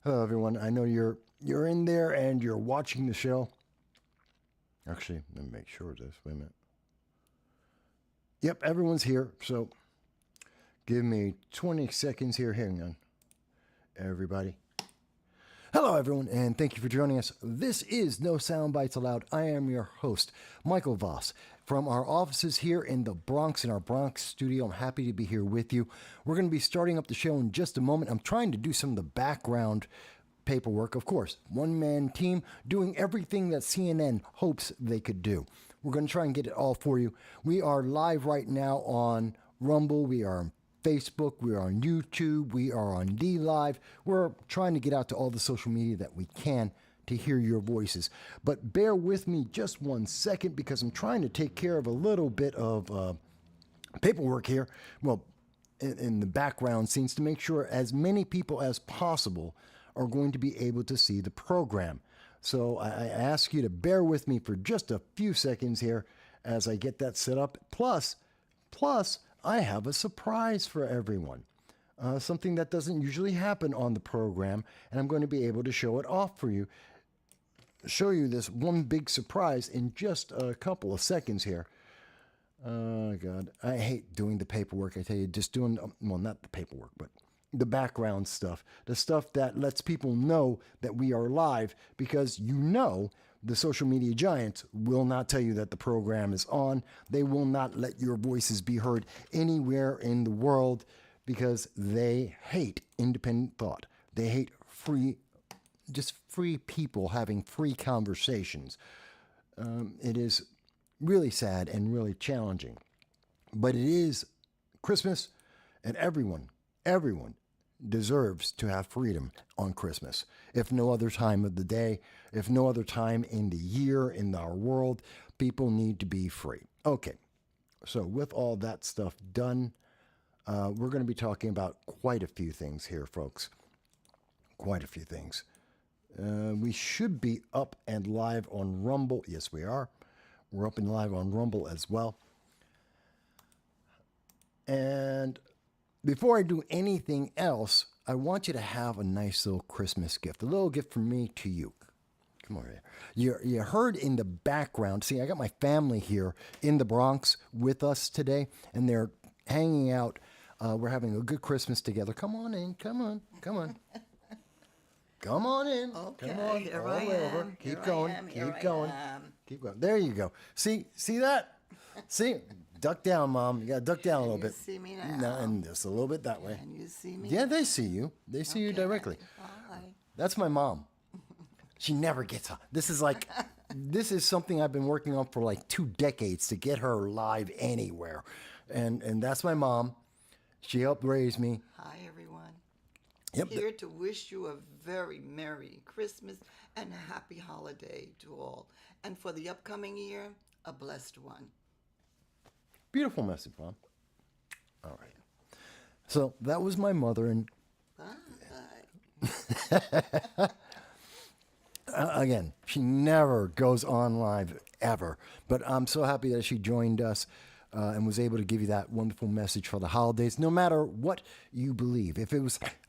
Hello, everyone. I know you're in there and you're watching the show. Actually, let me make sure of this. Wait a minute. Yep, everyone's here. So give me 20 seconds here. Hang on, everybody. Hello, everyone, and thank you for joining us. This is No Soundbites Allowed. I am your host, Michael Voss. From our offices here in the Bronx, in our Bronx studio, I'm happy to be here with you. We're going to be starting up the show in just a moment. I'm trying to do some of the background paperwork, of course. One-man team doing everything that CNN hopes they could do. We're going to try and get it all for you. We are live right now on Rumble. We are on Facebook. We are on YouTube. We are on D-Live. We're trying to get out to all the social media that we can to hear your voices. But bear with me just 1 second because I'm trying to take care of a little bit of paperwork here. Well, in the background scenes to make sure as many people as possible are going to be able to see the program. So I ask you to bear with me for just a few seconds here as I get that set up. Plus, I have a surprise for everyone. Something that doesn't usually happen on the program, and I'm going to be able to show it off for you. Show you this one big surprise in just a couple of seconds here. Oh, God. I hate doing the paperwork. I tell you, just doing, well, not the paperwork, but the background stuff. The stuff that lets people know that we are live because the social media giants will not tell you that the program is on. They will not let your voices be heard anywhere in the world because they hate independent thought. They hate free people having free conversations. It is really sad and really challenging. But it is Christmas, and everyone deserves to have freedom on Christmas. If no other time of the day, if no other time in the year, in our world, people need to be free. Okay, so with all that stuff done, we're going to be talking about quite a few things here, folks. Quite a few things. We should be up and live on Rumble. Yes, we are. We're up and live on Rumble as well. And before I do anything else, I want you to have a nice little Christmas gift. A little gift from me to you. Come over here. You heard in the background. See, I got my family here in the Bronx with us today, and they're hanging out. We're having a good Christmas together. Come on in. Come on. Come on. Come on in. Okay, come on. here All I the way am. over. Here Keep I going. am. Here Keep I going. am. Keep going. There you go. See that? See? Duck down, Mom. You got to duck down a little bit. See me now. No, and just a little bit that way. Can you see me? Yeah, they see you. They see you directly. Hi. That's my mom. She never gets on. This is something I've been working on for like 2 decades to get her live anywhere. And that's my mom. She helped raise me. Hi, everyone. Yep. Here to wish you a very Merry Christmas and a Happy Holiday to all. And for the upcoming year, a blessed one. Beautiful message, Mom. All right. So that was my mother. And again, she never goes on live ever. But I'm so happy that she joined us and was able to give you that wonderful message for the holidays, no matter what you believe.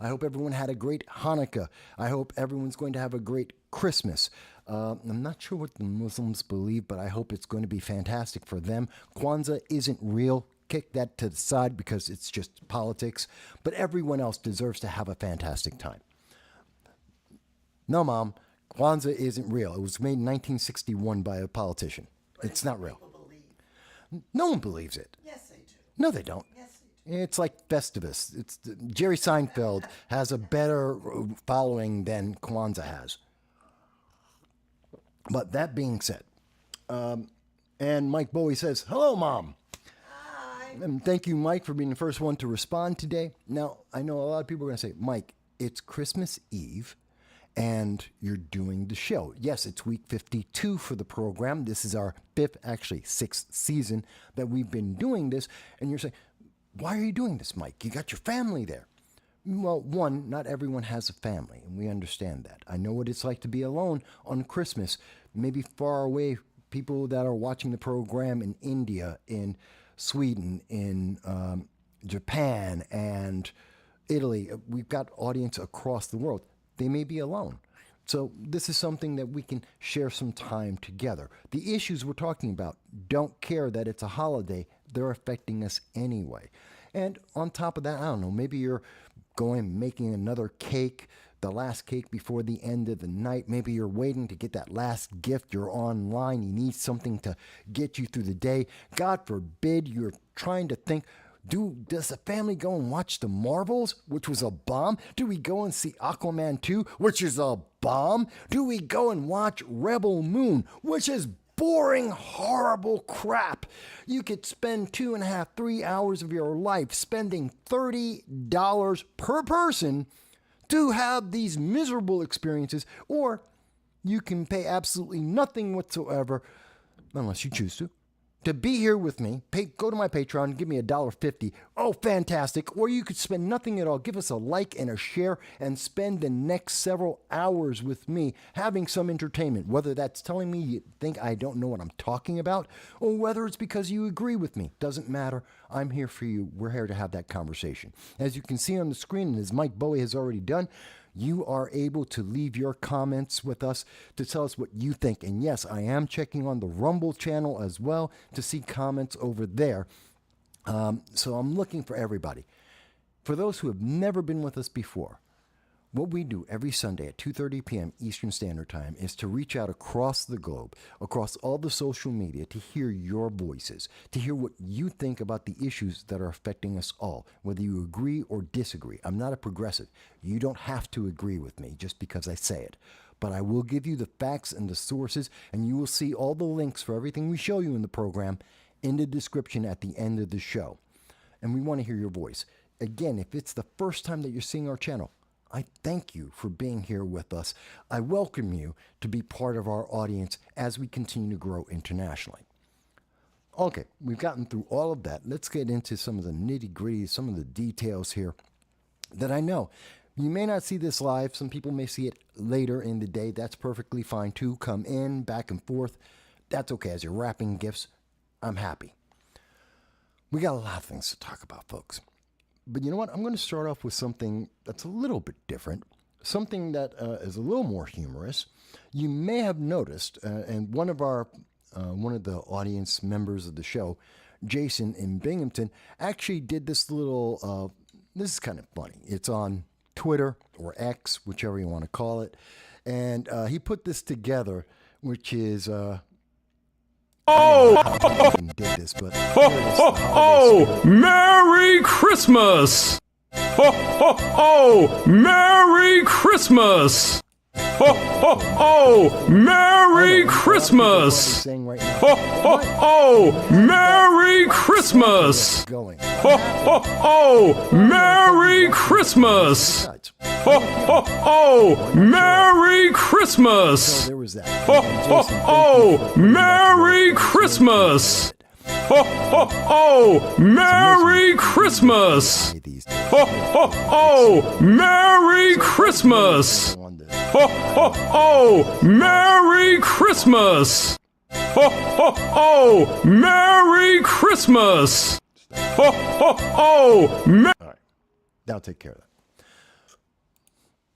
I hope everyone had a great Hanukkah. I hope everyone's going to have a great Christmas. I'm not sure what the Muslims believe, but I hope it's going to be fantastic for them. Kwanzaa isn't real. Kick that to the side because it's just politics. But everyone else deserves to have a fantastic time. No, Mom, Kwanzaa isn't real. It was made in 1961 by a politician. It's not real. No one believes it. Yes, they do. No, they don't. Yes, they do. It's like Festivus. Jerry Seinfeld has a better following than Kwanzaa has. But that being said, and Mike Bowie says, hello, Mom. Hi. And thank you, Mike, for being the first one to respond today. Now, I know a lot of people are going to say, Mike, it's Christmas Eve and you're doing the show. Yes, it's week 52 for the program. This is our sixth season that we've been doing this. And you're saying, why are you doing this, Mike? You got your family there. Well, one, not everyone has a family, and we understand that. I know what it's like to be alone on Christmas, maybe far away. People that are watching the program in India, in Sweden, in Japan, and Italy. We've got audience across the world. They may be alone. So this is something that we can share some time together. The issues we're talking about don't care that it's a holiday. They're affecting us anyway. And on top of that, I don't know, maybe you're making another cake, the last cake before the end of the night. Maybe you're waiting to get that last gift. You're online. You need something to get you through the day. God forbid you're trying to think, does the family go and watch The Marvels, which was a bomb? Do we go and see Aquaman 2, which is a bomb? Do we go and watch Rebel Moon, which is boring, horrible crap? You could spend 2.5, 3 hours of your life spending $30 per person to have these miserable experiences, or you can pay absolutely nothing whatsoever, unless you choose to be here with me. Go to my Patreon, give me $1.50. Oh, fantastic. Or you could spend nothing at all. Give us a like and a share and spend the next several hours with me having some entertainment, whether that's telling me you think I don't know what I'm talking about, or whether it's because you agree with me. Doesn't matter. I'm here for you. We're here to have that conversation. As you can see on the screen, and as Mike Bowie has already done, you are able to leave your comments with us to tell us what you think. And yes, I am checking on the Rumble channel as well to see comments over there. So I'm looking for everybody. For those who have never been with us before, what we do every Sunday at 2:30 p.m. Eastern Standard Time is to reach out across the globe, across all the social media, to hear your voices, to hear what you think about the issues that are affecting us all, whether you agree or disagree. I'm not a progressive. You don't have to agree with me just because I say it. But I will give you the facts and the sources, and you will see all the links for everything we show you in the program in the description at the end of the show. And we want to hear your voice. Again, if it's the first time that you're seeing our channel, I thank you for being here with us. I welcome you to be part of our audience as we continue to grow internationally. Okay, we've gotten through all of that. Let's get into some of the nitty-gritty, some of the details here that I know. You may not see this live. Some people may see it later in the day. That's perfectly fine too. Come in, back and forth. That's okay. As you're wrapping gifts, I'm happy. We got a lot of things to talk about, folks. But you know what? I'm going to start off with something that's a little bit different, something that is a little more humorous. You may have noticed, and one of the audience members of the show, Jason in Binghamton, actually did this little, this is kind of funny. It's on Twitter or X, whichever you want to call it. And he put this together, which is... did this, but Merry Christmas! Ho, ho, ho! Merry Christmas! Ho, ho, ho! Merry Christmas! Ho, ho, ho! Merry Christmas! Ho, ho, ho! Merry Christmas! Ho, ho, ho! Merry Christmas! There was that. Ho, ho, ho! Merry Christmas! Ho, ho, ho! Merry Christmas! Ho, ho, ho! Merry Christmas! Ho, ho, ho! Merry Christmas! Ho, ho, ho! Merry Christmas! Ho, ho, ho! All right. That'll take care of that.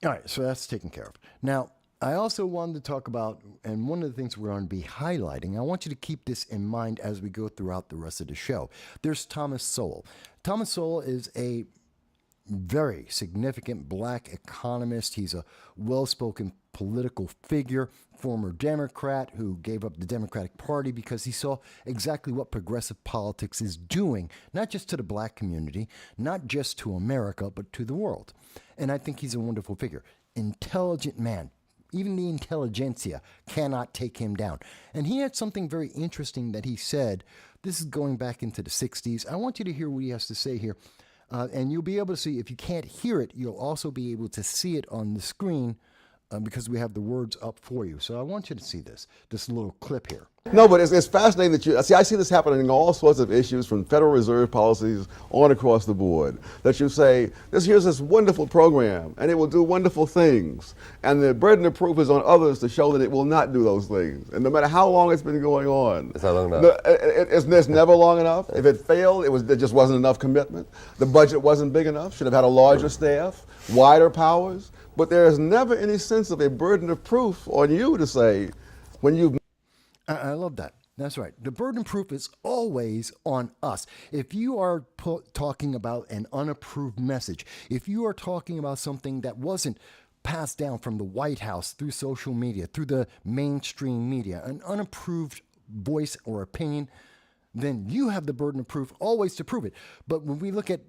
All right, so that's taken care of. Now, I also wanted to talk about, and one of the things we're going to be highlighting, I want you to keep this in mind as we go throughout the rest of the show. There's Thomas Sowell. Thomas Sowell is a very significant black economist. He's a well-spoken political figure, former Democrat who gave up the Democratic Party because he saw exactly what progressive politics is doing, not just to the black community, not just to America, but to the world. And I think he's a wonderful figure. Intelligent man. Even the intelligentsia cannot take him down. And he had something very interesting that he said. This is going back into the 60s. I want you to hear what he has to say here. And you'll be able to see, if you can't hear it, you'll also be able to see it on the screen because we have the words up for you. So I want you to see this little clip here. No, but it's fascinating that I see this happening in all sorts of issues, from Federal Reserve policies on across the board, that you say, here's this wonderful program, and it will do wonderful things, and the burden of proof is on others to show that it will not do those things. And no matter how long it's been going on, it's not long enough. It's never long enough. If it failed, there just wasn't enough commitment. The budget wasn't big enough, should have had a larger staff, wider powers, but there is never any sense of a burden of proof on you to say, when you've I love that. That's right. The burden of proof is always on us. If you are talking about an unapproved message, if you are talking about something that wasn't passed down from the White House through social media, through the mainstream media, an unapproved voice or opinion, then you have the burden of proof always to prove it. But when we look at,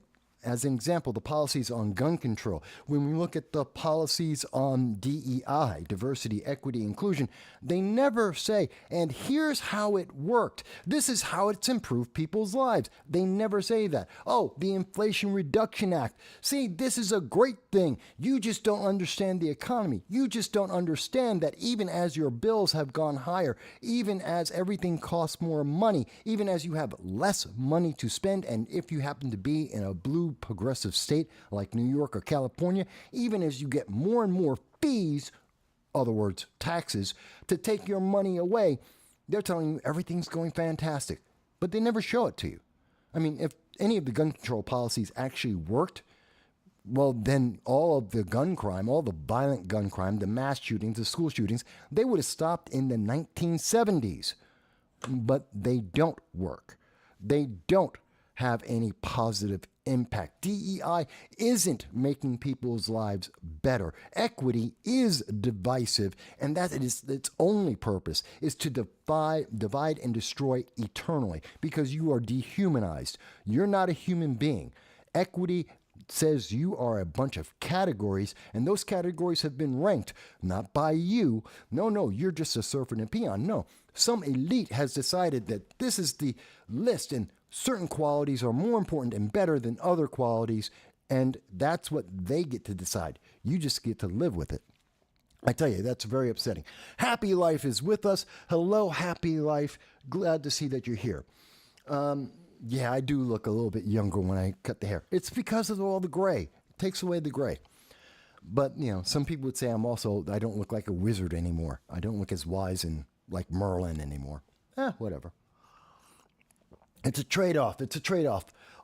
as an example, the policies on gun control, when we look at the policies on DEI, diversity, equity, inclusion, they never say, and here's how it worked. This is how it's improved people's lives. They never say that. Oh, the Inflation Reduction Act. See, this is a great thing. You just don't understand the economy. You just don't understand that even as your bills have gone higher, even as everything costs more money, even as you have less money to spend, and if you happen to be in a blue progressive state like New York or California, even as you get more and more fees, other words, taxes, to take your money away, they're telling you everything's going fantastic. But they never show it to you. I mean, if any of the gun control policies actually worked, well, then all of the gun crime, all the violent gun crime, the mass shootings, the school shootings, they would have stopped in the 1970s. But they don't work. They don't have any positive impact. DEI isn't making people's lives better. Equity is divisive, and that is its only purpose is to divide and destroy eternally, because you are dehumanized. You're not a human being. Equity says you are a bunch of categories, and those categories have been ranked not by you. No, you're just a servant and peon. No, some elite has decided that this is the list, and certain qualities are more important and better than other qualities, and that's what they get to decide. You just get to live with it. I tell you, that's very upsetting. Happy Life is with us. Hello, Happy Life. Glad to see that you're here. Yeah, I do look a little bit younger when I cut the hair. It's because of all the gray. It takes away the gray. But, some people would say I don't look like a wizard anymore. I don't look as wise and like Merlin anymore. Whatever. It's a trade-off.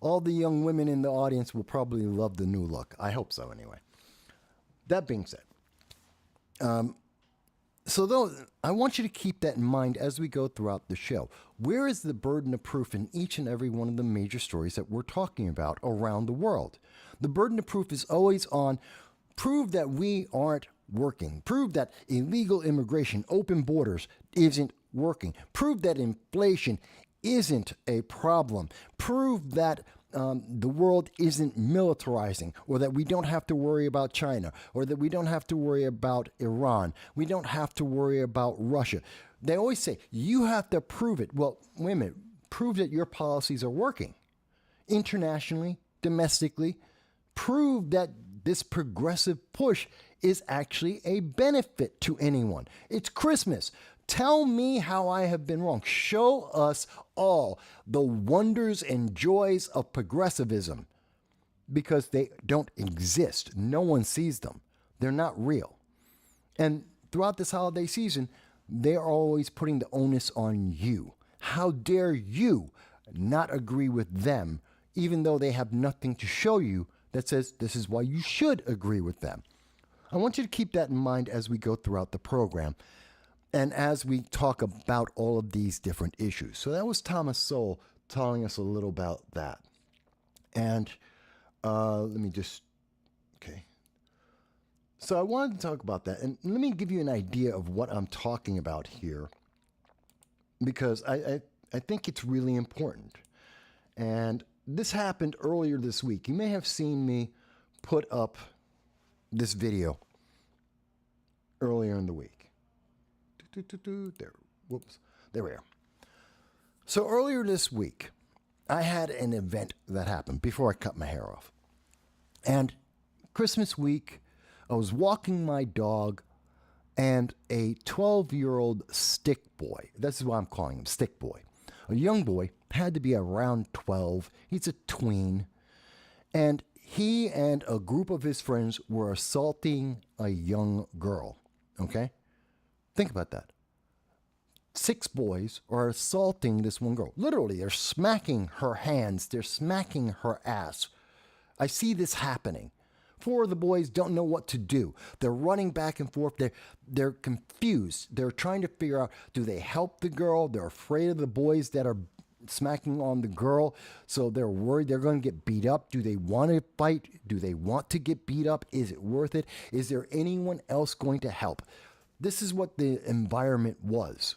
All the young women in the audience will probably love the new look. I hope so, anyway. That being said, I want you to keep that in mind as we go throughout the show. Where is the burden of proof in each and every one of the major stories that we're talking about around the world? The burden of proof is always on prove that we aren't working. Prove that illegal immigration, open borders isn't working. Prove that inflation isn't a problem. Prove that the world isn't militarizing, or that we don't have to worry about China, or that we don't have to worry about Iran. We don't have to worry about Russia. They always say, you have to prove it. Well, wait a minute. Prove that your policies are working. Internationally, domestically, prove that this progressive push is actually a benefit to anyone. It's Christmas. Tell me how I have been wrong. Show us all the wonders and joys of progressivism, because they don't exist. No one sees them. They're not real. And throughout this holiday season, they're always putting the onus on you. How dare you not agree with them, even though they have nothing to show you that says this is why you should agree with them. I want you to keep that in mind as we go throughout the program, and as we talk about all of these different issues. So that was Thomas Sowell telling us a little about that. And okay. So I wanted to talk about that. And let me give you an idea of what I'm talking about here, because I think it's really important. And this happened earlier this week. You may have seen me put up this video. earlier in the week. There. Whoops. There we are. So earlier this week, I had an event that happened before I cut my hair off. And Christmas week, I was walking my dog, and a 12-year-old stick boy, this is why I'm calling him stick boy, a young boy, had to be around 12. He's a tween. And he and a group of his friends were assaulting a young girl. Okay? Think about that. 6 boys are assaulting this one girl. Literally, they're smacking her hands. They're smacking her ass. I see this happening. 4 of the boys don't know what to do. They're running back and forth. They're confused. They're trying to figure out, do they help the girl? They're afraid of the boys that are smacking on the girl. So they're worried they're going to get beat up. Do they want to fight? Do they want to get beat up? Is it worth it? Is there anyone else going to help? This is what the environment was.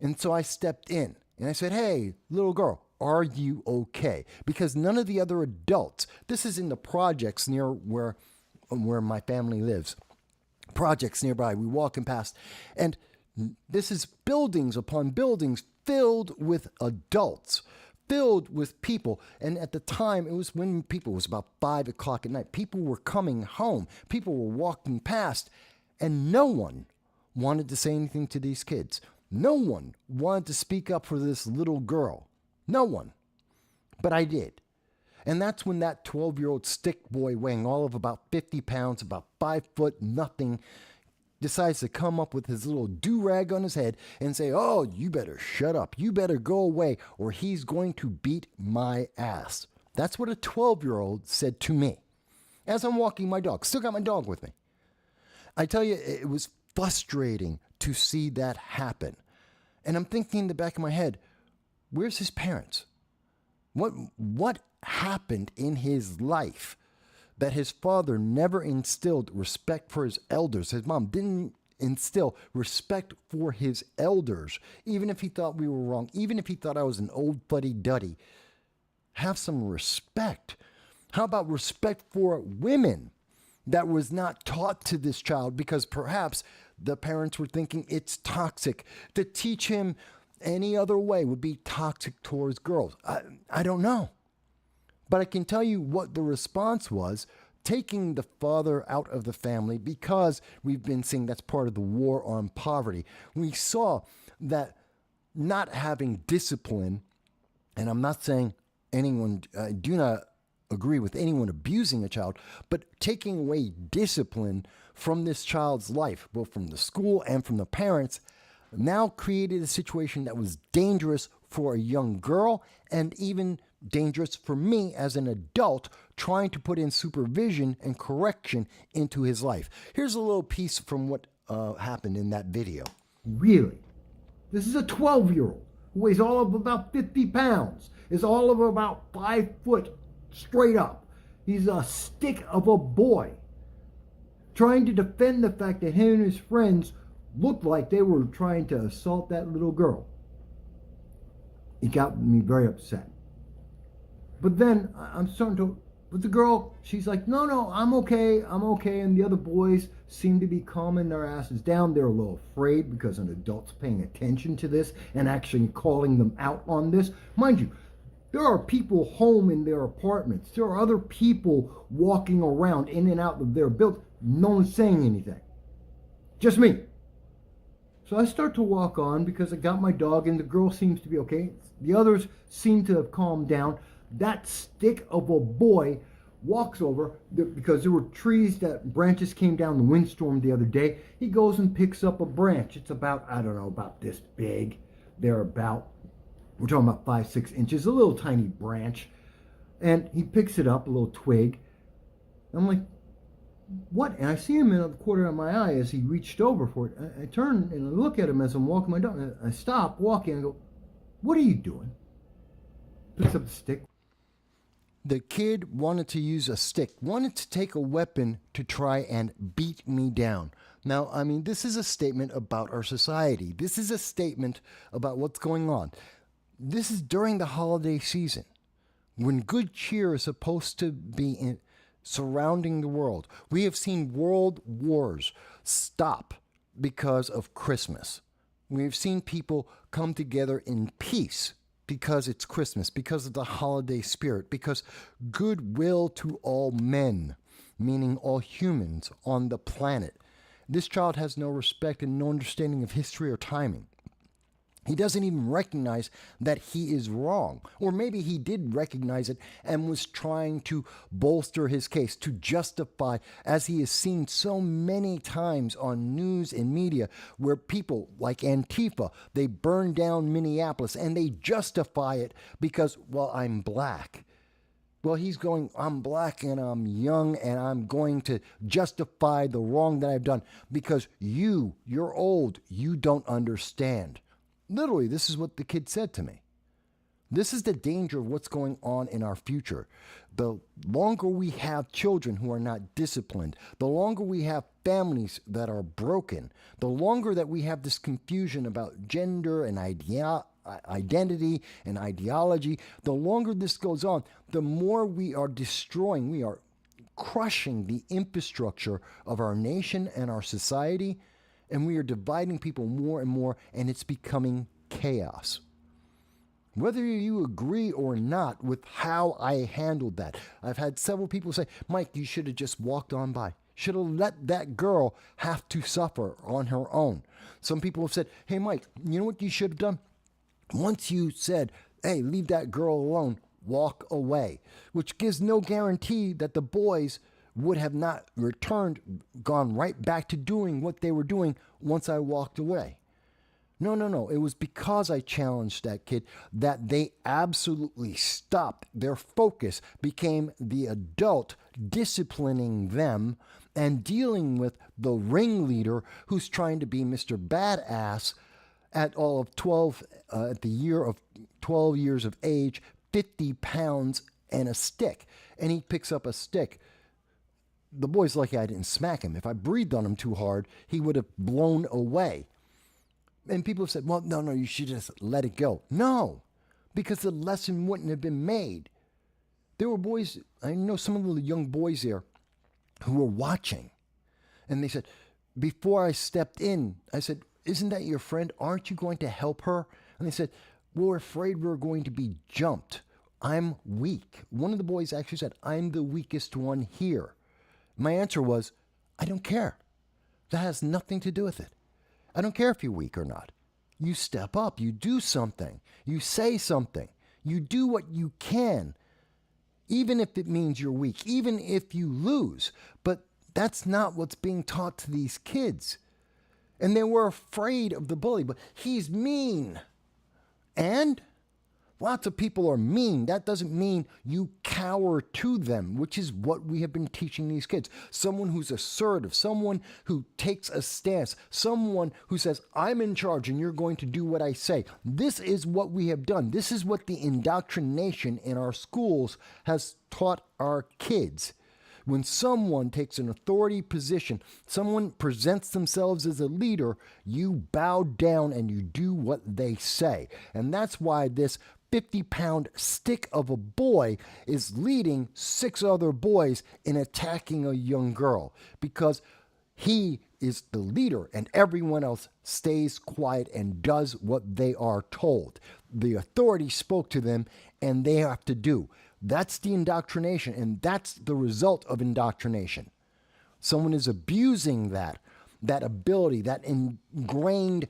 And so I stepped in and I said, hey, little girl, are you okay? Because none of the other adults, this is in the projects near where my family lives. Projects nearby, we walking past. And this is buildings upon buildings filled with adults, filled with people. And at the time, it was about 5 o'clock at night. People were coming home. People were walking past. And no one wanted to say anything to these kids. No one wanted to speak up for this little girl. No one. But I did. And that's when that 12-year-old stick boy weighing all of about 50 pounds, about 5 foot nothing, decides to come up with his little do-rag on his head and say, oh, you better shut up. You better go away or he's going to beat my ass. That's what a 12-year-old said to me as I'm walking my dog. Still got my dog with me. I tell you, it was frustrating to see that happen. And I'm thinking in the back of my head, where's his parents? What happened in his life that his father never instilled respect for his elders? His mom didn't instill respect for his elders, even if he thought we were wrong, even if he thought I was an old fuddy-duddy. Have some respect. How about respect for women? That was not taught to this child because perhaps the parents were thinking it's toxic. To teach him any other way would be toxic towards girls. I don't know. But I can tell you what the response was, taking the father out of the family, because we've been seeing that's part of the war on poverty. We saw that not having discipline, and I'm not saying anyone, I do not agree with anyone abusing a child, but taking away discipline from this child's life, both from the school and from the parents, now created a situation that was dangerous for a young girl and even dangerous for me as an adult trying to put in supervision and correction into his life. Here's a little piece from what happened in that video. Really? This is a 12-year-old who weighs all of about 50 pounds, is all of about 5 foot straight up. He's a stick of a boy trying to defend the fact that him and his friends looked like they were trying to assault that little girl. It got me very upset. But then I'm starting to, with the girl, she's like, no, I'm okay. And the other boys seem to be calming their asses down. They're a little afraid because an adult's paying attention to this and actually calling them out on this. Mind you, there are people home in their apartments. There are other people walking around in and out of their building. No one's saying anything. Just me. So I start to walk on because I got my dog and the girl seems to be okay. The others seem to have calmed down. That stick of a boy walks over because there were trees that branches came down the windstorm the other day. He goes and picks up a branch. It's about, I don't know, about this big. We're talking about 5-6 inches, a little tiny branch. And he picks it up, a little twig. I'm like, what? And I see him in the corner of my eye as he reached over for it. I turn and I look at him as I'm walking my dog. And I stop walking and I go, what are you doing? Picks up the stick. The kid wanted to use a stick, wanted to take a weapon to try and beat me down. Now, I mean, this is a statement about our society. This is a statement about what's going on. This is during the holiday season when good cheer is supposed to be surrounding the world. We have seen world wars. stop because of Christmas. We've seen people come together in peace because it's Christmas, because of the holiday spirit, because goodwill to all men, meaning all humans on the planet. This child has no respect and no understanding of history or timing. He doesn't even recognize that he is wrong. Or maybe he did recognize it and was trying to bolster his case, to justify, as he has seen so many times on news and media, where people like Antifa, they burn down Minneapolis and they justify it because, well, I'm black. Well, he's going, I'm black and I'm young and I'm going to justify the wrong that I've done because you're old, you don't understand. Literally, this is what the kid said to me. This is the danger of what's going on in our future. The longer we have children who are not disciplined, the longer we have families that are broken, the longer that we have this confusion about gender and identity and ideology, the longer this goes on, the more we are destroying, we are crushing the infrastructure of our nation and our society. And we are dividing people more and more, and it's becoming chaos. Whether you agree or not with how I handled that, I've had several people say, Mike, you should have just walked on by. Should have let that girl have to suffer on her own. Some people have said, hey, Mike, you know what you should have done? Once you said, hey, leave that girl alone, walk away, which gives no guarantee that the boys would have not returned, gone right back to doing what they were doing once I walked away. No. It was because I challenged that kid that they absolutely stopped. Their focus became the adult disciplining them and dealing with the ringleader who's trying to be Mr. Badass at the year of 12 years of age, 50 pounds and a stick. And he picks up a stick. The boy's lucky I didn't smack him. If I breathed on him too hard, he would have blown away. And people have said, well, no, you should just let it go. No, because the lesson wouldn't have been made. There were boys, I know some of the young boys there who were watching. And they said, before I stepped in, I said, isn't that your friend? Aren't you going to help her? And they said, we're afraid we're going to be jumped. I'm weak. One of the boys actually said, I'm the weakest one here. My answer was, I don't care. That has nothing to do with it. I don't care if you're weak or not. You step up. You do something. You say something. You do what you can, even if it means you're weak, even if you lose. But that's not what's being taught to these kids. And they were afraid of the bully, but he's mean. And lots of people are mean. That doesn't mean you cower to them, which is what we have been teaching these kids. Someone who's assertive, someone who takes a stance, someone who says, I'm in charge and you're going to do what I say. This is what we have done. This is what the indoctrination in our schools has taught our kids. When someone takes an authority position, someone presents themselves as a leader, you bow down and you do what they say. And that's why this 50-pound stick of a boy is leading 6 other boys in attacking a young girl, because he is the leader and everyone else stays quiet and does what they are told. The authority spoke to them and they have to do. That's the indoctrination, and that's the result of indoctrination. Someone is abusing that ability, that ingrained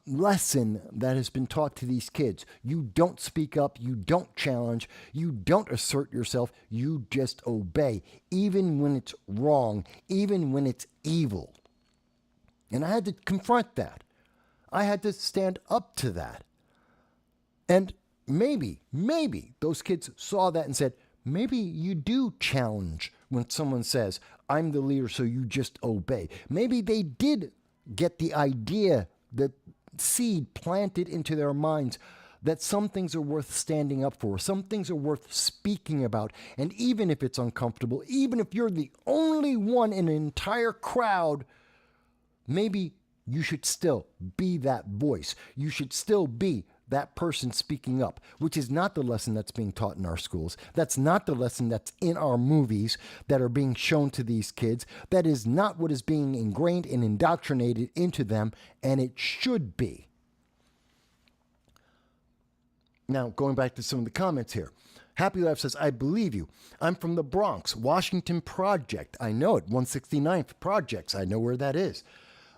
lesson that has been taught to these kids. You don't speak up, you don't challenge, you don't assert yourself, you just obey, even when it's wrong, even when it's evil. And I had to confront that. I had to stand up to that. And maybe those kids saw that and said, maybe you do challenge when someone says, I'm the leader, so you just obey. Maybe they did get the idea, the seed planted into their minds, that some things are worth standing up for, some things are worth speaking about. And even if it's uncomfortable, even if you're the only one in an entire crowd, maybe you should still be that voice. You should still be that person speaking up, which is not the lesson that's being taught in our schools. That's not the lesson that's in our movies that are being shown to these kids. That is not what is being ingrained and indoctrinated into them, and it should be. Now, going back to some of the comments here. Happy Life says, I believe you. I'm from the Bronx, Washington Project. I know it, 169th Projects. I know where that is.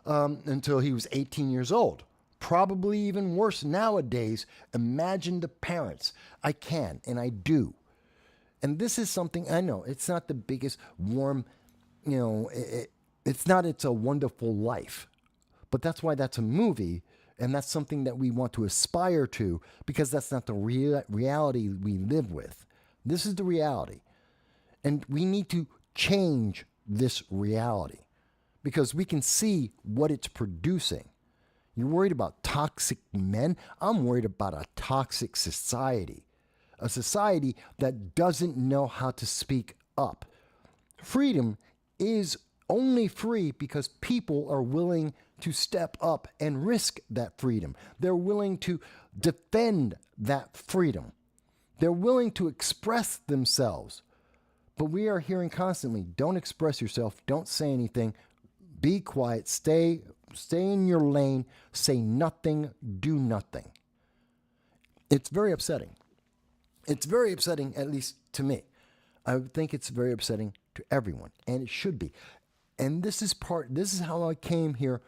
Until he was 18 years old. Probably even worse nowadays. Imagine the parents. I can, and I do. And this is something, I know, it's not the biggest warm, it's a Wonderful Life. But that's why that's a movie. And that's something that we want to aspire to, because that's not the reality we live with. This is the reality. And we need to change this reality because we can see what it's producing. You're worried about toxic men? I'm worried about a toxic society. A society that doesn't know how to speak up. Freedom is only free because people are willing to step up and risk that freedom. They're willing to defend that freedom. They're willing to express themselves. But we are hearing constantly, don't express yourself, don't say anything, be quiet, stay in your lane, say nothing, do nothing. It's very upsetting. It's very upsetting, at least to me. I think it's very upsetting to everyone, and it should be. And this is how I came here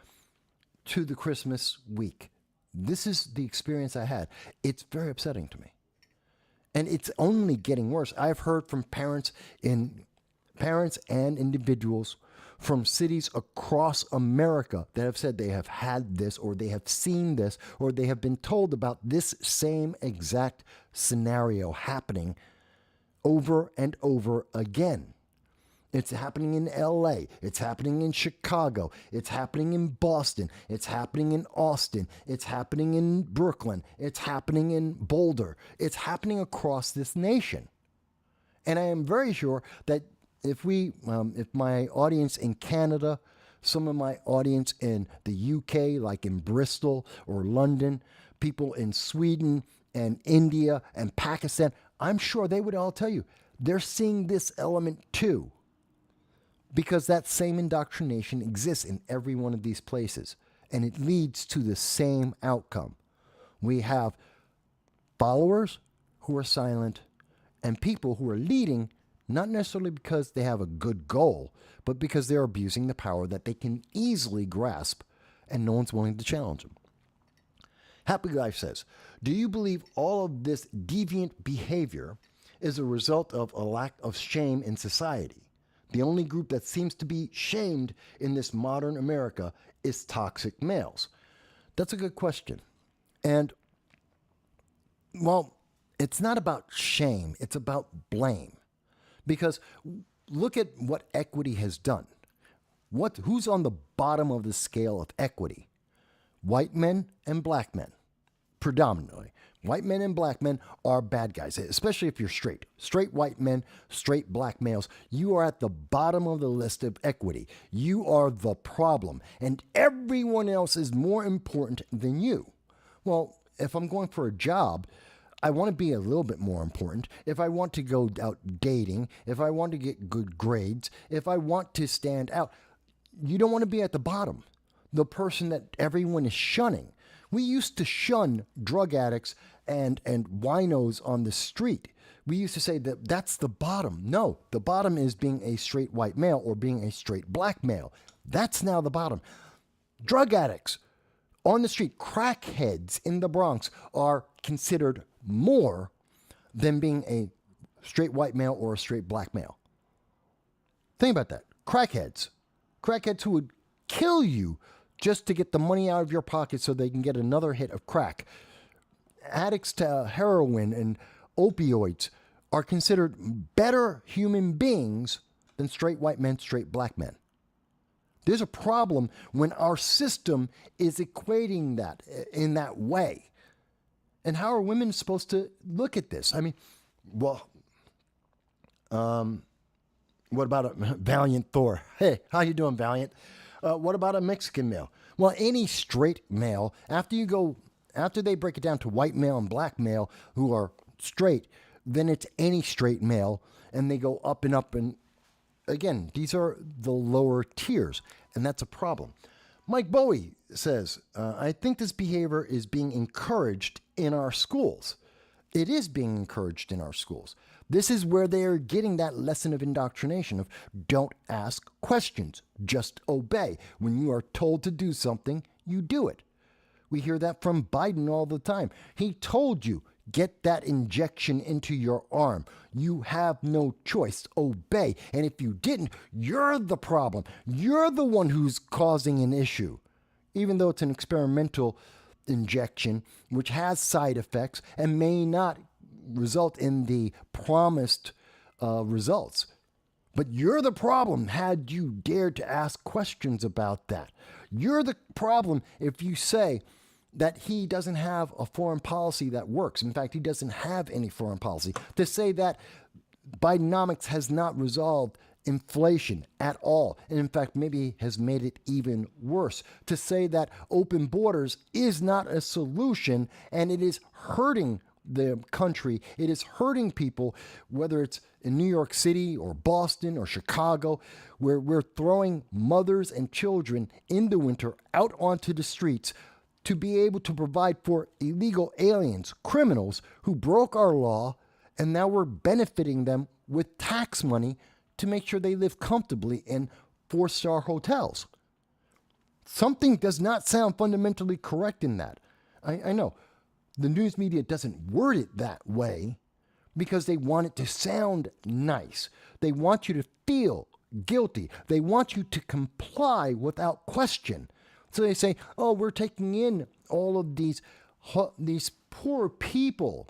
to the Christmas week. This is the experience I had. It's very upsetting to me. And it's only getting worse. I've heard from parents and individuals from cities across America that have said they have had this, or they have seen this, or they have been told about this same exact scenario happening over and over again. It's happening in LA. It's happening in Chicago. It's happening in Boston. It's happening in Austin. It's happening in Brooklyn. It's happening in Boulder. It's happening across this nation. And I am very sure that if my audience in Canada, some of my audience in the UK, like in Bristol or London, people in Sweden and India and Pakistan, I'm sure they would all tell you they're seeing this element too. Because that same indoctrination exists in every one of these places. And it leads to the same outcome. We have followers who are silent and people who are leading, not necessarily because they have a good goal, but because they're abusing the power that they can easily grasp and no one's willing to challenge them. Happy Life says, do you believe all of this deviant behavior is a result of a lack of shame in society? The only group that seems to be shamed in this modern America is toxic males. That's a good question. And, well, it's not about shame. It's about blame. Because look at what equity has done. Who's on the bottom of the scale of equity? White men and black men, predominantly. White men and black men are bad guys, especially if you're straight. Straight white men, straight black males. You are at the bottom of the list of equity. You are the problem, and everyone else is more important than you. Well, if I'm going for a job, I want to be a little bit more important. If I want to go out dating, if I want to get good grades, if I want to stand out, you don't want to be at the bottom, the person that everyone is shunning. We used to shun drug addicts and winos on the street. We used to say that that's the bottom. No, the bottom is being a straight white male or being a straight black male. That's now the bottom. Drug addicts on the street, crackheads in the Bronx are considered more than being a straight white male or a straight black male. Think about that. Crackheads who would kill you just to get the money out of your pocket so they can get another hit of crack. Addicts to heroin and opioids are considered better human beings than straight white men, straight black men. There's a problem when our system is equating that in that way. And how are women supposed to look at this? I mean, well, what about a Valiant Thor? Hey, how you doing, Valiant? What about a Mexican male? Well, any straight male, after you go After they break it down to white male and black male who are straight, then it's any straight male, and they go up and up. And again, these are the lower tiers, and that's a problem. Mike Bowie says, I think this behavior is being encouraged in our schools. It is being encouraged in our schools. This is where they are getting that lesson of indoctrination of don't ask questions, just obey. When you are told to do something, you do it. We hear that from Biden all the time. He told you, get that injection into your arm. You have no choice. Obey. And if you didn't, you're the problem. You're the one who's causing an issue. Even though it's an experimental injection, which has side effects and may not result in the promised results. But you're the problem had you dared to ask questions about that. You're the problem if you say that he doesn't have a foreign policy that works. In fact, he doesn't have any foreign policy. To say that Bidenomics has not resolved inflation at all, and in fact, maybe has made it even worse. To say that open borders is not a solution and it is hurting the country, it is hurting people, whether it's in New York City or Boston or Chicago, where we're throwing mothers and children in the winter out onto the streets to be able to provide for illegal aliens, criminals who broke our law, and now we're benefiting them with tax money to make sure they live comfortably in 4-star hotels. Something does not sound fundamentally correct in that. I know. The news media doesn't word it that way because they want it to sound nice. They want you to feel guilty. They want you to comply without question. So they say, oh, we're taking in all of these poor people.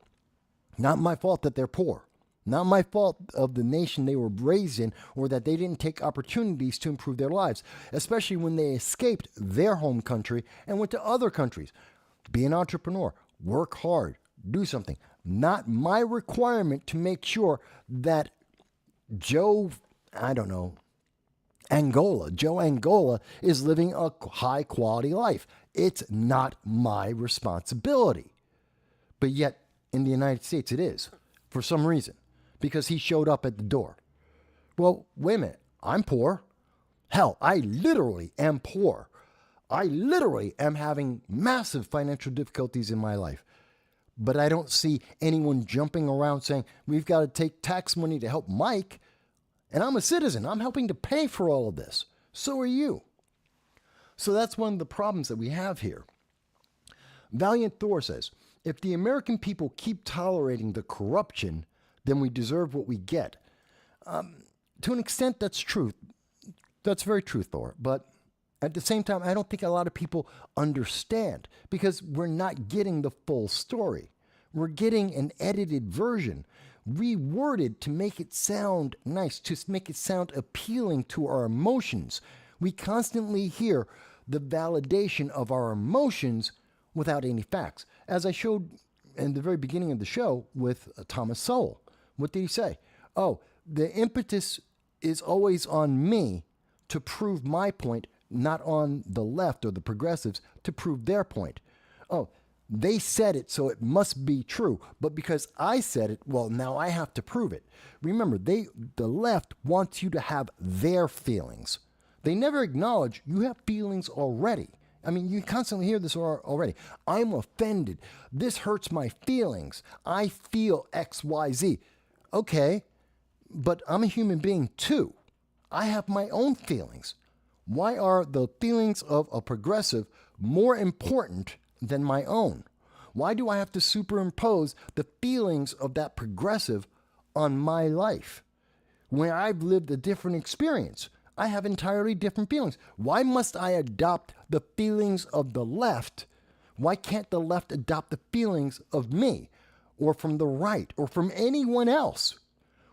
Not my fault that they're poor. Not my fault of the nation they were raised in or that they didn't take opportunities to improve their lives, especially when they escaped their home country and went to other countries. Be an entrepreneur. Work hard. Do something. Not my requirement to make sure that Joe Angola is living a high quality life. It's not my responsibility. But yet, in the United States, it is, for some reason, because he showed up at the door. Well, wait a minute. I'm poor. Hell, I literally am poor. I literally am having massive financial difficulties in my life. But I don't see anyone jumping around saying, we've got to take tax money to help Mike. And I'm a citizen. I'm helping to pay for all of this. So are you. So that's one of the problems that we have here. Valiant Thor says, if the American people keep tolerating the corruption, then we deserve what we get. To an extent, that's true. That's very true, Thor. But at the same time, I don't think a lot of people understand because we're not getting the full story. We're getting an edited version, reworded to make it sound nice, to make it sound appealing to our emotions. We constantly hear the validation of our emotions without any facts. As I showed in the very beginning of the show with Thomas Sowell, what did he say? Oh, the impetus is always on me to prove my point, not on the left or the progressives to prove their point. Oh, they said it, so it must be true. But because I said it, well, now I have to prove it. Remember, the left wants you to have their feelings. They never acknowledge you have feelings already. I mean, you constantly hear this already. I'm offended. This hurts my feelings. I feel X, Y, Z. Okay, but I'm a human being too. I have my own feelings. Why are the feelings of a progressive more important than my own? Why do I have to superimpose the feelings of that progressive on my life? When I've lived a different experience, I have entirely different feelings. Why must I adopt the feelings of the left? Why can't the left adopt the feelings of me or from the right or from anyone else?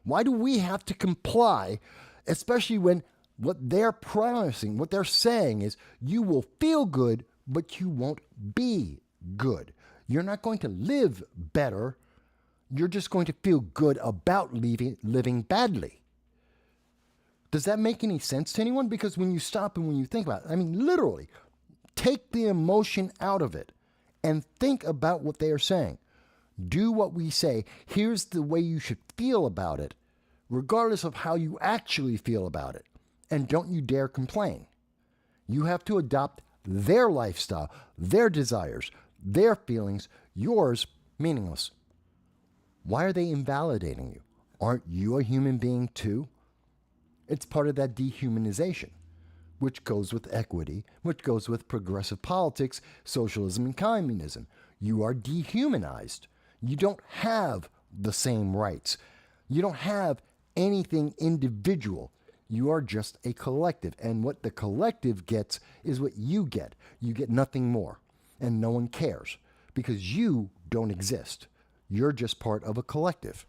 Why do we have to comply, especially when what they're promising, what they're saying is you will feel good, but you won't be good. You're not going to live better. You're just going to feel good about living badly. Does that make any sense to anyone? Because when you stop and when you think about it, I mean, literally, take the emotion out of it and think about what they are saying. Do what we say. Here's the way you should feel about it, regardless of how you actually feel about it. And don't you dare complain. You have to adopt their lifestyle, their desires, their feelings, yours meaningless. Why are they invalidating you? Aren't you a human being too? It's part of that dehumanization, which goes with equity, which goes with progressive politics, socialism, and communism. You are dehumanized. You don't have the same rights. You don't have anything individual. You are just a collective. And what the collective gets is what you get. You get nothing more. And no one cares because you don't exist. You're just part of a collective.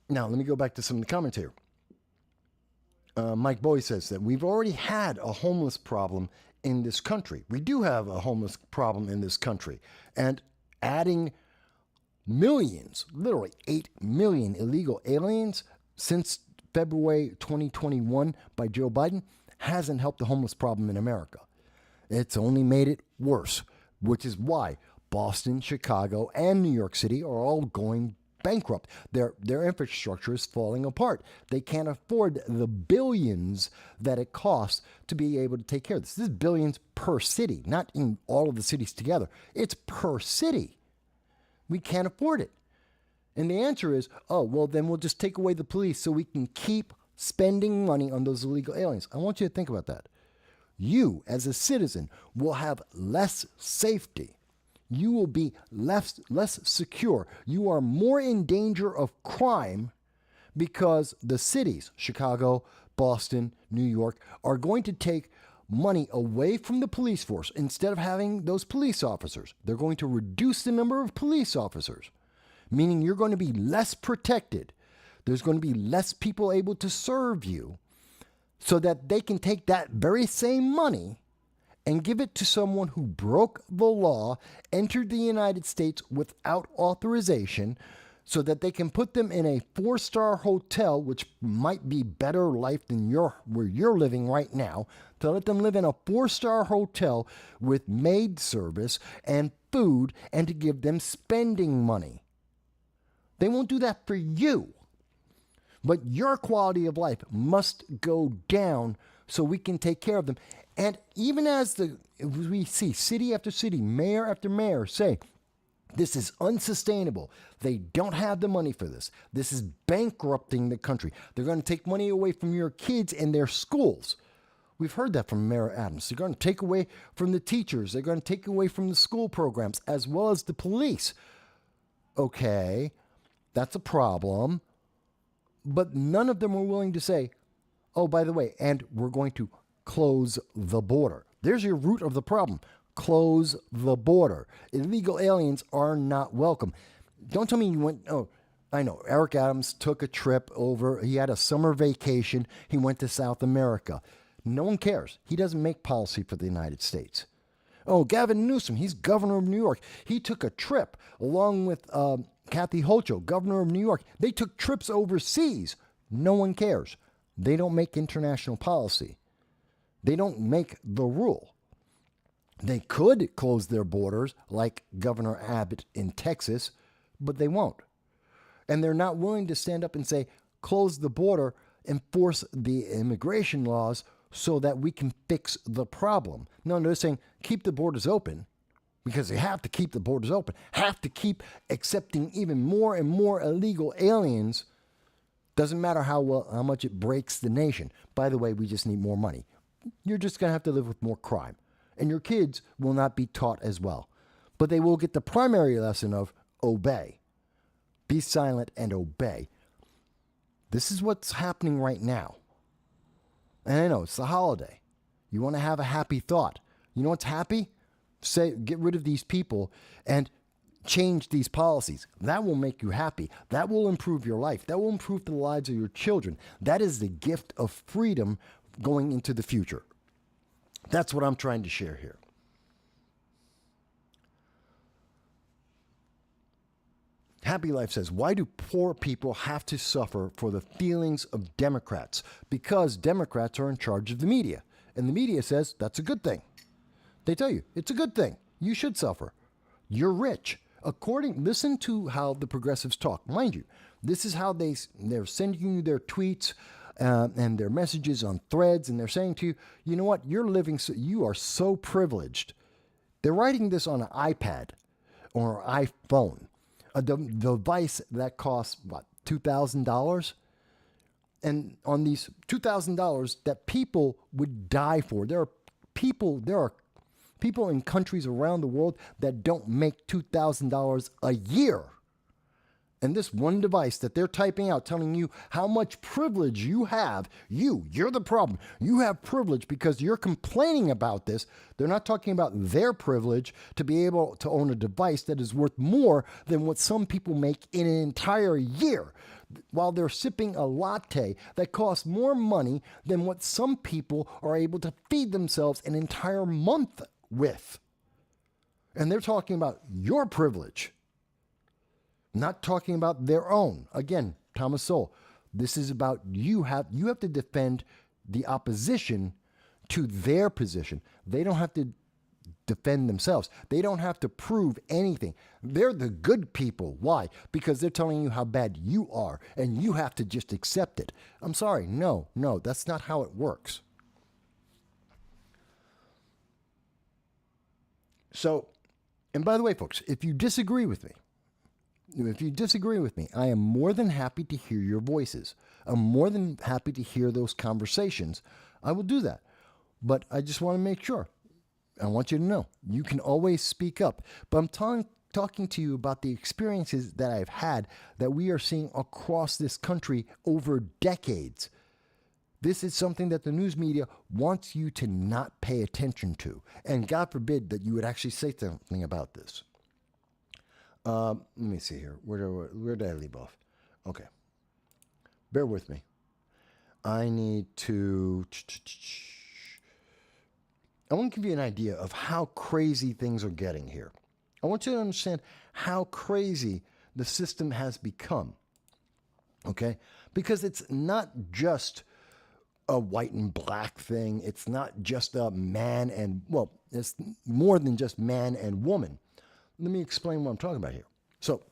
Now, let me go back to some of the comments here. Mike Bowie says that we've already had a homeless problem in this country. We do have a homeless problem in this country. And adding millions, literally 8 million illegal aliens since February 2021 by Joe Biden hasn't helped the homeless problem in America. It's only made it worse, which is why Boston, Chicago, and New York City are all going bankrupt. Their infrastructure is falling apart. They can't afford the billions that it costs to be able to take care of this. This is billions per city, not in all of the cities together. It's per city. We can't afford it. And the answer is, oh, well, then we'll just take away the police so we can keep spending money on those illegal aliens. I want you to think about that. You, as a citizen, will have less safety. You will be less secure. You are more in danger of crime because the cities, Chicago, Boston, New York, are going to take money away from the police force. Instead of having those police officers, they're going to reduce the number of police officers, meaning you're going to be less protected. There's going to be less people able to serve you so that they can take that very same money and give it to someone who broke the law, entered the United States without authorization, so that they can put them in a 4-star hotel, which might be better life than where you're living right now, to let them live in a 4-star hotel with maid service and food, and to give them spending money. They won't do that for you. But your quality of life must go down so we can take care of them. And even as we see city after city, mayor after mayor say, this is unsustainable. They don't have the money for this. This is bankrupting the country. They're going to take money away from your kids and their schools. We've heard that from Mayor Adams. They're going to take away from the teachers. They're going to take away from the school programs as well as the police. Okay, that's a problem. But none of them were willing to say, oh, by the way, and we're going to close the border. There's your root of the problem. Close the border. Illegal aliens are not welcome. Don't tell me you went, oh, I know. Eric Adams took a trip over. He had a summer vacation. He went to South America. No one cares. He doesn't make policy for the United States. Oh, Gavin Newsom, he's governor of New York. He took a trip along with Kathy Hochul, governor of New York. They took trips overseas. No one cares. They don't make international policy. They don't make the rule. They could close their borders like Governor Abbott in Texas, but they won't. And they're not willing to stand up and say, close the border, enforce the immigration laws so that we can fix the problem. No, they're saying keep the borders open because they have to keep the borders open, have to keep accepting even more and more illegal aliens. Doesn't matter how much it breaks the nation. By the way, we just need more money. You're just going to have to live with more crime. And your kids will not be taught as well. But they will get the primary lesson of obey. Be silent and obey. This is what's happening right now. And I know, it's the holiday. You want to have a happy thought. You know what's happy? Say, get rid of these people and change these policies. That will make you happy. That will improve your life. That will improve the lives of your children. That is the gift of freedom going into the future. That's what I'm trying to share here. Happy Life says, why do poor people have to suffer for the feelings of Democrats? Because Democrats are in charge of the media. And the media says that's a good thing. They tell you it's a good thing. You should suffer. You're rich. Listen to how the progressives talk. Mind you, this is how they're sending you their tweets and their messages on threads, and they're saying to you, you know what, you are so privileged. They're writing this on an iPad or an iPhone, a device that costs, what, $2,000? And on these $2,000 that people would die for. There are people in countries around the world that don't make $2,000 a year. And this one device that they're typing out telling you how much privilege you have, you're the problem. You have privilege because you're complaining about this. They're not talking about their privilege to be able to own a device that is worth more than what some people make in an entire year, while they're sipping a latte that costs more money than what some people are able to feed themselves an entire month with. And they're talking about your privilege, not talking about their own. Again, Thomas Sowell, this is about you have to defend the opposition to their position. They don't have to defend themselves. They don't have to prove anything. They're the good people. Why? Because they're telling you how bad you are, and you have to just accept it. I'm sorry. No, that's not how it works. So, and by the way, folks, if you disagree with me, I am more than happy to hear your voices. I'm more than happy to hear those conversations. I will do that. But I just want to make sure. I want you to know, you can always speak up. But I'm talking to you about the experiences that I've had that we are seeing across this country over decades. This is something that the news media wants you to not pay attention to. And God forbid that you would actually say something about this. Let me see here. Where did I leave off? Okay. Bear with me. I want to give you an idea of how crazy things are getting here. I want you to understand how crazy the system has become. Okay? Because it's not just a white and black thing. It's not just a man and, well, it's more than just man and woman. Let me explain what I'm talking about here. So,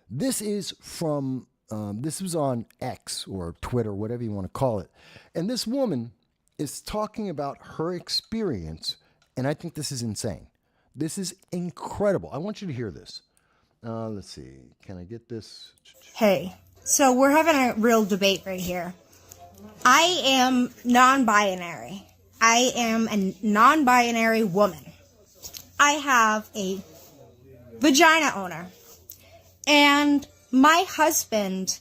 this is from, this was on X or Twitter, whatever you want to call it. And this woman is talking about her experience, and I think this is insane. This is incredible. I want you to hear this. Let's see. Can I get this? Hey, so we're having a real debate right here. I am non-binary. I am a non-binary woman. I have a vagina owner. And my husband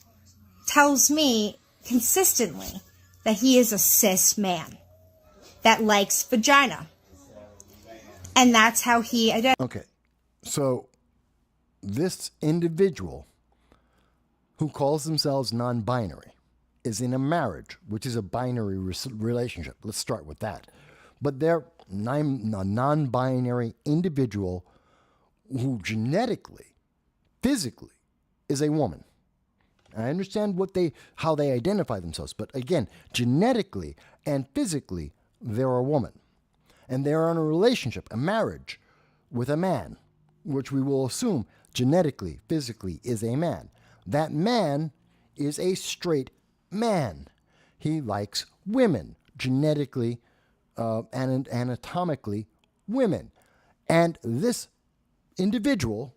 tells me consistently that he is a cis man that likes vagina. And that's how he identifies. Okay. So this individual who calls themselves non-binary is in a marriage, which is a binary relationship. Let's start with that. But they're a non-binary individual who genetically, physically, is a woman. I understand how they identify themselves, but again, genetically and physically, they're a woman. And they're in a relationship, a marriage, with a man, which we will assume genetically, physically, is a man. That man is a straight man. He likes women, genetically and anatomically women. And this individual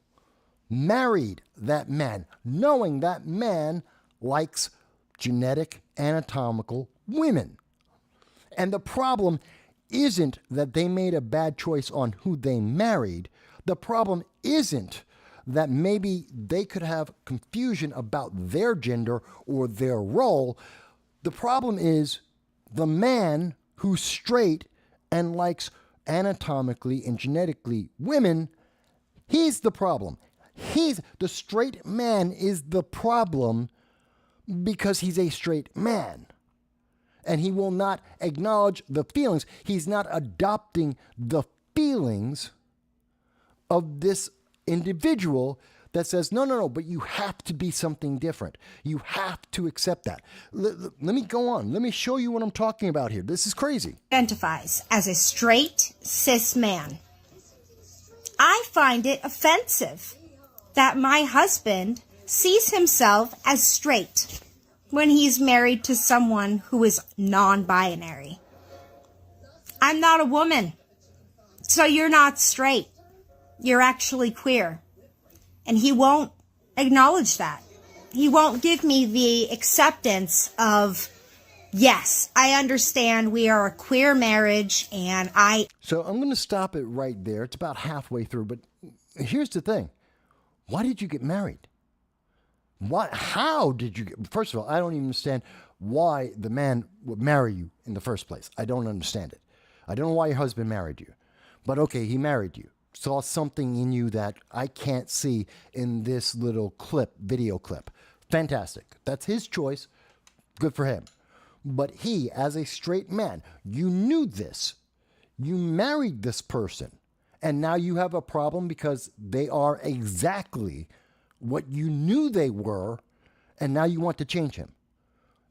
married that man, knowing that man likes genetic, anatomical women. And the problem isn't that they made a bad choice on who they married. The problem isn't that maybe they could have confusion about their gender or their role. The problem is the man who's straight and likes anatomically and genetically women, he's the problem. The straight man is the problem because he's a straight man. And he will not acknowledge the feelings. He's not adopting the feelings of this individual that says, no, but you have to be something different. You have to accept that. Let me go on. Let me show you what I'm talking about here. This is crazy. Identifies as a straight cis man. I find it offensive that my husband sees himself as straight when he's married to someone who is non-binary. I'm not a woman, so you're not straight. You're actually queer. And he won't acknowledge that. He won't give me the acceptance of, yes, I understand we are a queer marriage and So I'm going to stop it right there. It's about halfway through, but here's the thing. Why did you get married? How did you get, first of all, I don't even understand why the man would marry you in the first place. I don't understand it. I don't know why your husband married you, but okay, he married you. Saw something in you that I can't see in this little video clip. Fantastic. That's his choice. Good for him. But he, as a straight man, you knew this. You married this person. And now you have a problem because they are exactly what you knew they were. And now you want to change him.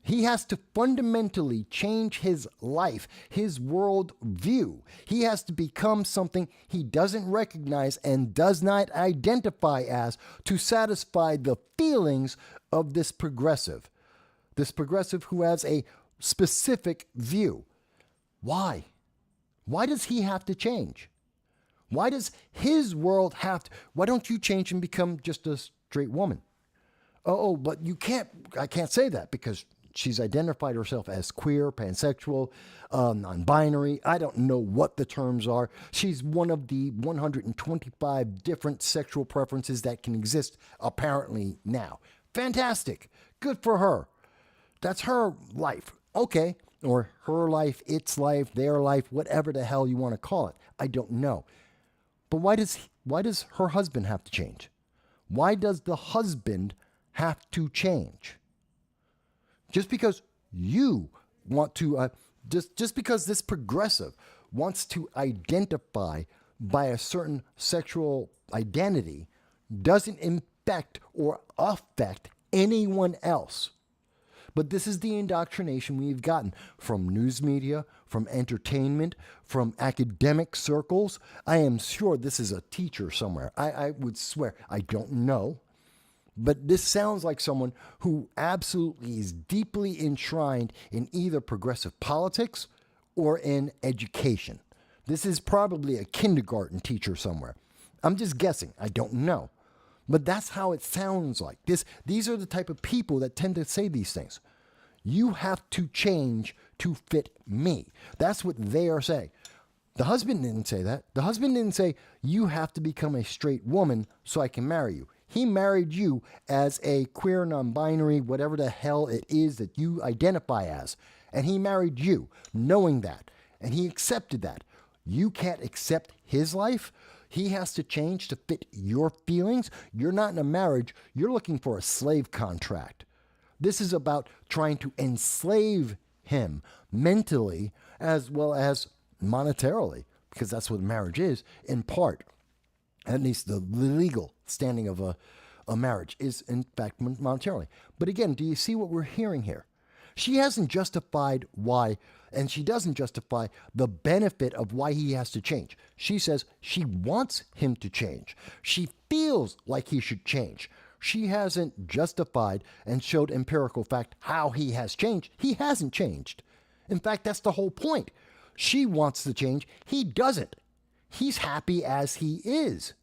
He has to fundamentally change his life, his world view. He has to become something he doesn't recognize and does not identify as to satisfy the feelings of this progressive who has a specific view. Why? Why does he have to change? Why does his world have to? Why don't you change and become just a straight woman? Oh, but you can't. I can't say that because she's identified herself as queer, pansexual, non-binary. I don't know what the terms are. She's one of the 125 different sexual preferences that can exist apparently now. Fantastic. Good for her. That's her life. Okay. Or her life, its life, their life, whatever the hell you want to call it. I don't know. But why does her husband have to change? Why does the husband have to change? Just because you want to, just because this progressive wants to identify by a certain sexual identity doesn't infect or affect anyone else. But this is the indoctrination we've gotten from news media, from entertainment, from academic circles. I am sure this is a teacher somewhere. I would swear, I don't know. But this sounds like someone who absolutely is deeply enshrined in either progressive politics or in education. This is probably a kindergarten teacher somewhere. I'm just guessing. I don't know. But that's how it sounds like. These are the type of people that tend to say these things. You have to change to fit me. That's what they are saying. The husband didn't say that. The husband didn't say, you have to become a straight woman so I can marry you. He married you as a queer, non-binary, whatever the hell it is that you identify as. And he married you knowing that. And he accepted that. You can't accept his life. He has to change to fit your feelings. You're not in a marriage. You're looking for a slave contract. This is about trying to enslave him mentally as well as monetarily, because that's what marriage is, in part. At least the legal standing of a marriage is, in fact, monetarily. But again, do you see what we're hearing here? She hasn't justified why, and she doesn't justify the benefit of why he has to change. She says she wants him to change. She feels like he should change. She hasn't justified and showed empirical fact how he has changed. He hasn't changed. In fact, that's the whole point. She wants to change. He doesn't. He's happy as he is.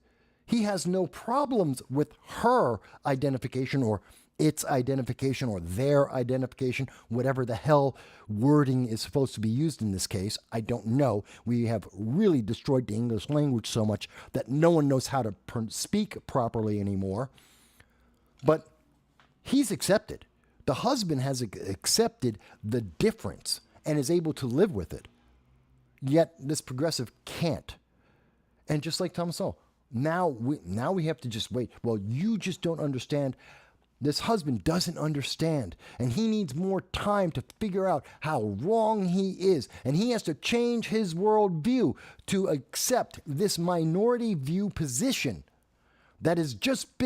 He has no problems with her identification or its identification or their identification, whatever the hell wording is supposed to be used in this case. I don't know. We have really destroyed the English language so much that no one knows how to speak properly anymore. But he's accepted. The husband has accepted the difference and is able to live with it. Yet this progressive can't. And just like Thomas Sowell, now we have to just wait. Well, you just don't understand. This husband doesn't understand, and he needs more time to figure out how wrong he is, and he has to change his worldview to accept this minority view position that has just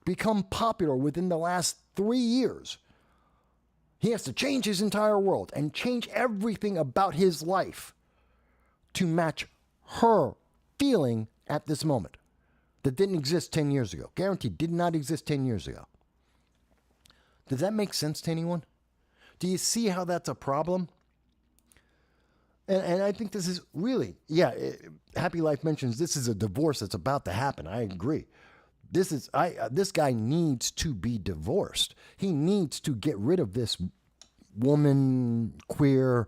become popular within the last 3 years. He has to change his entire world and change everything about his life to match her feeling at this moment that didn't exist 10 years ago. Guaranteed, did not exist 10 years ago. Does that make sense to anyone? Do you see how that's a problem? And I think this is really, Happy Life mentions this is a divorce that's about to happen. I agree. This guy needs to be divorced. He needs to get rid of this woman, queer,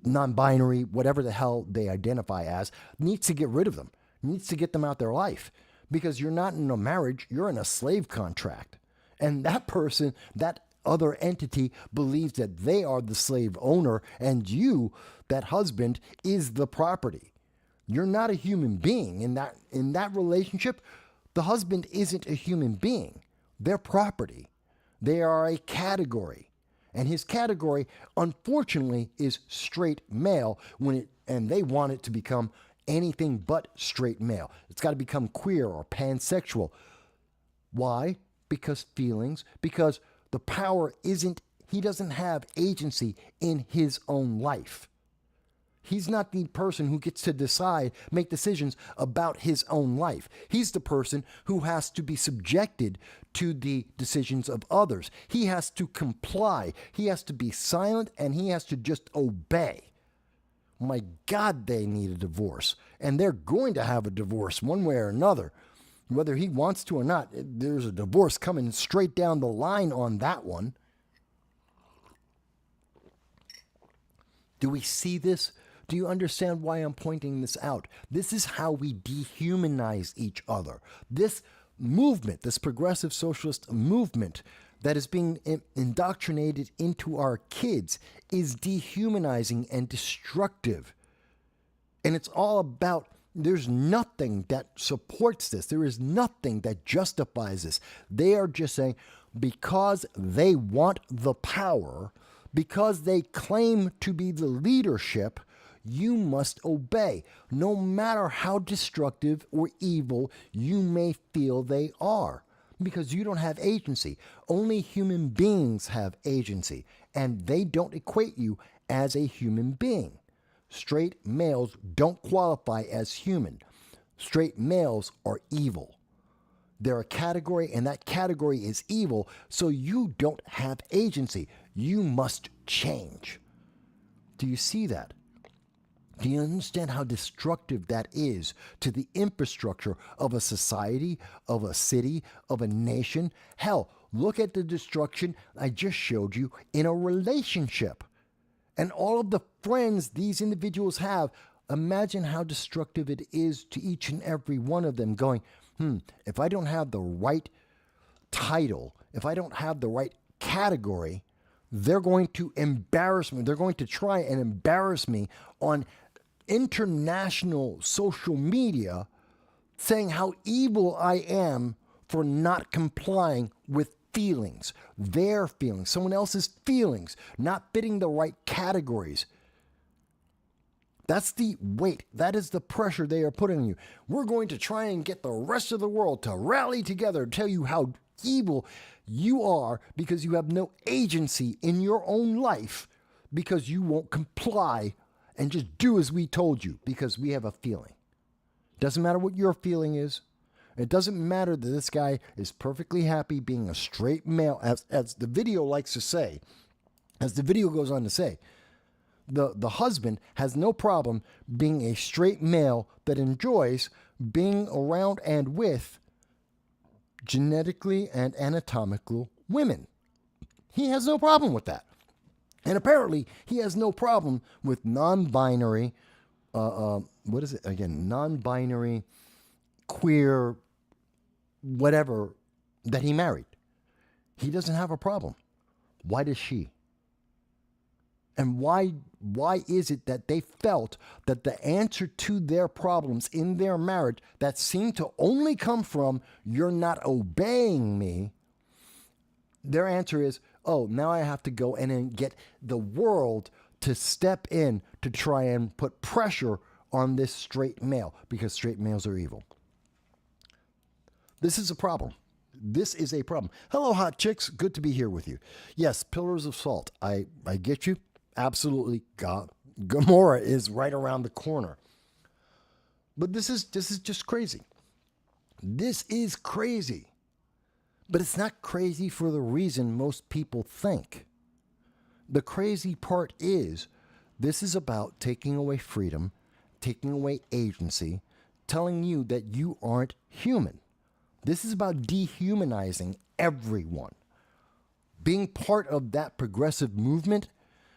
non-binary, whatever the hell they identify as, needs to get rid of them, needs to get them out their life. Because you're not in a marriage, you're in a slave contract. And that person, that other entity, believes that they are the slave owner and you, that husband, is the property. You're not a human being. In that relationship, the husband isn't a human being. They're property. They are a category. And his category, unfortunately, is straight male and they want it to become anything but straight male. It's got to become queer or pansexual. Why? Because feelings, because the power he doesn't have agency in his own life. He's not the person who gets to make decisions about his own life. He's the person who has to be subjected to the decisions of others. He has to comply. He has to be silent and he has to just obey. My God, they need a divorce. And they're going to have a divorce one way or another. Whether he wants to or not, there's a divorce coming straight down the line on that one. Do we see this? Do you understand why I'm pointing this out? This is how we dehumanize each other. This movement, this progressive socialist movement that is being indoctrinated into our kids is dehumanizing and destructive. And it's all about, there's nothing that supports this. There is nothing that justifies this. They are just saying, because they want the power, because they claim to be the leadership, you must obey, no matter how destructive or evil you may feel they are, because you don't have agency. Only human beings have agency, and they don't equate you as a human being. Straight males don't qualify as human. Straight males are evil. They're a category, and that category is evil, so you don't have agency. You must change. Do you see that? Do you understand how destructive that is to the infrastructure of a society, of a city, of a nation? Hell, look at the destruction I just showed you in a relationship. And all of the friends these individuals have, imagine how destructive it is to each and every one of them going, if I don't have the right title, if I don't have the right category, they're going to embarrass me. They're going to try and embarrass me on international social media, saying how evil I am for not complying with feelings, their feelings, someone else's feelings, not fitting the right categories. That's the weight. That is the pressure they are putting on you. We're going to try and get the rest of the world to rally together to tell you how evil you are because you have no agency in your own life, because you won't comply and just do as we told you because we have a feeling. Doesn't matter what your feeling is. It doesn't matter that this guy is perfectly happy being a straight male, as the video likes to say, as the video goes on to say. The husband has no problem being a straight male that enjoys being around and with genetically and anatomically women. He has no problem with that. And apparently, he has no problem with non-binary, what is it again? Non-binary, queer, whatever, that he married. He doesn't have a problem. Why does she? And why is it that they felt that the answer to their problems in their marriage that seemed to only come from, you're not obeying me, their answer is, oh, now I have to go in and get the world to step in to try and put pressure on this straight male because straight males are evil. This is a problem. This is a problem. Hello, hot chicks. Good to be here with you. Yes, pillars of salt. I get you. Absolutely. Gomorrah is right around the corner. But this is just crazy. This is crazy. But it's not crazy for the reason most people think. The crazy part is this is about taking away freedom, taking away agency, telling you that you aren't human. This is about dehumanizing everyone. Being part of that progressive movement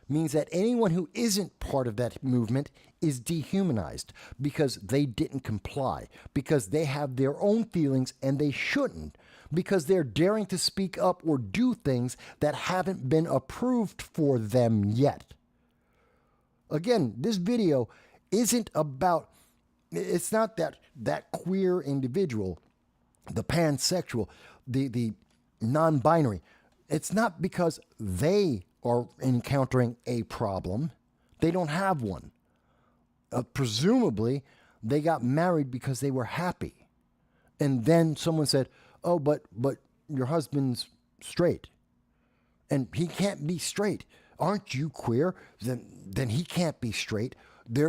means that anyone who isn't part of that movement is dehumanized because they didn't comply, because they have their own feelings and they shouldn't, because they're daring to speak up or do things that haven't been approved for them yet. Again, this video isn't about, it's not that queer individual, the pansexual, the non-binary. It's not because they are encountering a problem. They don't have one. Presumably, they got married because they were happy. And then someone said, oh, but your husband's straight. And he can't be straight. Aren't you queer? Then he can't be straight.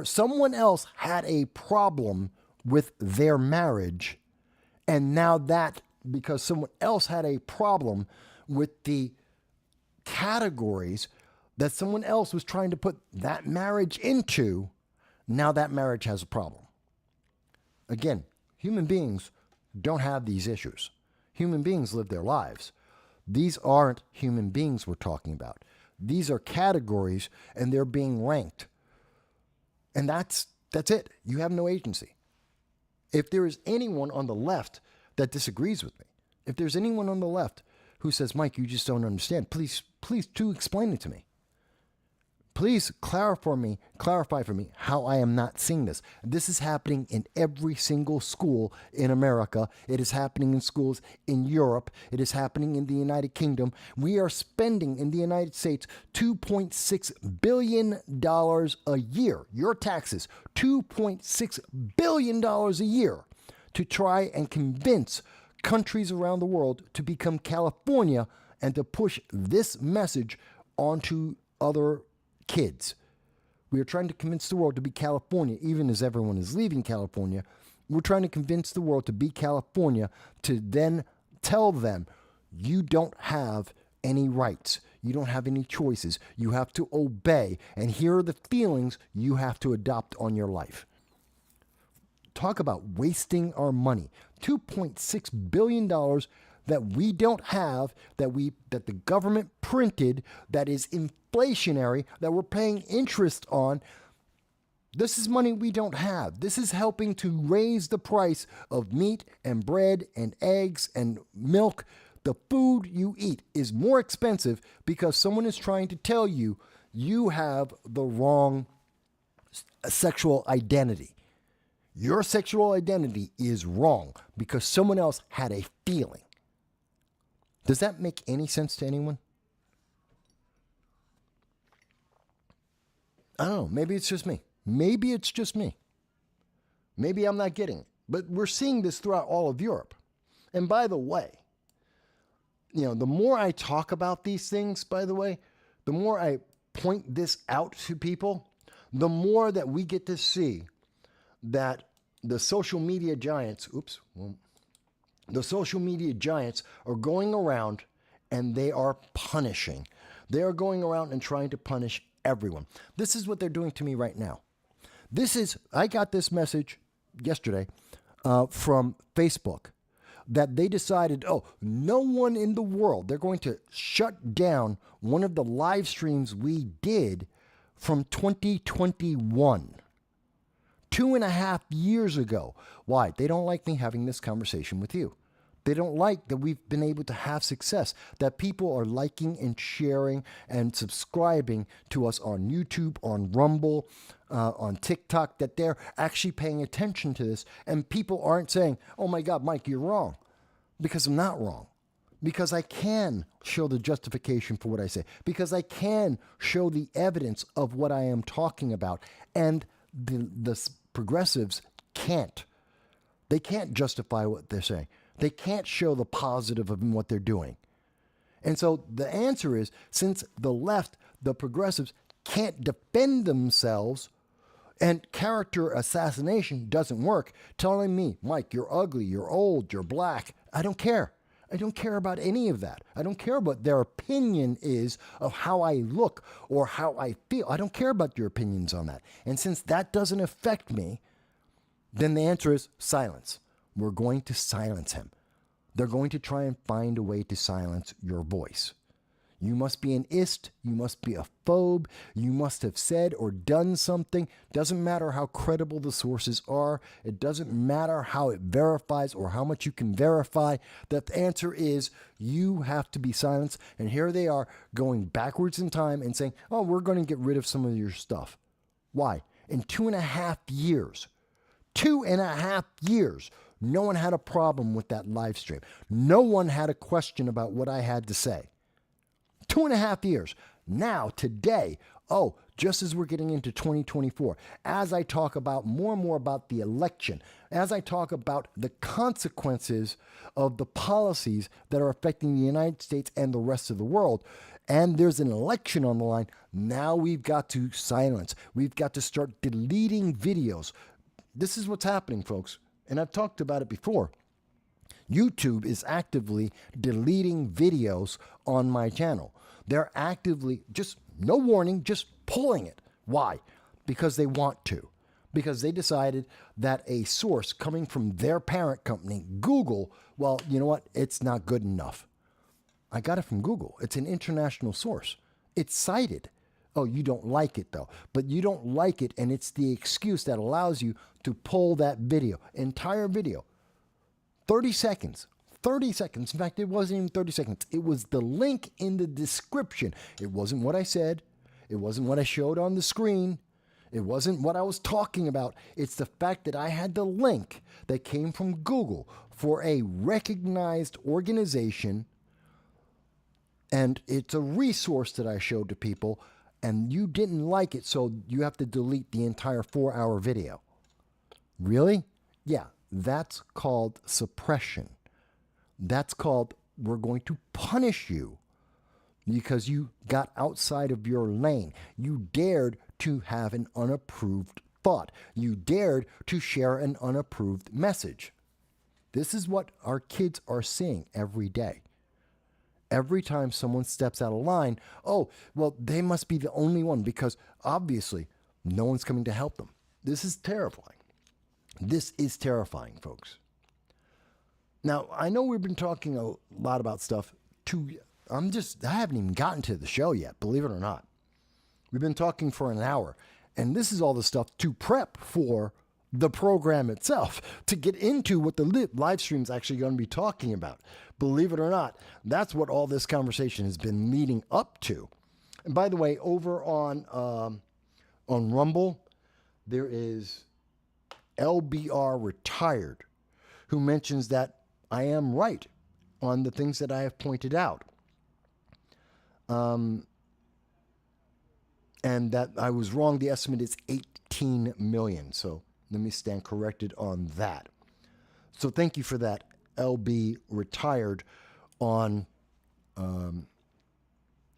Someone else had a problem with their marriage. And now that, because someone else had a problem with the categories that someone else was trying to put that marriage into, now that marriage has a problem. Again, human beings don't have these issues. Human beings live their lives. These aren't human beings we're talking about. These are categories, and they're being ranked. And that's it. You have no agency. If there is anyone on the left that disagrees with me, if there's anyone on the left who says, Mike, you just don't understand, please do explain it to me. Please clarify for me how I am not seeing this. This is happening in every single school in America. It is happening in schools in Europe. It is happening in the United Kingdom. We are spending in the United States $2.6 billion a year. Your taxes, $2.6 billion a year to try and convince countries around the world to become California and to push this message onto other kids. We are trying to convince the world to be California, even as everyone is leaving California. We're trying to convince the world to be California, to then tell them, you don't have any rights. You don't have any choices. You have to obey. And here are the feelings you have to adopt on your life. Talk about wasting our money. $2.6 billion that we don't have, that the government printed, that is inflationary, that we're paying interest on. This is money we don't have. This is helping to raise the price of meat and bread and eggs and milk. The food you eat is more expensive because someone is trying to tell you you have the wrong sexual identity. Your sexual identity is wrong because someone else had a feeling. Does that make any sense to anyone? I don't know. Maybe it's just me. Maybe it's just me. Maybe I'm not getting it. But we're seeing this throughout all of Europe. And by the way, the more I talk about these things, by the way, the more I point this out to people, the more that we get to see that the social media giants, the social media giants are going around and they are punishing. They are going around and trying to punish everyone. This is what they're doing to me right now. I got this message yesterday from Facebook that they decided, no one in the world, they're going to shut down one of the live streams we did from 2021. 2.5 years ago. Why? They don't like me having this conversation with you. They don't like that we've been able to have success, that people are liking and sharing and subscribing to us on YouTube, on Rumble, on TikTok, that they're actually paying attention to this. And people aren't saying, oh my God, Mike, you're wrong. Because I'm not wrong. Because I can show the justification for what I say. Because I can show the evidence of what I am talking about. And the progressives can't. They can't justify what they're saying. They can't show the positive of what they're doing. And so the answer is, since the left, the progressives, can't defend themselves and character assassination doesn't work, telling me, Mike, you're ugly, you're old, you're black, I don't care. I don't care about any of that. I don't care what their opinion is of how I look or how I feel. I don't care about your opinions on that. And since that doesn't affect me, then the answer is silence. We're going to silence him. They're going to try and find a way to silence your voice. You must be an ist. You must be a phobe. You must have said or done something. Doesn't matter how credible the sources are. It doesn't matter how it verifies or how much you can verify. The answer is you have to be silenced. And here they are going backwards in time and saying, oh, we're going to get rid of some of your stuff. Why? In 2.5 years, 2.5 years, no one had a problem with that live stream. No one had a question about what I had to say. 2.5 years. Now, today, just as we're getting into 2024, as I talk about more and more about the election, as I talk about the consequences of the policies that are affecting the United States and the rest of the world, and there's an election on the line, now we've got to silence. We've got to start deleting videos. This is what's happening, folks. And I've talked about it before. YouTube is actively deleting videos on my channel. They're actively, just no warning, just pulling it. Why? Because they want to. Because they decided that a source coming from their parent company, Google, well, you know what? It's not good enough. I got it from Google. It's an international source. It's cited. Oh, you don't like it though. But you don't like it, and it's the excuse that allows you to pull that video, entire video. 30 seconds. 30 seconds. In fact, it wasn't even 30 seconds. It was the link in the description. It wasn't what I said. It wasn't what I showed on the screen. It wasn't what I was talking about. It's the fact that I had the link that came from Google for a recognized organization, and it's a resource that I showed to people, and you didn't like it, so you have to delete the entire 4-hour video. Really? Yeah, that's called suppression. That's called, we're going to punish you because you got outside of your lane. You dared to have an unapproved thought. You dared to share an unapproved message. This is what our kids are seeing every day. Every time someone steps out of line, oh, well, they must be the only one because obviously no one's coming to help them. This is terrifying. This is terrifying, folks. Now, I know we've been talking a lot about stuff. I haven't even gotten to the show yet, believe it or not. We've been talking for an hour, and this is all the stuff to prep for the program itself, to get into what the live stream is actually going to be talking about. Believe it or not, that's what all this conversation has been leading up to. And by the way, over on Rumble, there is LBR Retired, who mentions that I am right on the things that I have pointed out. And that I was wrong. The estimate is 18 million. So let me stand corrected on that. So thank you for that, LB Retired on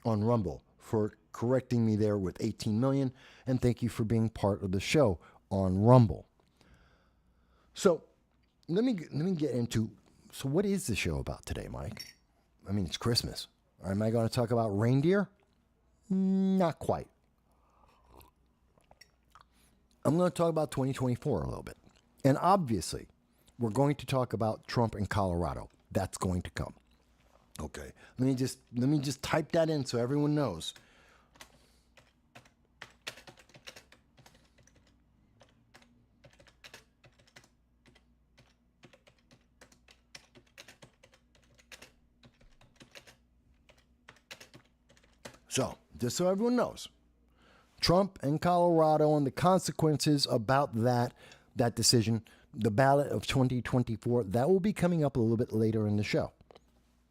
Rumble, for correcting me there with 18 million. And thank you for being part of the show on Rumble. So let me get into, so what is the show about today, Mike? I mean, it's Christmas. Am I going to talk about reindeer? Not quite. I'm going to talk about 2024 a little bit. And obviously, we're going to talk about Trump in Colorado. That's going to come. Okay. Let me just type that in so everyone knows. So, just so everyone knows, Trump and Colorado and the consequences about that decision, the ballot of 2024, that will be coming up a little bit later in the show.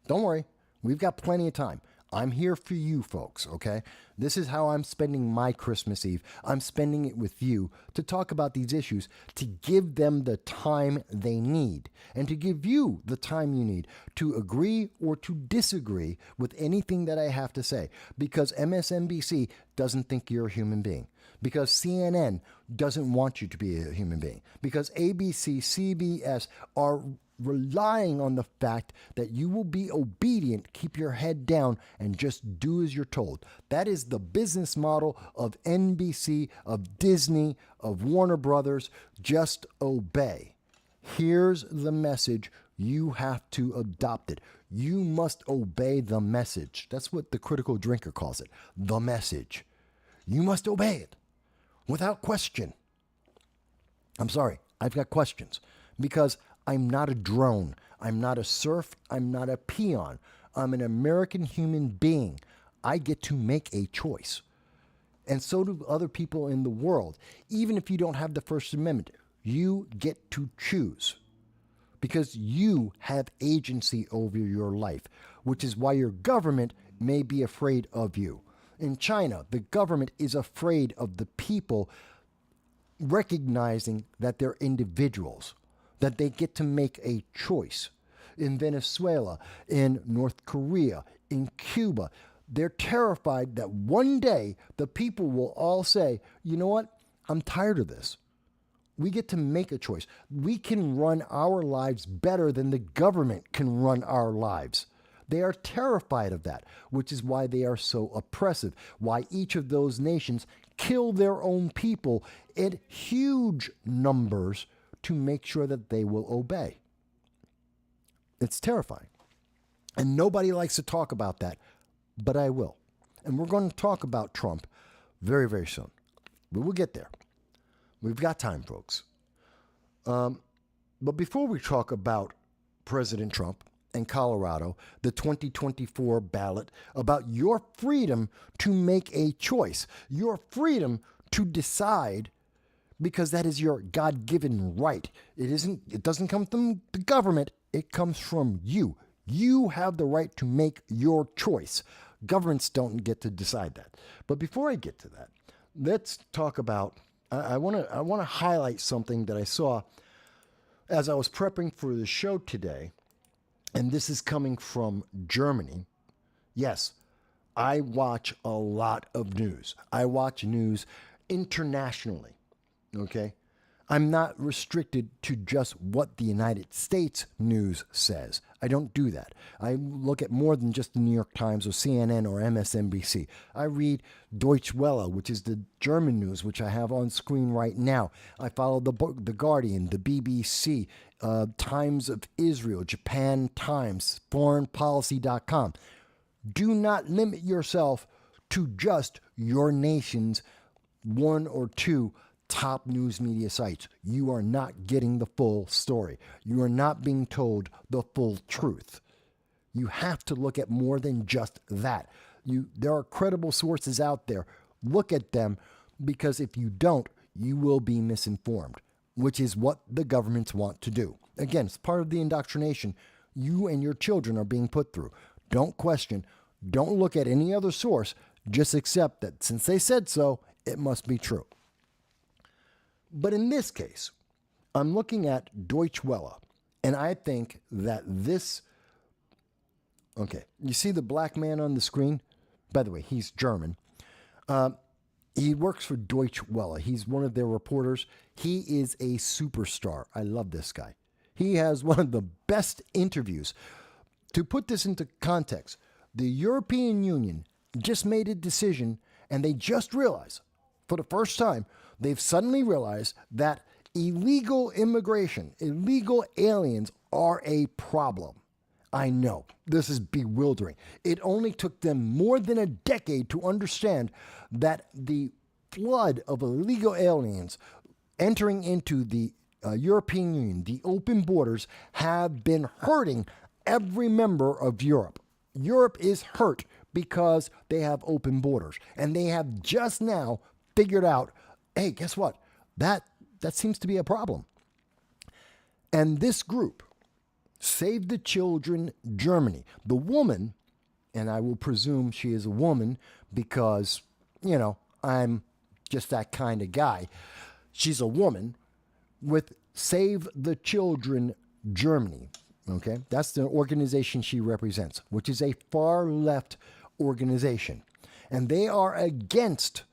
Don't worry, we've got plenty of time. I'm here for you folks, okay? This is how I'm spending my Christmas Eve. I'm spending it with you to talk about these issues, to give them the time they need, and to give you the time you need to agree or to disagree with anything that I have to say. Because MSNBC doesn't think you're a human being. Because CNN doesn't want you to be a human being. Because ABC, CBS are relying on the fact that you will be obedient, keep your head down, and just do as you're told. That is the business model of NBC, of Disney, of Warner Brothers. Just obey. Here's the message. You have to adopt it. You must obey the message. That's what the critical drinker calls it. The message. You must obey it without question. I'm sorry, I've got questions because I'm not a drone. I'm not a serf. I'm not a peon. I'm an American human being. I get to make a choice. And so do other people in the world. Even if you don't have the First Amendment, you get to choose because you have agency over your life, which is why your government may be afraid of you. In China, the government is afraid of the people recognizing that they're individuals, that they get to make a choice. In Venezuela, in North Korea, in Cuba, they're terrified that one day the people will all say, you know what, I'm tired of this. We get to make a choice. We can run our lives better than the government can run our lives. They are terrified of that, which is why they are so oppressive, why each of those nations kill their own people in huge numbers to make sure that they will obey. It's terrifying. And nobody likes to talk about that, but I will. And we're going to talk about Trump very, very soon. But we'll get there. We've got time, folks. But before we talk about President Trump and Colorado, the 2024 ballot, about your freedom to make a choice, your freedom to decide, because that is your God-given right. It doesn't come from the government, it comes from you. You have the right to make your choice. Governments don't get to decide that. But before I get to that, let's talk about, I want to highlight something that I saw as I was prepping for the show today, and this is coming from Germany. Yes, I watch a lot of news. I watch news internationally, okay? I'm not restricted to just what the United States news says. I don't do that. I look at more than just the New York Times or CNN or MSNBC. I read Deutsche Welle, which is the German news, which I have on screen right now. I follow the Guardian, the BBC, Times of Israel, Japan Times, foreignpolicy.com. Do not limit yourself to just your nation's one or two top news media sites. You are not getting the full story. You are not being told the full truth. You have to look at more than just that. There are credible sources out there. Look at them, because if you don't, you will be misinformed, which is what the governments want to do. Again, it's part of the indoctrination you and your children are being put through. Don't question. Don't look at any other source. Just accept that since they said so, it must be true. But in this case, I'm looking at Deutsche Welle, and I think that this, okay, you see the black man on the screen? By the way, he's German. He works for Deutsche Welle. He's one of their reporters. He is a superstar. I love this guy. He has one of the best interviews. To put this into context, the European Union just made a decision, and they just realized, for the first time, they've suddenly realized that illegal immigration, illegal aliens are a problem. I know, this is bewildering. It only took them more than a decade to understand that the flood of illegal aliens entering into the European Union, the open borders, have been hurting every member of Europe. Europe is hurt because they have open borders, and they have just now figured out, hey, guess what? That seems to be a problem. And this group, Save the Children Germany, the woman, and I will presume she is a woman because, you know, I'm just that kind of guy. She's a woman with Save the Children Germany. Okay, that's the organization she represents, which is a far left organization. And they are against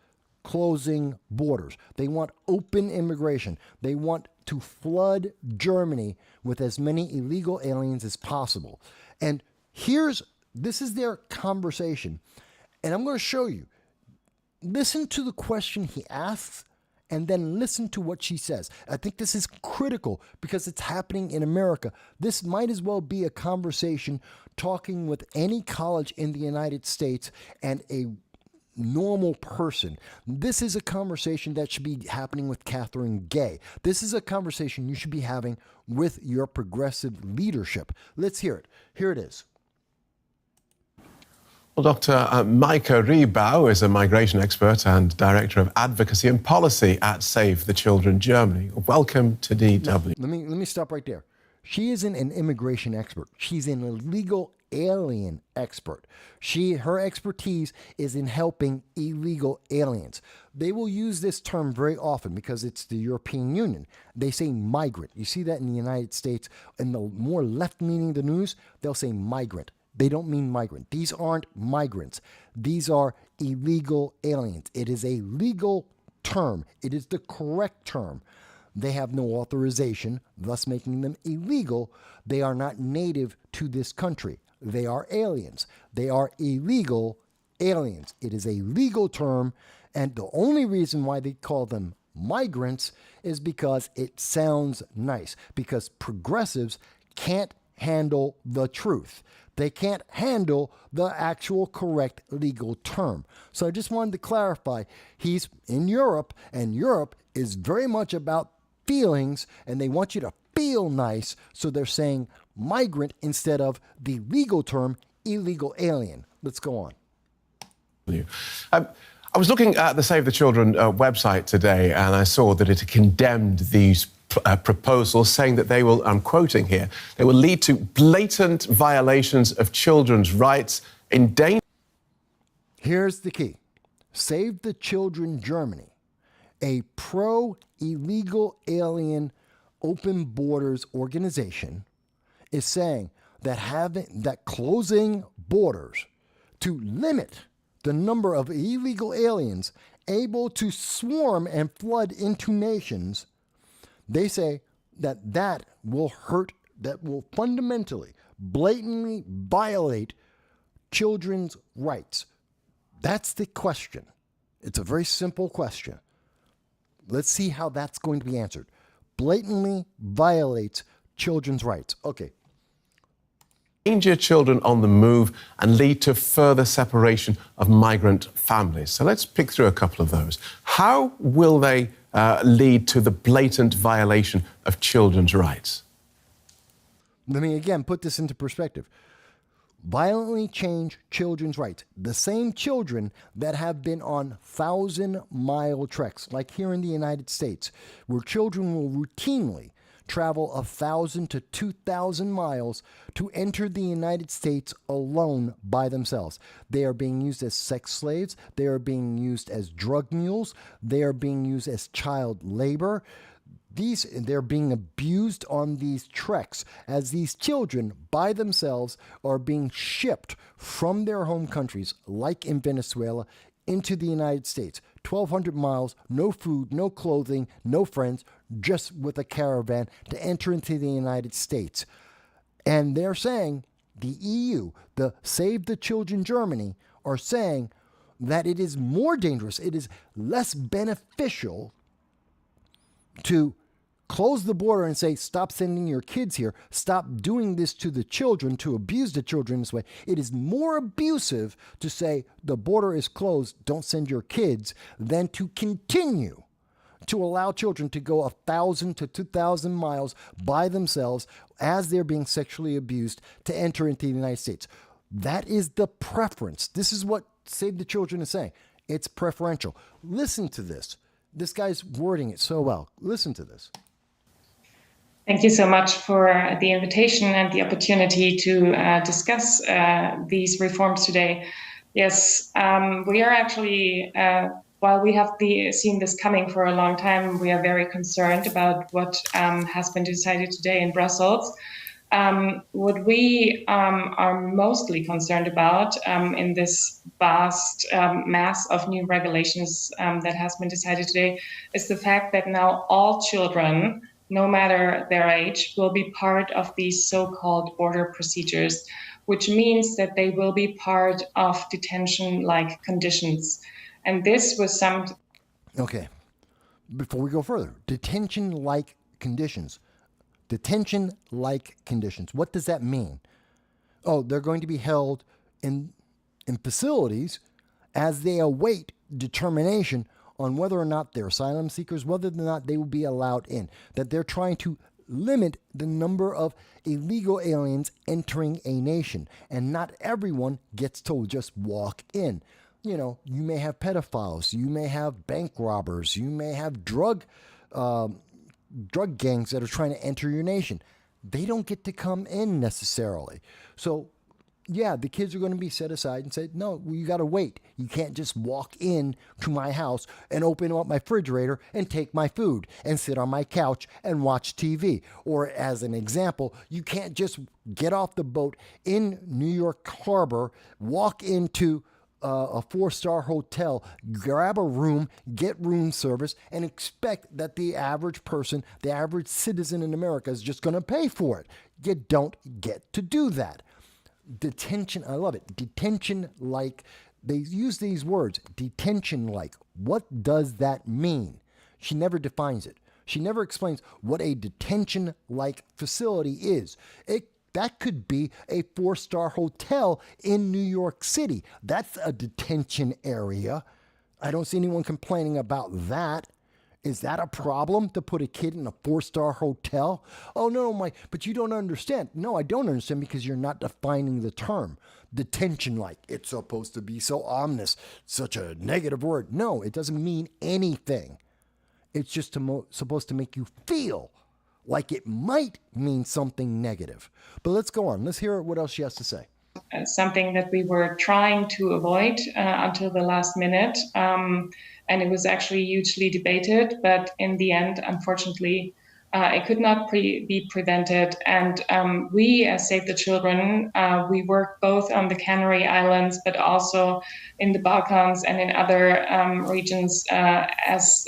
closing borders. They want open immigration. They want to flood Germany with as many illegal aliens as possible. And this is their conversation. And I'm going to show you. Listen to the question he asks and then listen to what she says. I think this is critical because it's happening in America. This might as well be a conversation talking with any college in the United States and a normal person. This is a conversation that should be happening with Catherine Gay. This is a conversation you should be having with your progressive leadership. Let's hear it. Here it is. Well, Dr. Maike Riebau is a migration expert and Director of Advocacy and Policy at Save the Children Germany. Welcome to DW. Let me stop right there. She isn't an immigration expert. She's an illegal alien expert. Her expertise is in helping illegal aliens. They will use this term very often because it's the European Union. They say migrant. You see that in the United States. In the more left-leaning the news, they'll say migrant. They don't mean migrant. These aren't migrants. These are illegal aliens. It is a legal term. It is the correct term. They have no authorization, thus making them illegal. They are not native to this country. They are aliens. They are illegal aliens. It is a legal term, and the only reason why they call them migrants is because it sounds nice, because progressives can't handle the truth. They can't handle the actual correct legal term. So I just wanted to clarify, he's in Europe, and Europe is very much about feelings, and they want you to feel nice, so they're saying migrant instead of the legal term illegal alien. Let's go on. I was looking at the Save the Children website today, and I saw that it condemned these proposals, saying that they will, I'm quoting here, they will lead to blatant violations of children's rights, endanger. Here's the key. Save the Children Germany, a pro-illegal alien open borders organization, is saying that closing borders to limit the number of illegal aliens able to swarm and flood into nations, they say that will hurt, that will fundamentally, blatantly violate children's rights. That's the question. It's a very simple question. Let's see how that's going to be answered. Blatantly violates children's rights. Okay. Endanger children on the move and lead to further separation of migrant families. So let's pick through a couple of those. How will they lead to the blatant violation of children's rights? Let me again put this into perspective. Violently change children's rights. The same children that have been on 1,000-mile treks, like here in the United States, where children will routinely travel 1,000 to 2,000 miles to enter the United States alone by themselves. They are being used as sex slaves. They are being used as drug mules. They are being used as child labor. They're being abused on these treks as these children by themselves are being shipped from their home countries, like in Venezuela, into the United States. 1,200 miles, no food, no clothing, no friends, just with a caravan to enter into the United States. And they're saying, the EU, the Save the Children Germany, are saying that it is more dangerous, it is less beneficial to close the border and say, stop sending your kids here, stop doing this to the children, to abuse the children this way. It is more abusive to say the border is closed, don't send your kids, than to continue to allow children to go 1,000 to 2,000 miles by themselves as they're being sexually abused to enter into the United States. That is the preference. This is what Save the Children is saying. It's preferential. Listen to this. This guy's wording it so well. Listen to this. Thank you so much for the invitation and the opportunity to discuss these reforms today. Yes, we are actually, while we have seen this coming for a long time, we are very concerned about what has been decided today in Brussels. What we are mostly concerned about in this vast mass of new regulations that has been decided today is the fact that now all children, no matter their age, will be part of these so-called border procedures, which means that they will be part of detention-like conditions. And this was Okay. Before we go further, detention-like conditions. Detention-like conditions. What does that mean? Oh, they're going to be held in facilities as they await determination on whether or not they're asylum seekers, whether or not they will be allowed in. That they're trying to limit the number of illegal aliens entering a nation, and not everyone gets to just walk in. You know, you may have pedophiles, you may have bank robbers, you may have drug gangs that are trying to enter your nation. They don't get to come in necessarily. So, yeah, the kids are going to be set aside and say, no, you got to wait. You can't just walk in to my house and open up my refrigerator and take my food and sit on my couch and watch TV. Or as an example, you can't just get off the boat in New York Harbor, walk into a 4-star hotel, grab a room, get room service, and expect that the average person, the average citizen in America is just going to pay for it. You don't get to do that. Detention, I love it. Detention like, they use these words, detention like. What does that mean? She never defines it. She never explains what a detention like facility is. That could be a 4-star hotel in New York City. That's a detention area. I don't see anyone complaining about that. Is that a problem to put a kid in a 4-star hotel? Oh, no, Mike, but you don't understand. No, I don't understand because you're not defining the term. Detention like. It's supposed to be so ominous, such a negative word. No, it doesn't mean anything. It's just supposed to make you feel like it might mean something negative. But let's go on. Let's hear what else she has to say. Something that we were trying to avoid until the last minute. And it was actually hugely debated. But in the end, unfortunately, it could not be prevented. And we, as Save the Children, we work both on the Canary Islands, but also in the Balkans and in other regions as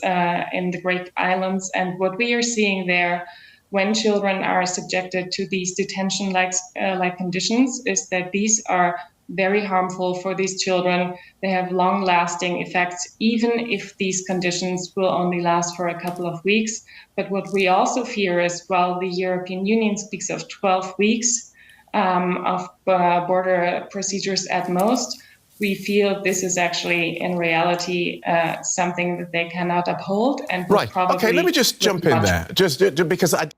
in the Greek Islands. And what we are seeing there when children are subjected to these detention-like conditions is that these are very harmful for these children. They have long-lasting effects, even if these conditions will only last for a couple of weeks. But what we also fear is, while the European Union speaks of 12 weeks of border procedures at most, we feel this is actually, in reality, something that they cannot uphold. And right. Okay, let me just jump in there, just because I...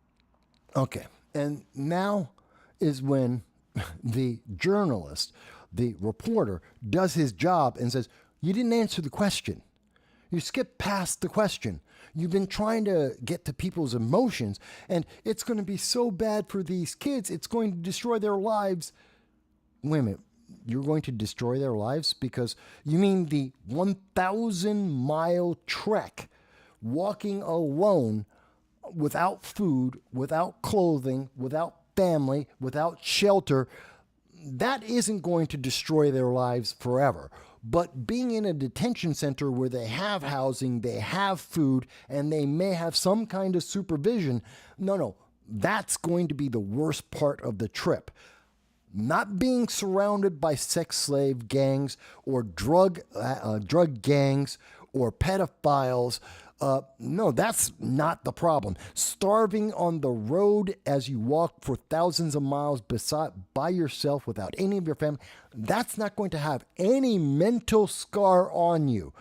Okay, and now is when the journalist, the reporter, does his job and says, you didn't answer the question. You skipped past the question. You've been trying to get to people's emotions, and it's going to be so bad for these kids, it's going to destroy their lives. Wait a minute. You're going to destroy their lives? Because you mean the 1,000-mile trek, walking alone, without food, without clothing, without family, without shelter, that isn't going to destroy their lives forever. But being in a detention center where they have housing, they have food, and they may have some kind of supervision, no, that's going to be the worst part of the trip. Not being surrounded by sex slave gangs or drug gangs or pedophiles. No, that's not the problem. Starving on the road as you walk for thousands of miles by yourself without any of your family, that's not going to have any mental scar on you.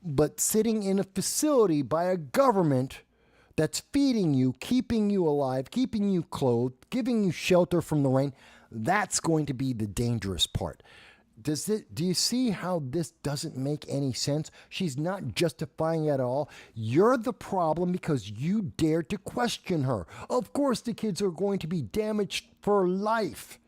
But sitting in a facility by a government that's feeding you, keeping you alive, keeping you clothed, giving you shelter from the rain, that's going to be the dangerous part. Do you see how this doesn't make any sense? She's not justifying it at all. You're the problem because you dared to question her. Of course, the kids are going to be damaged for life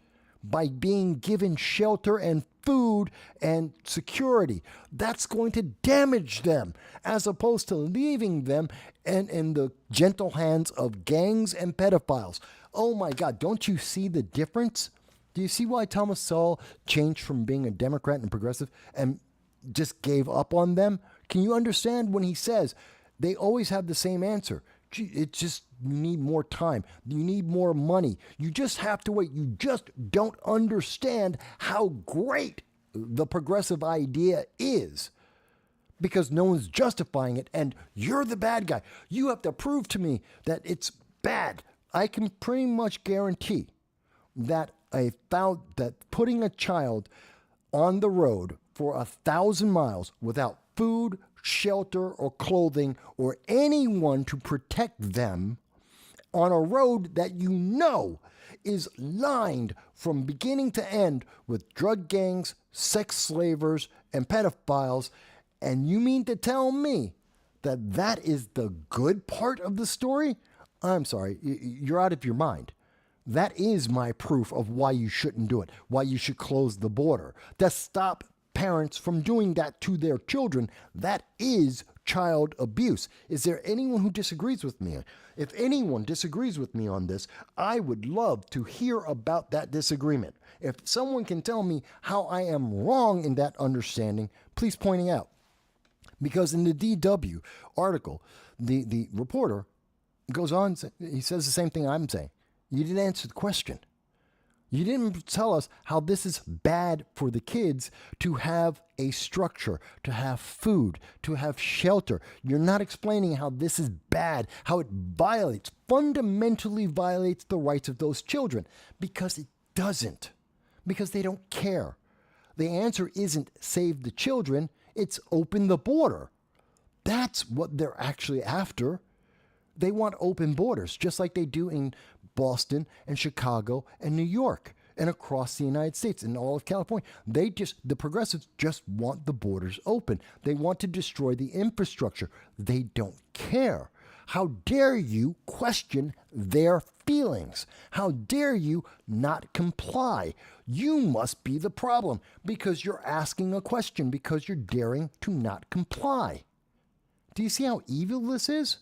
by being given shelter and food and security. That's going to damage them as opposed to leaving them in the gentle hands of gangs and pedophiles. Oh my God, don't you see the difference? Do you see why Thomas Sowell changed from being a Democrat and progressive and just gave up on them? Can you understand when he says they always have the same answer? It's just, you need more time. You need more money. You just have to wait. You just don't understand how great the progressive idea is because no one's justifying it and you're the bad guy. You have to prove to me that it's bad. I can pretty much guarantee that that putting a child on the road for 1,000 miles without food, shelter, or clothing, or anyone to protect them on a road that you know is lined from beginning to end with drug gangs, sex slavers, and pedophiles, and you mean to tell me that that is the good part of the story? I'm sorry, you're out of your mind. That is my proof of why you shouldn't do it, why you should close the border. To stop parents from doing that to their children, that is child abuse. Is there anyone who disagrees with me? If anyone disagrees with me on this, I would love to hear about that disagreement. If someone can tell me how I am wrong in that understanding, please point it out. Because in the DW article, the reporter goes on, he says the same thing I'm saying. You didn't answer the question. You didn't tell us how this is bad for the kids to have a structure, to have food, to have shelter. You're not explaining how this is bad, how it fundamentally violates the rights of those children. Because it doesn't. Because they don't care. The answer isn't save the children, it's open the border. That's what they're actually after. They want open borders, just like they do in Boston and Chicago and New York and across the United States and all of California. The progressives just want the borders open. They want to destroy the infrastructure. They don't care. How dare you question their feelings? How dare you not comply? You must be the problem because you're asking a question, because you're daring to not comply. Do you see how evil this is?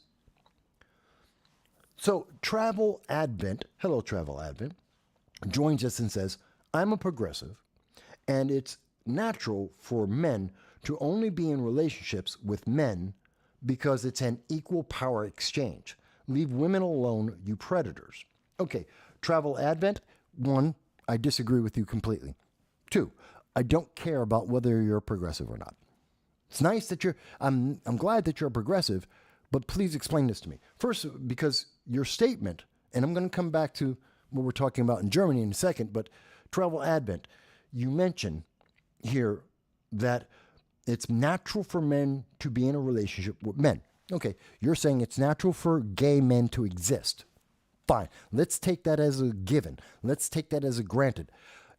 So Travel Advent, hello Travel Advent, joins us and says, I'm a progressive, and it's natural for men to only be in relationships with men because it's an equal power exchange. Leave women alone, you predators. Okay, Travel Advent, 1, I disagree with you completely. 2, I don't care about whether you're a progressive or not. It's nice that I'm glad that you're a progressive, but please explain this to me. First, because your statement, and I'm going to come back to what we're talking about in Germany in a second, but Travel Advent, you mention here that it's natural for men to be in a relationship with men. Okay, you're saying it's natural for gay men to exist. Fine, let's take that as a given. Let's take that as a granted.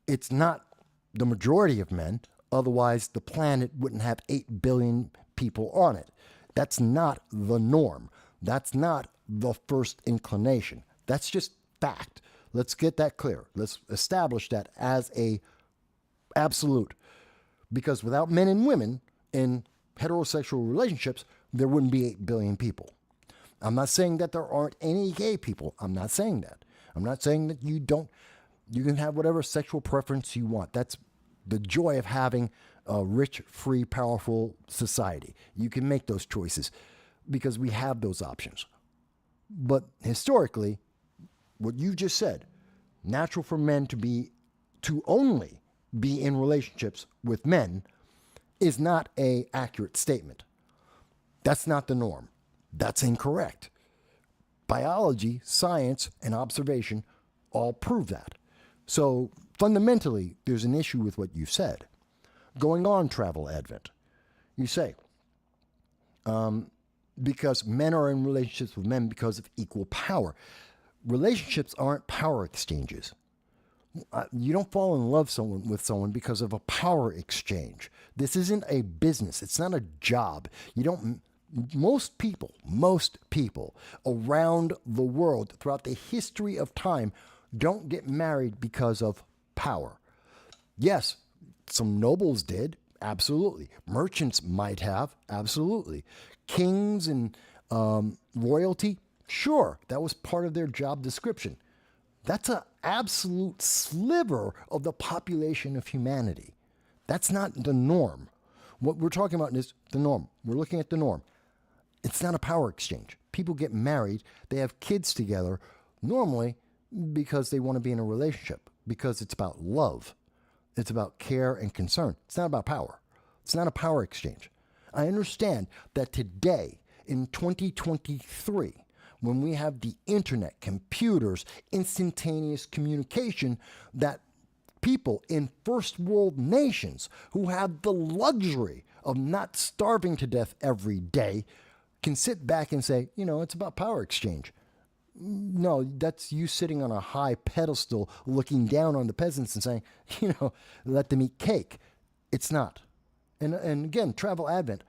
It's not the majority of men, otherwise the planet wouldn't have 8 billion people on it. That's not the norm. That's not the first inclination. That's just fact. Let's get that clear. Let's establish that as a absolute. Because without men and women in heterosexual relationships, there wouldn't be 8 billion people. I'm not saying that there aren't any gay people. I'm not saying that. I'm not saying that you can have whatever sexual preference you want. That's the joy of having a rich, free, powerful society. You can make those choices because we have those options. But historically, what you just said, natural for men to only be in relationships with men, is not an accurate statement. That's not the norm. That's incorrect. Biology, science, and observation all prove that. So fundamentally, there's an issue with what you said. Going on, Travel Advent, you say, because men are in relationships with men because of equal power. Relationships aren't power exchanges. You don't fall in love with someone because of a power exchange. This isn't a business. It's not a job. You don't. Most people around the world throughout the history of time don't get married because of power. Yes, some nobles did, absolutely. Merchants might have, absolutely. Kings and royalty, sure, that was part of their job description. That's an absolute sliver of the population of humanity. That's not the norm. What we're talking about is the norm. We're looking at the norm. It's not a power exchange. People get married, they have kids together, normally because they want to be in a relationship, because it's about love. It's about care and concern. It's not about power. It's not a power exchange. I understand that today, in 2023, when we have the internet, computers, instantaneous communication, that people in first world nations who have the luxury of not starving to death every day can sit back and say, it's about power exchange. No, that's you sitting on a high pedestal looking down on the peasants and saying, let them eat cake. It's not. And again, travel advent.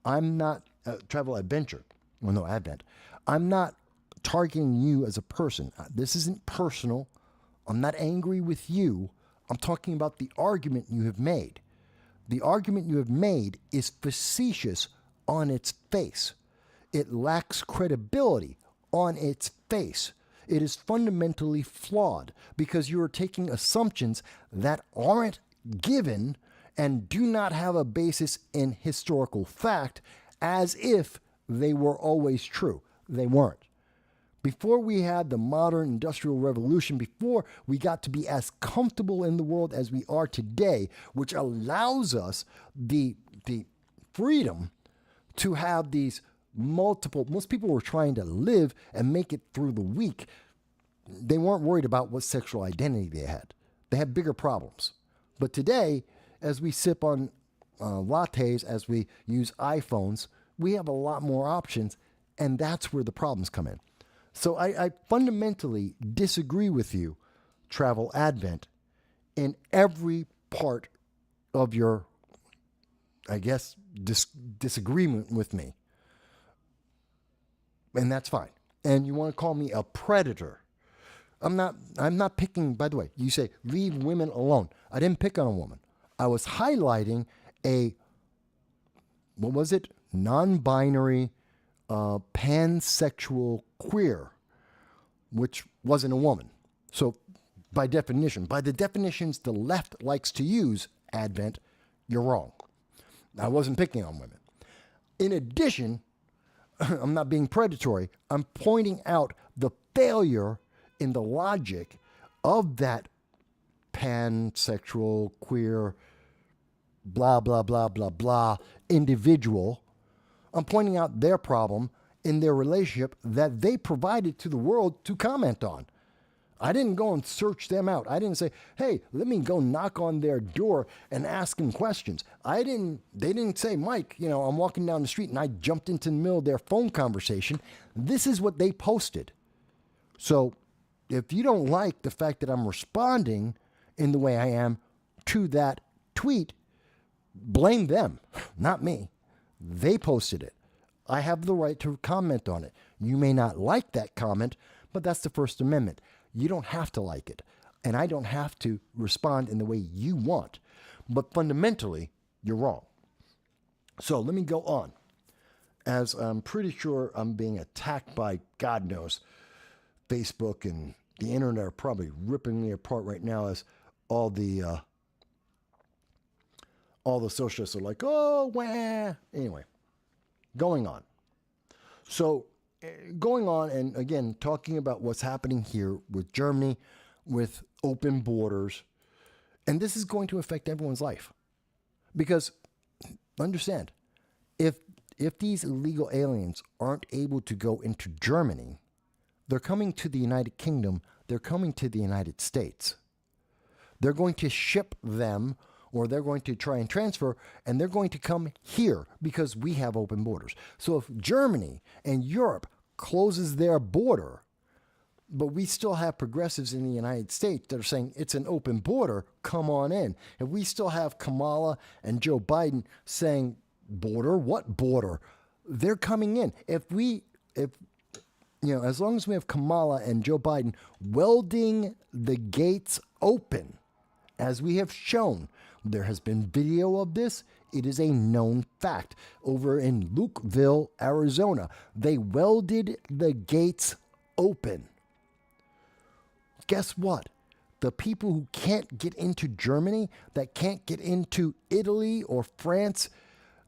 I'm not, travel adventure. Well, no, advent. I'm not targeting you as a person. This isn't personal. I'm not angry with you. I'm talking about the argument you have made. The argument you have made is facetious on its face. It lacks credibility on its face. It is fundamentally flawed because you are taking assumptions that aren't given and do not have a basis in historical fact as if they were always true. They weren't. Before we had the modern industrial revolution, before we got to be as comfortable in the world as we are today, which allows us the freedom to have these most people were trying to live and make it through the week. They weren't worried about what sexual identity they had. They had bigger problems. But today, as we sip on lattes, as we use iPhones, we have a lot more options, and that's where the problems come in. So I fundamentally disagree with you, Travel Advent, in every part of your, I guess, disagreement with me. And that's fine. And you want to call me a predator. I'm not picking, by the way, you say, leave women alone. I didn't pick on a woman. I was highlighting non-binary, pansexual queer, which wasn't a woman. So by the definitions the left likes to use, Advent, you're wrong. I wasn't picking on women. In addition, I'm not being predatory. I'm pointing out the failure in the logic of that pansexual, queer, blah, blah, blah, blah, blah individual. I'm pointing out their problem in their relationship that they provided to the world to comment on. I didn't go and search them out. I didn't say, hey, let me go knock on their door and ask them questions. They didn't say, Mike, I'm walking down the street and I jumped into the middle of their phone conversation. This is what they posted. So if you don't like the fact that I'm responding in the way I am to that tweet, blame them, not me. They posted it. I have the right to comment on it. You may not like that comment, but that's the First Amendment. You don't have to like it, and I don't have to respond in the way you want. But fundamentally, you're wrong. So let me go on, as I'm pretty sure I'm being attacked by, God knows, Facebook and the internet are probably ripping me apart right now, as all the socialists are like, oh, wah. Anyway, going on. So going on, and again, talking about what's happening here with Germany, with open borders, and this is going to affect everyone's life. Because, understand, if these illegal aliens aren't able to go into Germany, they're coming to the United Kingdom, they're coming to the United States. They're going to ship them, or they're going to try and transfer, and they're going to come here because we have open borders. So if Germany and Europe closes their border, But we still have progressives in the United States that are saying it's an open border, come on in. And we still have Kamala and Joe Biden saying, border? What border? They're coming in. If as long as we have Kamala and Joe Biden welding the gates open, as we have shown, there has been video of this. It is a known fact. Over in Lukeville, Arizona, they welded the gates open. Guess what? The people who can't get into Germany, that can't get into Italy or France,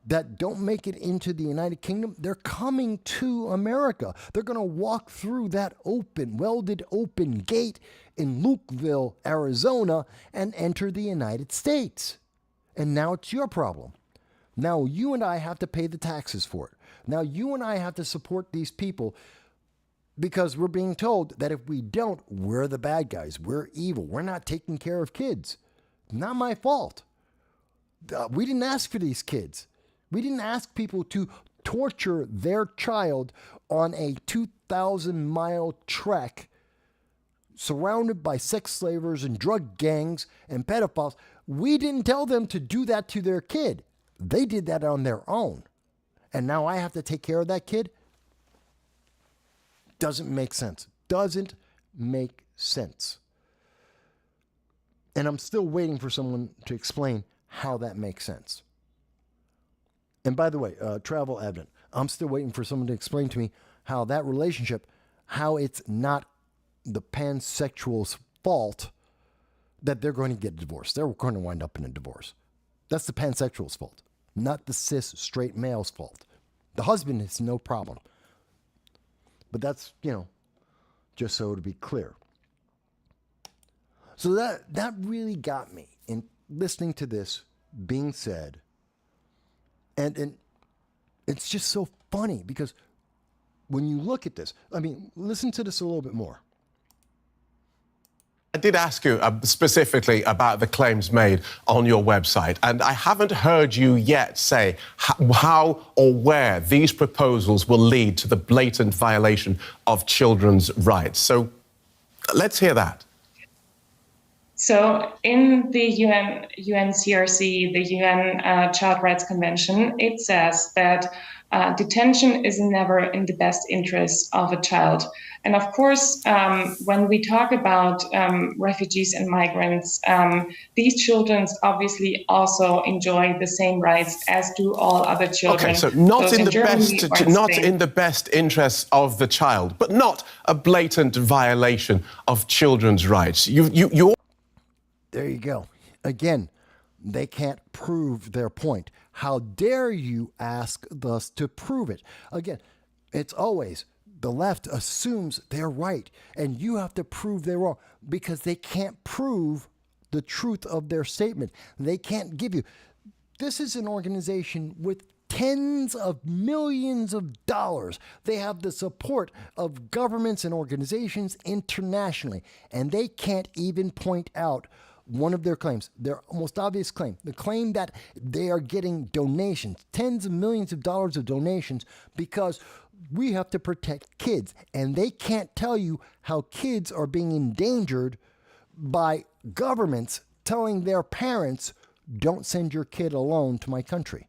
that don't make it into the United Kingdom, they're coming to America. They're going to walk through that welded open gate in Lukeville, Arizona, and enter the United States. And now it's your problem. Now you and I have to pay the taxes for it. Now you and I have to support these people because we're being told that if we don't, we're the bad guys. We're evil. We're not taking care of kids. Not my fault. We didn't ask for these kids. We didn't ask people to torture their child on a 2,000-mile trek surrounded by sex slavers and drug gangs and pedophiles. We didn't tell them to do that to their kid. They did that on their own. And now I have to take care of that kid? Doesn't make sense. Doesn't make sense. And I'm still waiting for someone to explain how that makes sense. And by the way, travel evident. I'm still waiting for someone to explain to me how that relationship, how it's not the pansexual's fault that they're going to get a divorce. They're going to wind up in a divorce. That's the pansexual's fault, not the cis straight male's fault. The husband has no problem. But that's, just so to be clear. So that really got me in listening to this being said. And it's just so funny because when you look at this, listen to this a little bit more. I did ask you specifically about the claims made on your website, and I haven't heard you yet say how or where these proposals will lead to the blatant violation of children's rights. So let's hear that. So in the UNCRC, the UN Child Rights Convention, it says that detention is never in the best interest of a child. And of course, when we talk about refugees and migrants, these children obviously also enjoy the same rights as do all other children. Okay, so not in the best interests of the child, but not a blatant violation of children's rights. There you go. Again, they can't prove their point. How dare you ask us to prove it? Again, it's always the left assumes they're right, and you have to prove they're wrong because they can't prove the truth of their statement. They can't give you. This is an organization with tens of millions of dollars. They have the support of governments and organizations internationally, and they can't even point out one of their claims, their most obvious claim, the claim that they are getting donations, tens of millions of dollars of donations because we have to protect kids. And they can't tell you how kids are being endangered by governments telling their parents, don't send your kid alone to my country.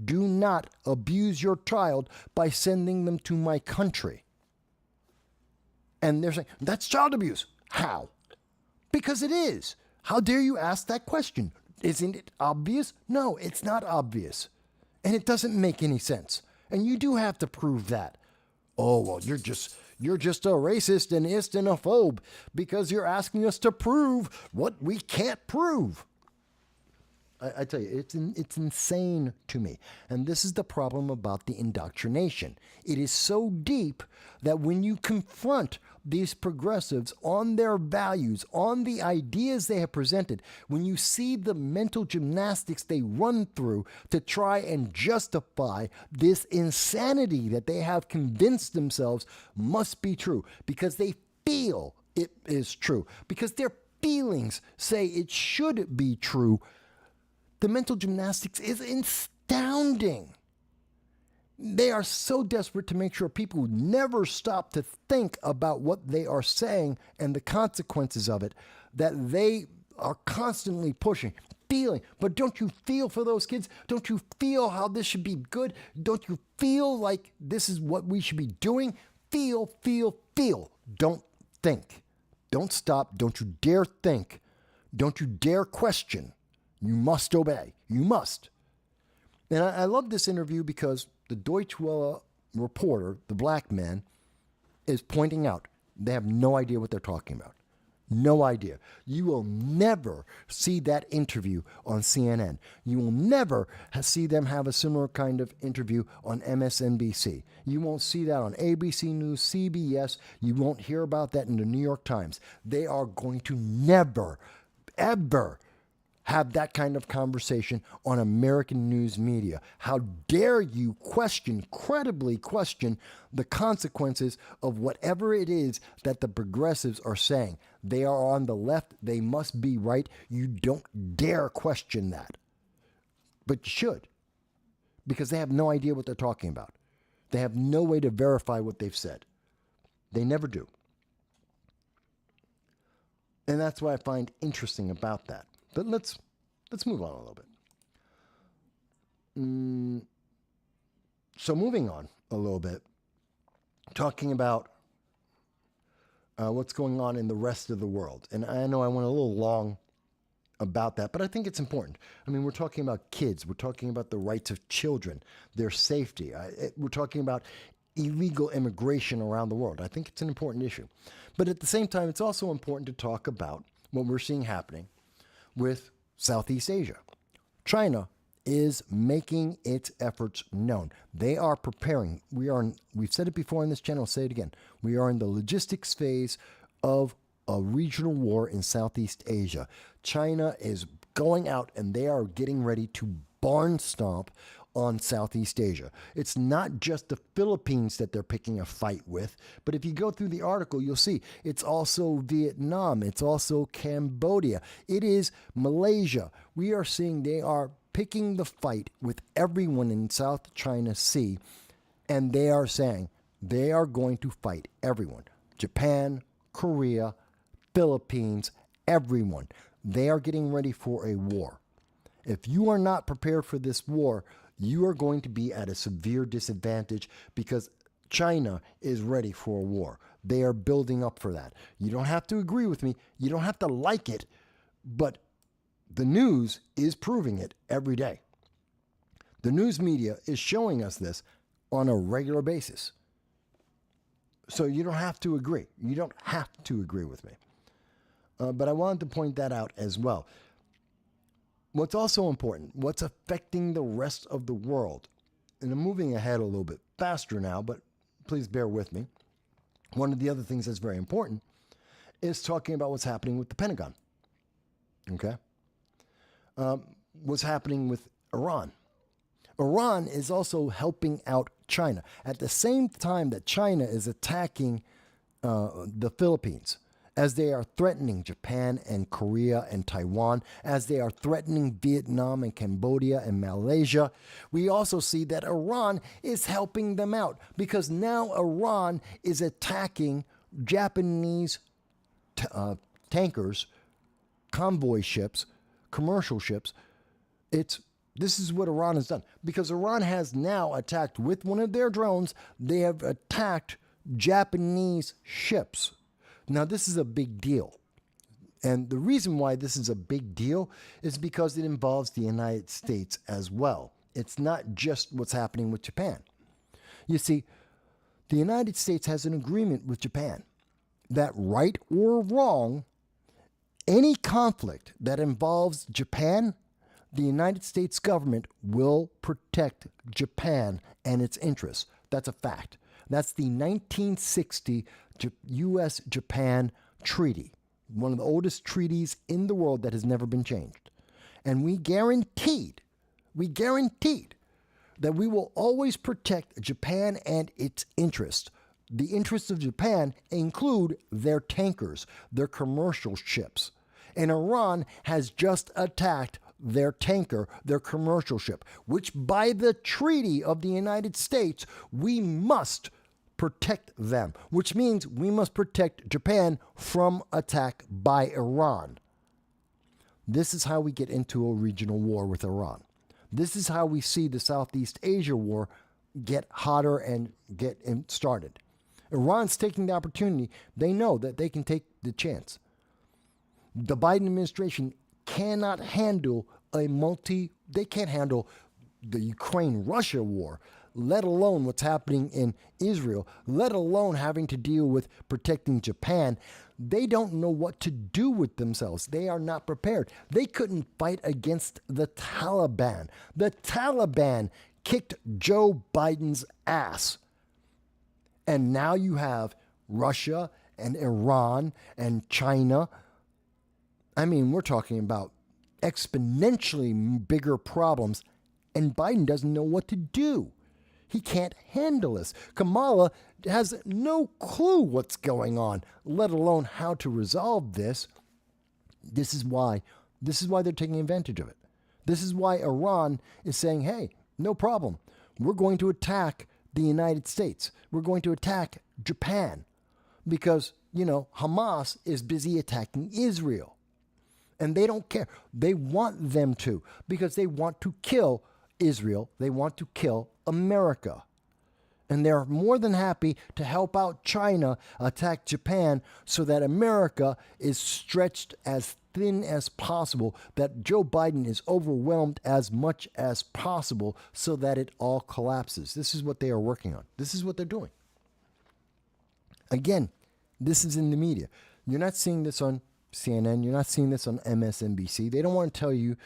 Do not abuse your child by sending them to my country. And they're saying, that's child abuse. How? Because it is. How dare you ask that question? Isn't it obvious? No, it's not obvious. And it doesn't make any sense. And you do have to prove that. Oh, well, you're just a racist and ist and a phobe because you're asking us to prove what we can't prove. I tell you, it's insane to me. And this is the problem about the indoctrination. It is so deep that when you confront these progressives on their values, on the ideas they have presented, when you see the mental gymnastics they run through to try and justify this insanity that they have convinced themselves must be true because they feel it is true, because their feelings say it should be true, the mental gymnastics is astounding. They are so desperate to make sure people never stop to think about what they are saying and the consequences of it that they are constantly pushing. Feeling, but don't you feel for those kids? Don't you feel how this should be good? Don't you feel like this is what we should be doing? Feel, feel, feel. Don't think. Don't stop. Don't you dare think. Don't you dare question. You must obey. You must. And I love this interview because the Deutsche Welle reporter, the black man, is pointing out they have no idea what they're talking about. No idea. You will never see that interview on CNN. You will never see them have a similar kind of interview on MSNBC. You won't see that on ABC News, CBS. You won't hear about that in the New York Times. They are going to never, ever have that kind of conversation on American news media. How dare you credibly question the consequences of whatever it is that the progressives are saying. They are on the left. They must be right. You don't dare question that. But you should, because they have no idea what they're talking about. They have no way to verify what they've said. They never do. And that's what I find interesting about that. But let's move on a little bit. So moving on a little bit, talking about what's going on in the rest of the world. And I know I went a little long about that, but I think it's important. I mean, we're talking about kids. We're talking about the rights of children, their safety. We're talking about illegal immigration around the world. I think it's an important issue. But at the same time, it's also important to talk about what we're seeing happening with Southeast Asia. China is making its efforts known. They are preparing. We've said it before on this channel, I'll say it again. We are in the logistics phase of a regional war in Southeast Asia. China is going out and they are getting ready to barn stomp on Southeast Asia. It's not just the Philippines that they're picking a fight with, but if you go through the article, you'll see it's also Vietnam, it's also Cambodia, it is Malaysia. We are seeing they are picking the fight with everyone in South China Sea, and they are saying they are going to fight everyone. Japan, Korea, Philippines, everyone. They are getting ready for a war. If you are not prepared for this war, you are going to be at a severe disadvantage because China is ready for a war. They are building up for that. You don't have to agree with me. You don't have to like it, but the news is proving it every day. The news media is showing us this on a regular basis. So you don't have to agree. You don't have to agree with me. But I wanted to point that out as well. What's also important, what's affecting the rest of the world, and I'm moving ahead a little bit faster now, but please bear with me. One of the other things that's very important is talking about what's happening with the Pentagon. Okay? What's happening with Iran. Iran is also helping out China. At the same time that China is attacking the Philippines, as they are threatening Japan and Korea and Taiwan, as they are threatening Vietnam and Cambodia and Malaysia, we also see that Iran is helping them out because now Iran is attacking Japanese tankers, convoy ships, commercial ships. This is what Iran has done because Iran has now attacked with one of their drones. They have attacked Japanese ships. Now, this is a big deal. And the reason why this is a big deal is because it involves the United States as well. It's not just what's happening with Japan. You see, the United States has an agreement with Japan that, right or wrong, any conflict that involves Japan, the United States government will protect Japan and its interests. That's a fact. That's the 1960 U.S.-Japan Treaty, one of the oldest treaties in the world that has never been changed. And we guaranteed that we will always protect Japan and its interests. The interests of Japan include their tankers, their commercial ships. And Iran has just attacked their tanker, their commercial ship, which by the treaty of the United States, we must protect them, which means we must protect Japan from attack by Iran. This is how we get into a regional war with Iran. This is how we see the Southeast Asia war get hotter and get started. Iran's taking the opportunity. They know that they can take the chance. The Biden administration cannot handle they can't handle the Ukraine-Russia war, let alone what's happening in Israel, let alone having to deal with protecting Japan. They don't know what to do with themselves. They are not prepared. They couldn't fight against the Taliban. The Taliban kicked Joe Biden's ass. And now you have Russia and Iran and China. I mean, we're talking about exponentially bigger problems, and Biden doesn't know what to do. He can't handle this. Kamala has no clue what's going on, let alone how to resolve this. This is why they're taking advantage of it. This is why Iran is saying, hey, no problem. We're going to attack the United States. We're going to attack Japan because, Hamas is busy attacking Israel. And they don't care. They want them to because they want to kill Israel. They want to kill America. And they're more than happy to help out China attack Japan so that America is stretched as thin as possible, that Joe Biden is overwhelmed as much as possible so that it all collapses. This is what they are working on. This is what they're doing. Again, this is in the media. You're not seeing this on CNN. You're not seeing this on MSNBC. They don't want to tell you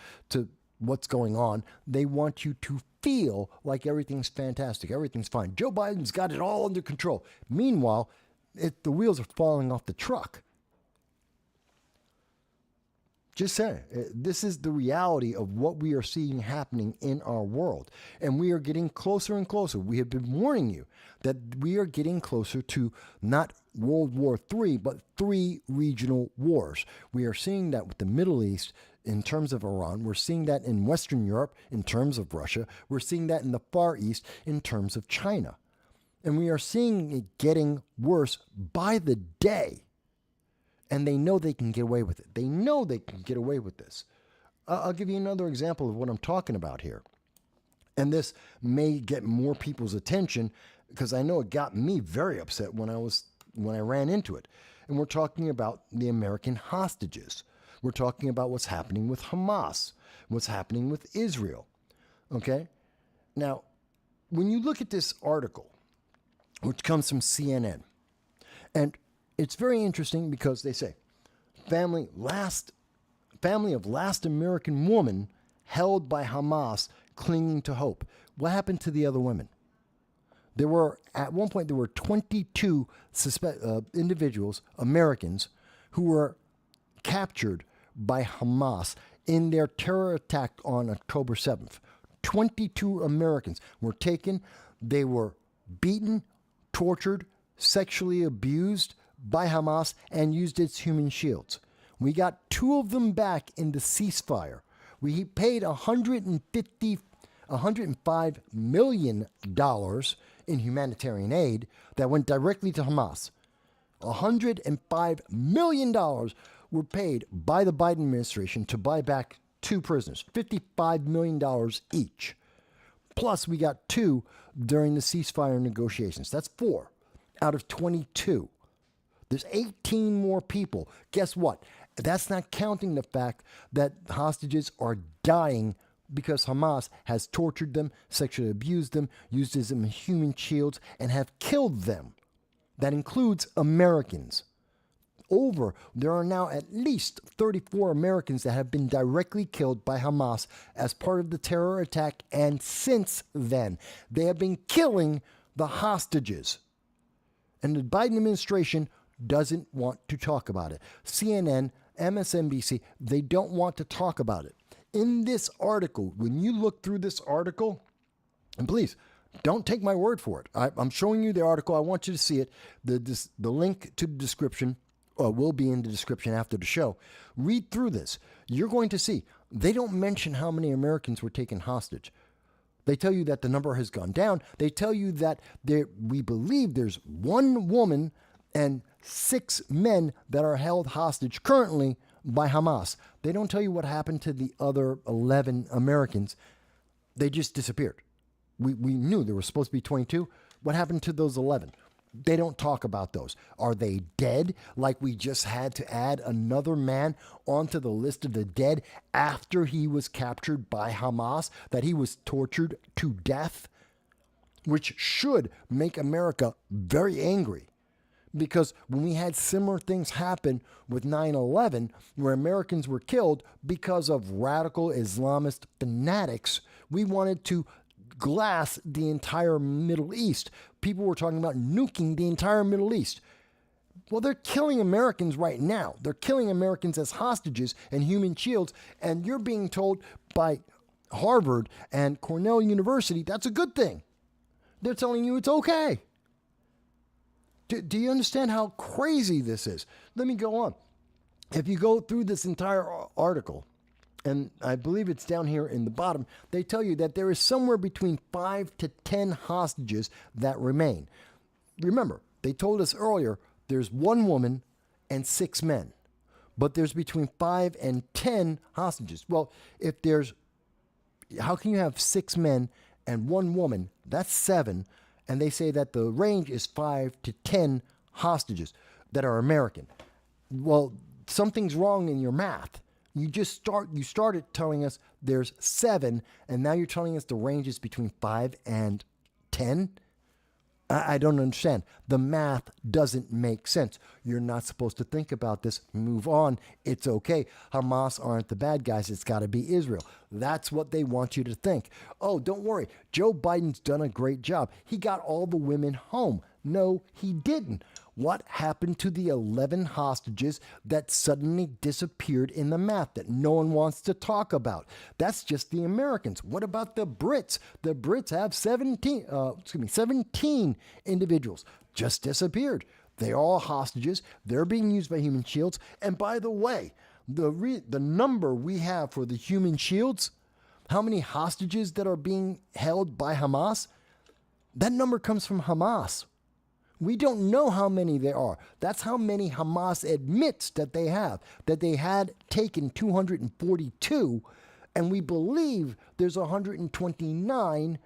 what's going on. They want you to feel like everything's fantastic. Everything's fine. Joe Biden's got it all under control. Meanwhile, the wheels are falling off the truck. Just saying, this is the reality of what we are seeing happening in our world. And we are getting closer and closer. We have been warning you that we are getting closer to not World War III, but 3 regional wars. We are seeing that with the Middle East in terms of Iran. We're seeing that in Western Europe in terms of Russia. We're seeing that in the Far East in terms of China. And we are seeing it getting worse by the day. And they know they can get away with it. They know they can get away with this. I'll give you another example of what I'm talking about here. And this may get more people's attention because I know it got me very upset when I ran into it. And we're talking about the American hostages. We're talking about what's happening with Hamas, what's happening with Israel. Okay? Now, when you look at this article, which comes from CNN, and it's very interesting because they say, family of last American woman held by Hamas clinging to hope. What happened to the other women? At one point, there were 22 individuals, Americans, who were captured by Hamas in their terror attack on October 7th. 22 Americans were taken. They were beaten, tortured, sexually abused by Hamas and used as human shields. We got 2 of them back in the ceasefire. We paid $105 million in humanitarian aid that went directly to Hamas. $105 million were paid by the Biden administration to buy back 2 prisoners, $55 million each. Plus, we got 2 during the ceasefire negotiations. That's 4 out of 22. There's 18 more people. Guess what? That's not counting the fact that hostages are dying because Hamas has tortured them, sexually abused them, used them as human shields, and have killed them. That includes Americans. There are now at least 34 Americans that have been directly killed by Hamas as part of the terror attack, and since then, they have been killing the hostages. And the Biden administration doesn't want to talk about it. CNN, MSNBC, they don't want to talk about it. In this article, when you look through this article, and please, don't take my word for it. I'm showing you the article. I want you to see it. The link to the description will be in the description after the show. Read through this. You're going to see They don't mention how many Americans were taken hostage. They tell you that the number has gone down. They tell you that we believe there's 1 woman and 6 men that are held hostage currently by Hamas. They don't tell you what happened to the other 11 Americans. They just disappeared. We knew there were supposed to be 22. What happened to those 11? They don't talk about those. Are they dead? Like we just had to add another man onto the list of the dead after he was captured by Hamas, that he was tortured to death, which should make America very angry. Because when we had similar things happen with 9/11, where Americans were killed because of radical Islamist fanatics, we wanted to glass the entire Middle East. People were talking about nuking the entire Middle East. Well, they're killing Americans right now. They're killing Americans as hostages and human shields, and you're being told by Harvard and Cornell University that's a good thing. They're telling you it's okay. Do you understand how crazy this is? Let me go on. If you go through this entire article, and I believe it's down here in the bottom, they tell you that there is somewhere between 5 to 10 hostages that remain. Remember, they told us earlier there's 1 woman and 6 men, but there's between 5 and 10 hostages. Well, how can you have 6 men and 1 woman? That's 7. And they say that the range is 5 to 10 hostages that are American. Well, something's wrong in your math. You started telling us there's 7, and now you're telling us the range is between 5 and 10? I don't understand. The math doesn't make sense. You're not supposed to think about this. Move on. It's okay. Hamas aren't the bad guys. It's got to be Israel. That's what they want you to think. Oh, don't worry. Joe Biden's done a great job. He got all the women home. No, he didn't. What happened to the 11 hostages that suddenly disappeared in the math that no one wants to talk about? That's just the Americans. What about the Brits? The Brits have 17 individuals just disappeared. They're all hostages. They're being used by human shields. And by the way, the number we have for the human shields, how many hostages that are being held by Hamas, that number comes from Hamas. We don't know how many there are. That's how many Hamas admits that they have, that they had taken 242, and we believe there's 129,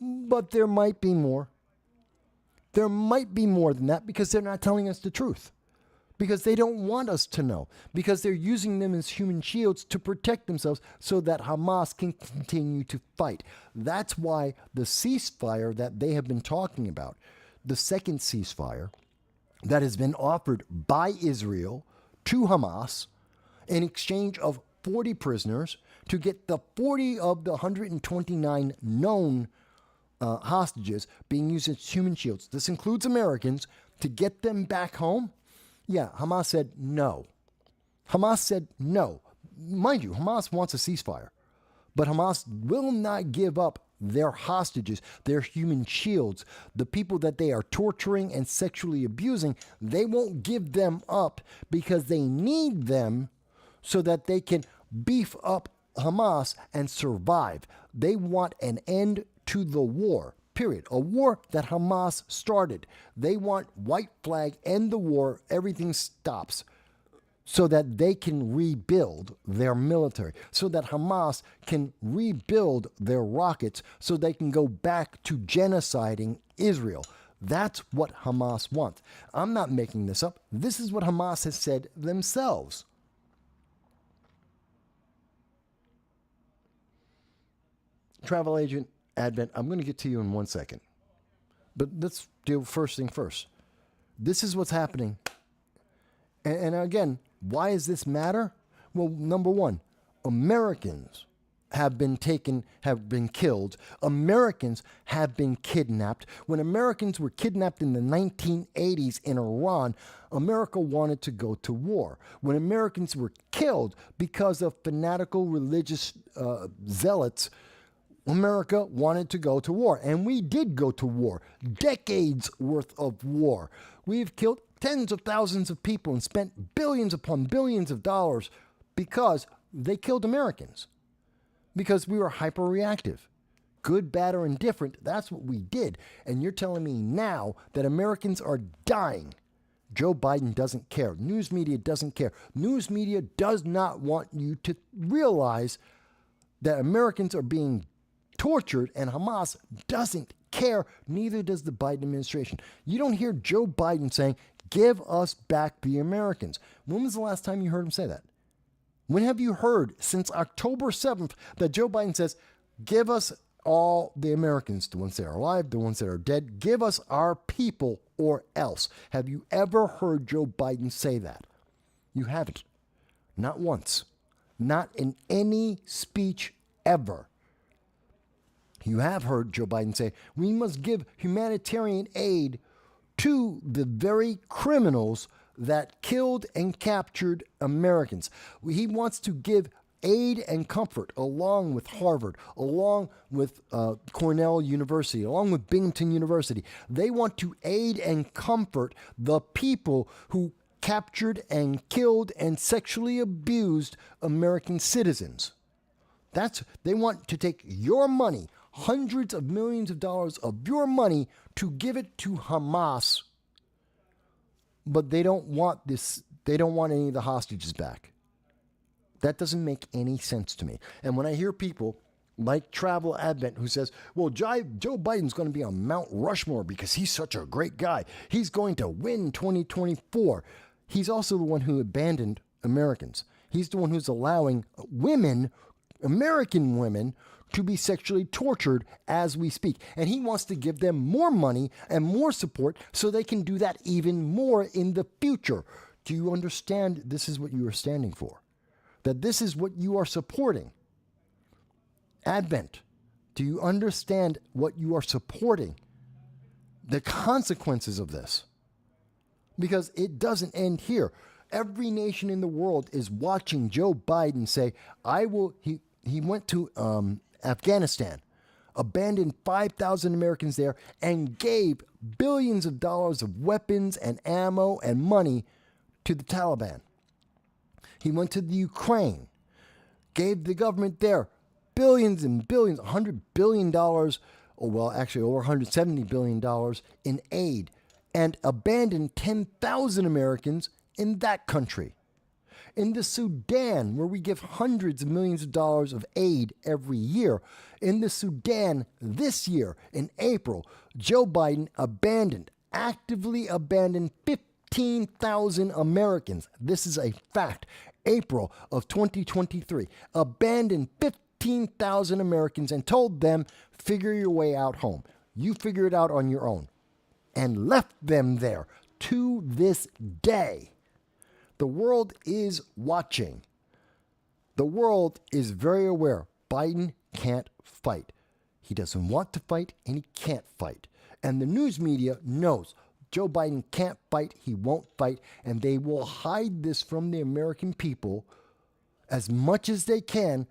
but there might be more. There might be more than that because they're not telling us the truth, because they don't want us to know, because they're using them as human shields to protect themselves so that Hamas can continue to fight. That's why the ceasefire that they have been talking about, the second ceasefire that has been offered by Israel to Hamas in exchange of 40 prisoners to get the 40 of the 129 known hostages being used as human shields. This includes Americans, to get them back home. Yeah, Hamas said no. Hamas said no. Mind you, Hamas wants a ceasefire, but Hamas will not give up their hostages, their human shields, the people that they are torturing and sexually abusing. They won't give them up because they need them so that they can beef up Hamas and survive. They want an end to the war, period. A war that Hamas started. They want white flag, end the war, everything stops, so that they can rebuild their military, so that Hamas can rebuild their rockets, so they can go back to genociding Israel. That's what Hamas wants. I'm not making this up. This is what Hamas has said themselves. Travel agent Advent, I'm going to get to you in 1 second. But let's deal first thing first. This is what's happening. And again, why does this matter? Well, number one, Americans have been killed. Americans have been kidnapped. When Americans were kidnapped in the 1980s in Iran, America wanted to go to war. When Americans were killed because of fanatical religious zealots, America wanted to go to war. And we did go to war. Decades worth of war. We've killed tens of thousands of people and spent billions upon billions of dollars because they killed Americans because we were hyperreactive. Good, bad, or indifferent, that's what we did. And you're telling me now that Americans are dying. Joe Biden doesn't care. News media doesn't care. News media does not want you to realize that Americans are being tortured, and Hamas doesn't care. Neither does the Biden administration. You don't hear Joe Biden saying, give us back the Americans. When was the last time you heard him say that? When have you heard since October 7th that Joe Biden says, give us all the Americans, the ones that are alive, the ones that are dead, give us our people or else? Have you ever heard Joe Biden say that? You haven't. Not once. Not in any speech ever. You have heard Joe Biden say, we must give humanitarian aid to the very criminals that killed and captured Americans. He wants to give aid and comfort along with Harvard, along with Cornell University, along with Binghamton University. They want to aid and comfort the people who captured and killed and sexually abused American citizens. They want to take your money, hundreds of millions of dollars of your money, to give it to Hamas. But they don't want this. They don't want any of the hostages back. That doesn't make any sense to me. And when I hear people like Travel Advent who says, well, Joe Biden's going to be on Mount Rushmore because he's such a great guy. He's going to win 2024. He's also the one who abandoned Americans. He's the one who's allowing women, American women, to be sexually tortured as we speak. And he wants to give them more money and more support so they can do that even more in the future. Do you understand this is what you are standing for? That this is what you are supporting? Advent, do you understand what you are supporting? The consequences of this? Because it doesn't end here. Every nation in the world is watching Joe Biden say, he went to Afghanistan, abandoned 5,000 Americans there, and gave billions of dollars of weapons and ammo and money to the Taliban. He went to the Ukraine, gave the government there billions and billions, $100 billion, or well, actually over $170 billion in aid, and abandoned 10,000 Americans in that country. In the Sudan, where we give hundreds of millions of dollars of aid every year, in the Sudan this year, in April, Joe Biden actively abandoned 15,000 Americans. This is a fact. April of 2023, abandoned 15,000 Americans and told them, figure your way out home. You figure it out on your own. And left them there to this day. The world is watching. The world is very aware. Biden can't fight. He doesn't want to fight and he can't fight. And the news media knows Joe Biden can't fight, he won't fight, and they will hide this from the American people as much as they can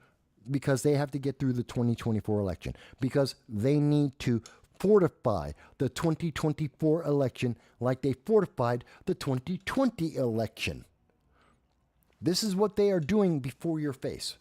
because they have to get through the 2024 election, because they need to fortify the 2024 election like they fortified the 2020 election. This is what they are doing before your face.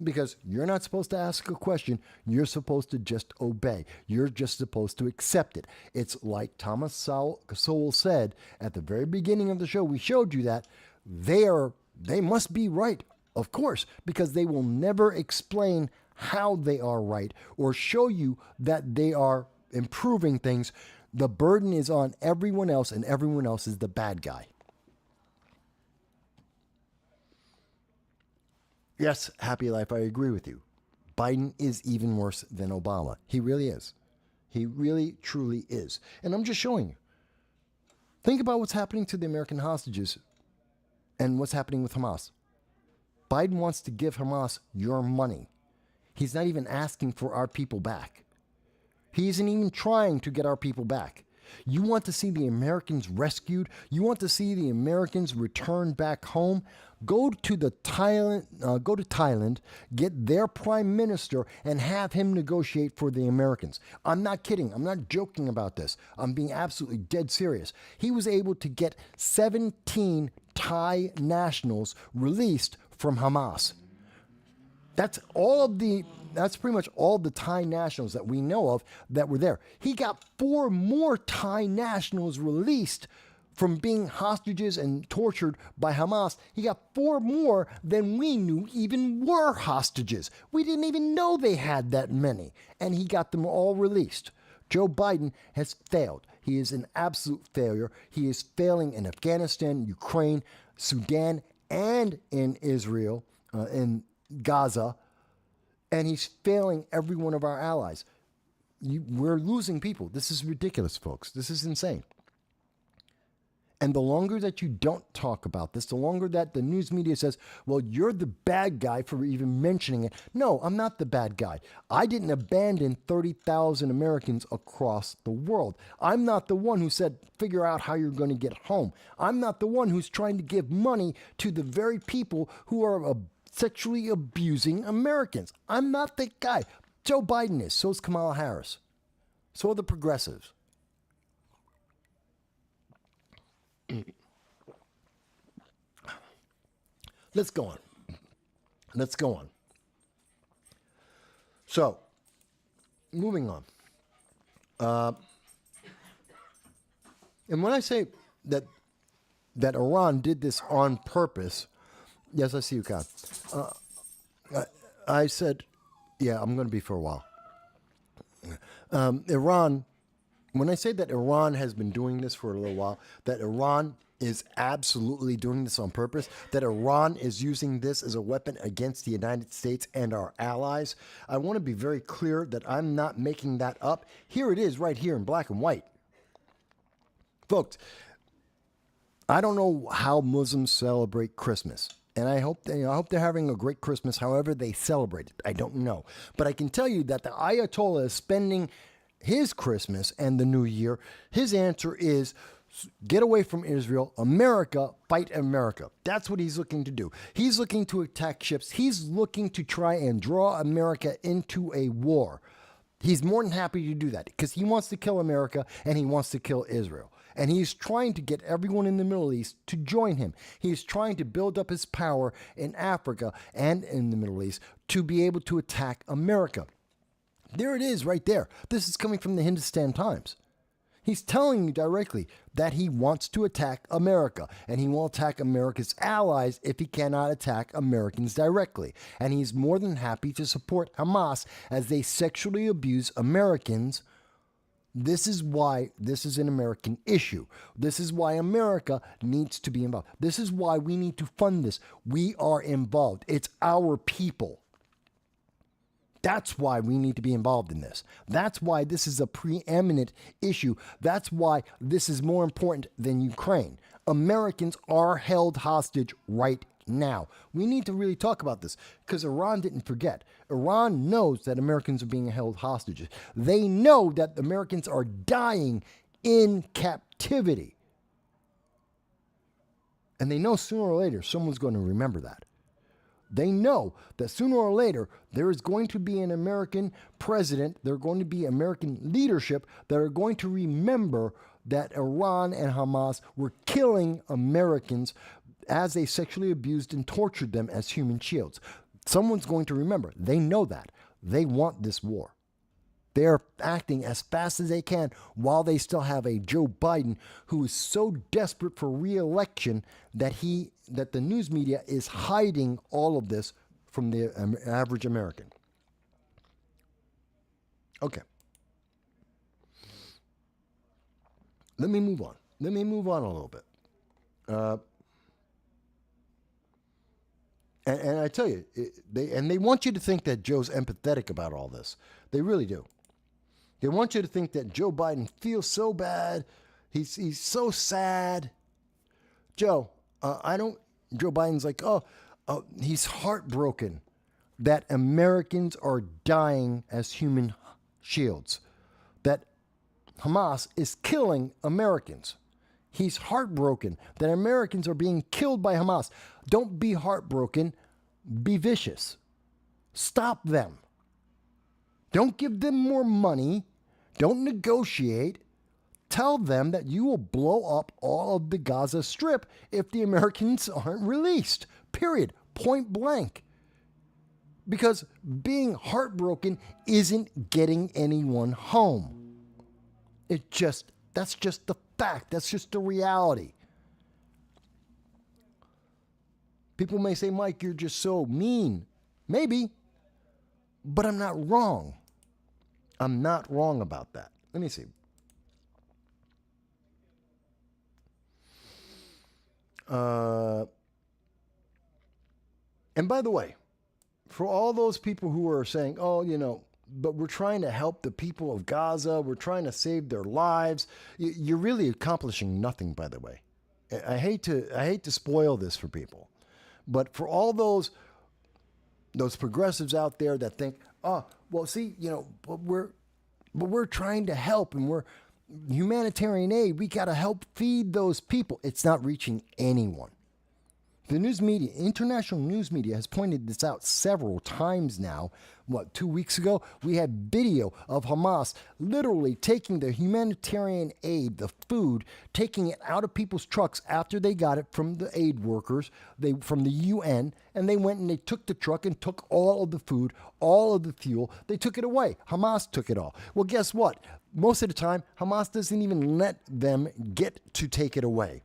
Because you're not supposed to ask a question. You're supposed to just obey. You're just supposed to accept it. It's like Thomas Sowell said at the very beginning of the show. We showed you that they must be right, of course, because they will never explain how they are right or show you that they are improving things. The burden is on everyone else, and everyone else is the bad guy. Yes, Happy Life, I agree with you. Biden is even worse than Obama. He really is. He really, truly is. And I'm just showing you. Think about what's happening to the American hostages and what's happening with Hamas. Biden wants to give Hamas your money. He's not even asking for our people back. He isn't even trying to get our people back. You want to see the Americans rescued? You want to see the Americans returned back home? Go to Thailand, get their prime minister, and have him negotiate for the Americans. I'm not kidding. I'm not joking about this. I'm being absolutely dead serious. He was able to get 17 Thai nationals released from Hamas. That's pretty much all the Thai nationals that we know of that were there. He got 4 more Thai nationals released from being hostages and tortured by Hamas. He got 4 more than we knew even were hostages. We didn't even know they had that many. And he got them all released. Joe Biden has failed. He is an absolute failure. He is failing in Afghanistan, Ukraine, Sudan, and in Israel, in Gaza. And he's failing every one of our allies. We're losing people. This is ridiculous, folks. This is insane. And the longer that you don't talk about this, the longer that the news media says, well, you're the bad guy for even mentioning it. No, I'm not the bad guy. I didn't abandon 30,000 Americans across the world. I'm not the one who said, figure out how you're going to get home. I'm not the one who's trying to give money to the very people who are sexually abusing Americans. I'm not that guy. Joe Biden is. So is Kamala Harris. So are the progressives. Let's go on. So, moving on. And when I say that Iran did this on purpose, yes, I see you, Kat. I said, yeah, I'm going to be for a while. Iran, when I say that Iran has been doing this for a little while, that Iran is absolutely doing this on purpose, that Iran is using this as a weapon against the United States and our allies, I want to be very clear that I'm not making that up. Here it is right here in black and white. Folks, I don't know how Muslims celebrate Christmas. And I hope they're having a great Christmas, however they celebrate it. I don't know. But I can tell you that the Ayatollah is spending his Christmas and the New Year. His answer is get away from Israel. America, fight America. That's what he's looking to do. He's looking to attack ships. He's looking to try and draw America into a war. He's more than happy to do that because he wants to kill America and he wants to kill Israel. And he's trying to get everyone in the Middle East to join him. He's trying to build up his power in Africa and in the Middle East to be able to attack America. There it is right there. This is coming from the Hindustan Times. He's telling you directly that he wants to attack America, and he will attack America's allies if he cannot attack Americans directly. And he's more than happy to support Hamas as they sexually abuse Americans. This is why this is an American issue. This is why America needs to be involved. This is why we need to fund this. We are involved. It's our people. That's why we need to be involved in this. That's why this is a preeminent issue. That's why this is more important than Ukraine. Americans are held hostage right now. We need to really talk about this because Iran didn't forget. Iran knows that Americans are being held hostages. They know that Americans are dying in captivity. And they know sooner or later someone's going to remember that. They know that sooner or later there is going to be an American president, there are going to be American leadership that are going to remember that Iran and Hamas were killing Americans as they sexually abused and tortured them as human shields. Someone's going to remember. They know that. They want this war. They're acting as fast as they can while they still have a Joe Biden who is so desperate for re-election that the news media is hiding all of this from the average American. Okay. Let me move on. Let me move on a little bit. And I tell you, they want you to think that Joe's empathetic about all this. They really do. They want you to think that Joe Biden feels so bad. He's so sad. Joe Biden's like, he's heartbroken that Americans are dying as human shields, that Hamas is killing Americans. He's heartbroken that Americans are being killed by Hamas. Don't be heartbroken. Be vicious. Stop them. Don't give them more money. Don't negotiate. Tell them that you will blow up all of the Gaza Strip if the Americans aren't released. Period. Point blank. Because being heartbroken isn't getting anyone home. That's just the fact. That's just the reality. People may say, Mike, you're just so mean. Maybe, but I'm not wrong. I'm not wrong about that. Let me see. And by the way, for all those people who are saying, oh, but we're trying to help the people of Gaza, we're trying to save their lives, you're really accomplishing nothing, by the way. I hate to spoil this for people, but for all those progressives out there that think, oh, well, see, but we're trying to help, and we're humanitarian aid, we got to help feed those people. It's not reaching anyone. The news media, international news media, has pointed this out several times now. 2 weeks ago, we had video of Hamas literally taking the humanitarian aid, the food, taking it out of people's trucks after they got it from the aid workers, from the UN, and they went and they took the truck and took all of the food, all of the fuel. They took it away. Hamas took it all. Well, guess what? Most of the time, Hamas doesn't even let them get to take it away.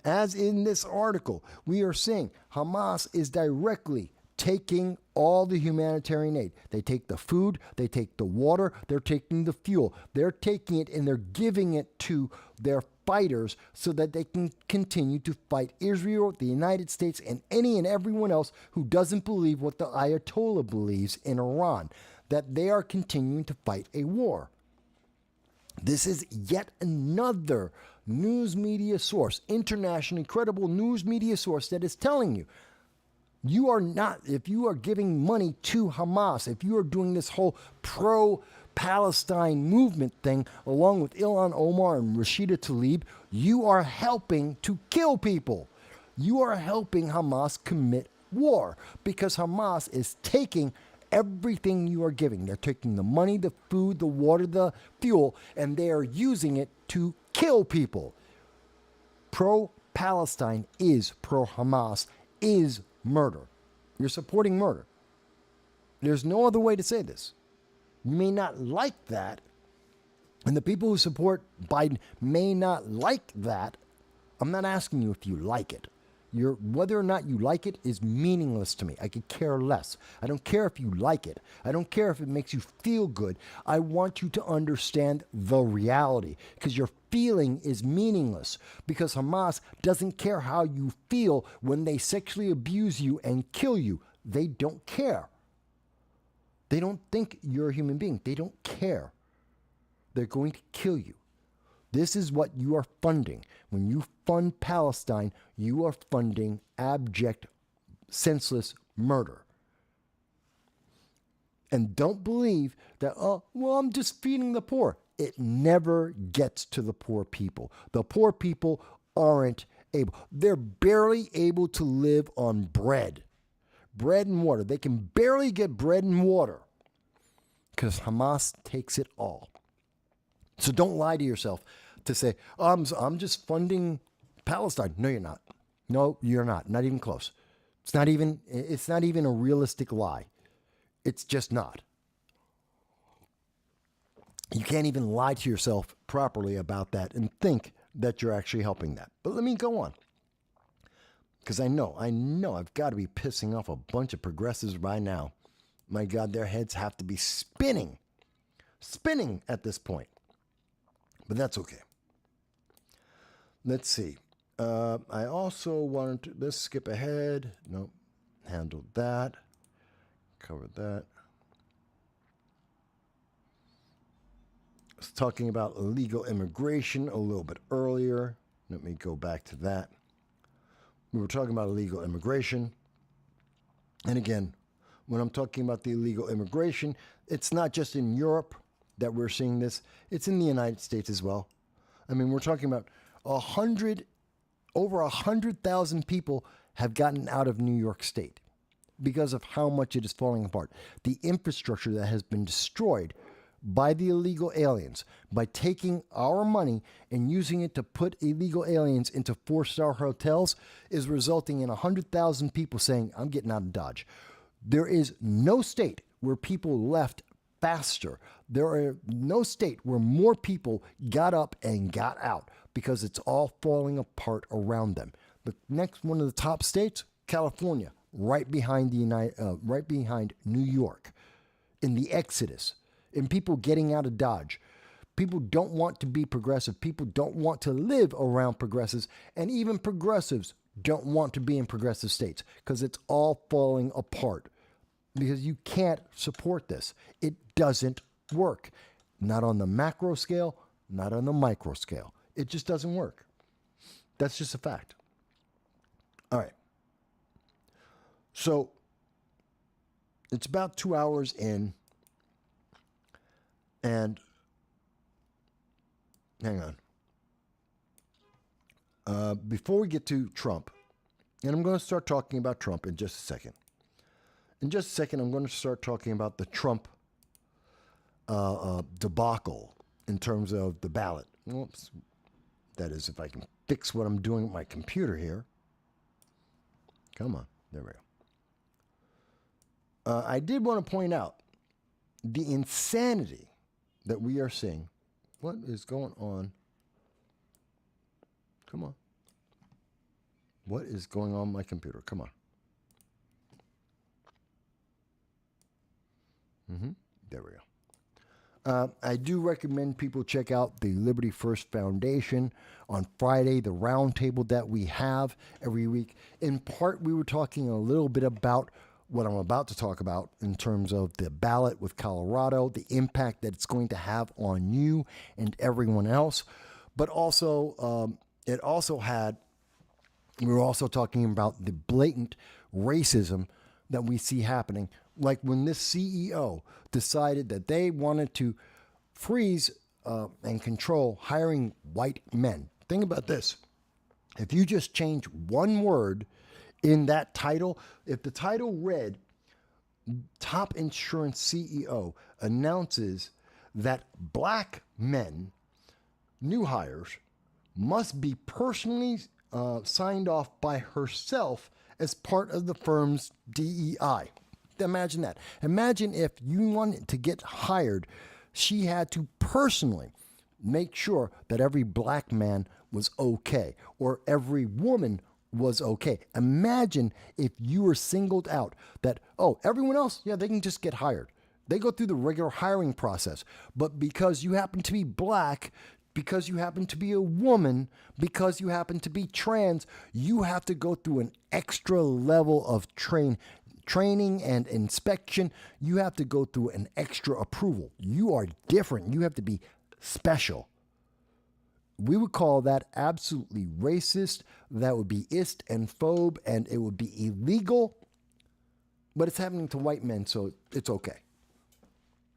As in this article, we are seeing Hamas is directly taking all the humanitarian aid. They take the food, they take the water, they're taking the fuel. They're taking it and they're giving it to their fighters so that they can continue to fight Israel, the United States, and any and everyone else who doesn't believe what the Ayatollah believes in Iran, that they are continuing to fight a war. This is yet another news media source, internationally credible news media source that is telling you are not, if you are giving money to Hamas, if you are doing this whole pro-Palestine movement thing along with Ilhan Omar and Rashida Tlaib, you are helping to kill people. You are helping Hamas commit war because Hamas is taking everything you are giving. They're taking the money, the food, the water, the fuel, and they are using it to kill people. Pro-Palestine is pro-Hamas, is murder. You're supporting murder. There's no other way to say this. You may not like that, and the people who support Biden may not like that. I'm not asking you if you like it. Whether or not you like it is meaningless to me. I could care less. I don't care if you like it. I don't care if it makes you feel good. I want you to understand the reality because your feeling is meaningless because Hamas doesn't care how you feel when they sexually abuse you and kill you. They don't care. They don't think you're a human being. They don't care. They're going to kill you. This is what you are funding. When you fund Palestine, you are funding abject, senseless murder. And don't believe that, I'm just feeding the poor. It never gets to the poor people. The poor people aren't able. They're barely able to live on bread and water. They can barely get bread and water because Hamas takes it all. So don't lie to yourself to say, I'm just funding Palestine. No, you're not. No, you're not. Not even close. It's not even a realistic lie. It's just not. You can't even lie to yourself properly about that and think that you're actually helping that. But let me go on. Because I know I've got to be pissing off a bunch of progressives by now. My God, their heads have to be spinning at this point. But that's okay. Let's see. I also wanted to, let's skip ahead. Nope. Handled that. Covered that. I was talking about illegal immigration a little bit earlier. Let me go back to that. We were talking about illegal immigration. And again, when I'm talking about the illegal immigration, it's not just in Europe that we're seeing this. It's in the United States as well. I mean, we're talking about over 100,000 people have gotten out of New York State because of how much it is falling apart. The infrastructure that has been destroyed by the illegal aliens, by taking our money and using it to put illegal aliens into 4-star hotels, is resulting in 100,000 people saying, I'm getting out of Dodge. There is no state where people left faster. There are no state where more people got up and got out because it's all falling apart around them. The next one of the top states, California, right behind right behind New York, in the exodus, in people getting out of Dodge. People don't want to be progressive. People don't want to live around progressives, and even progressives don't want to be in progressive states because it's all falling apart. Because you can't support this. It doesn't work. Not on the macro scale, not on the micro scale. It just doesn't work. That's just a fact. All right. So it's about 2 hours in, and hang on. Before we get to Trump, and I'm going to start talking about Trump in just a second. In just a second, I'm going to start talking about the Trump debacle in terms of the ballot. Whoops. That is, if I can fix what I'm doing with my computer here. Come on. There we go. I did want to point out the insanity that we are seeing. What is going on? Come on. What is going on my computer? Come on. There we go. I do recommend people check out the Liberty First Foundation on Friday, the roundtable that we have every week. In part, we were talking a little bit about what I'm about to talk about in terms of the ballot with Colorado, the impact that it's going to have on you and everyone else. But also, we were also talking about the blatant racism that we see happening. Like when this CEO decided that they wanted to freeze and control hiring white men. Think about this. If you just change one word in that title, if the title read, Top Insurance CEO announces that black men, new hires, must be personally signed off by herself as part of the firm's DEI. Imagine that. Imagine if you wanted to get hired, she had to personally make sure that every black man was okay or every woman was okay. Imagine if you were singled out that, oh, everyone else, yeah, they can just get hired. They go through the regular hiring process. But because you happen to be black, because you happen to be a woman, because you happen to be trans, you have to go through an extra level of training and inspection. You have to go through an extra approval. You are different. You have to be special. We would call that absolutely racist. That would be ist and phobe, and it would be illegal. But it's happening to white men, so it's okay.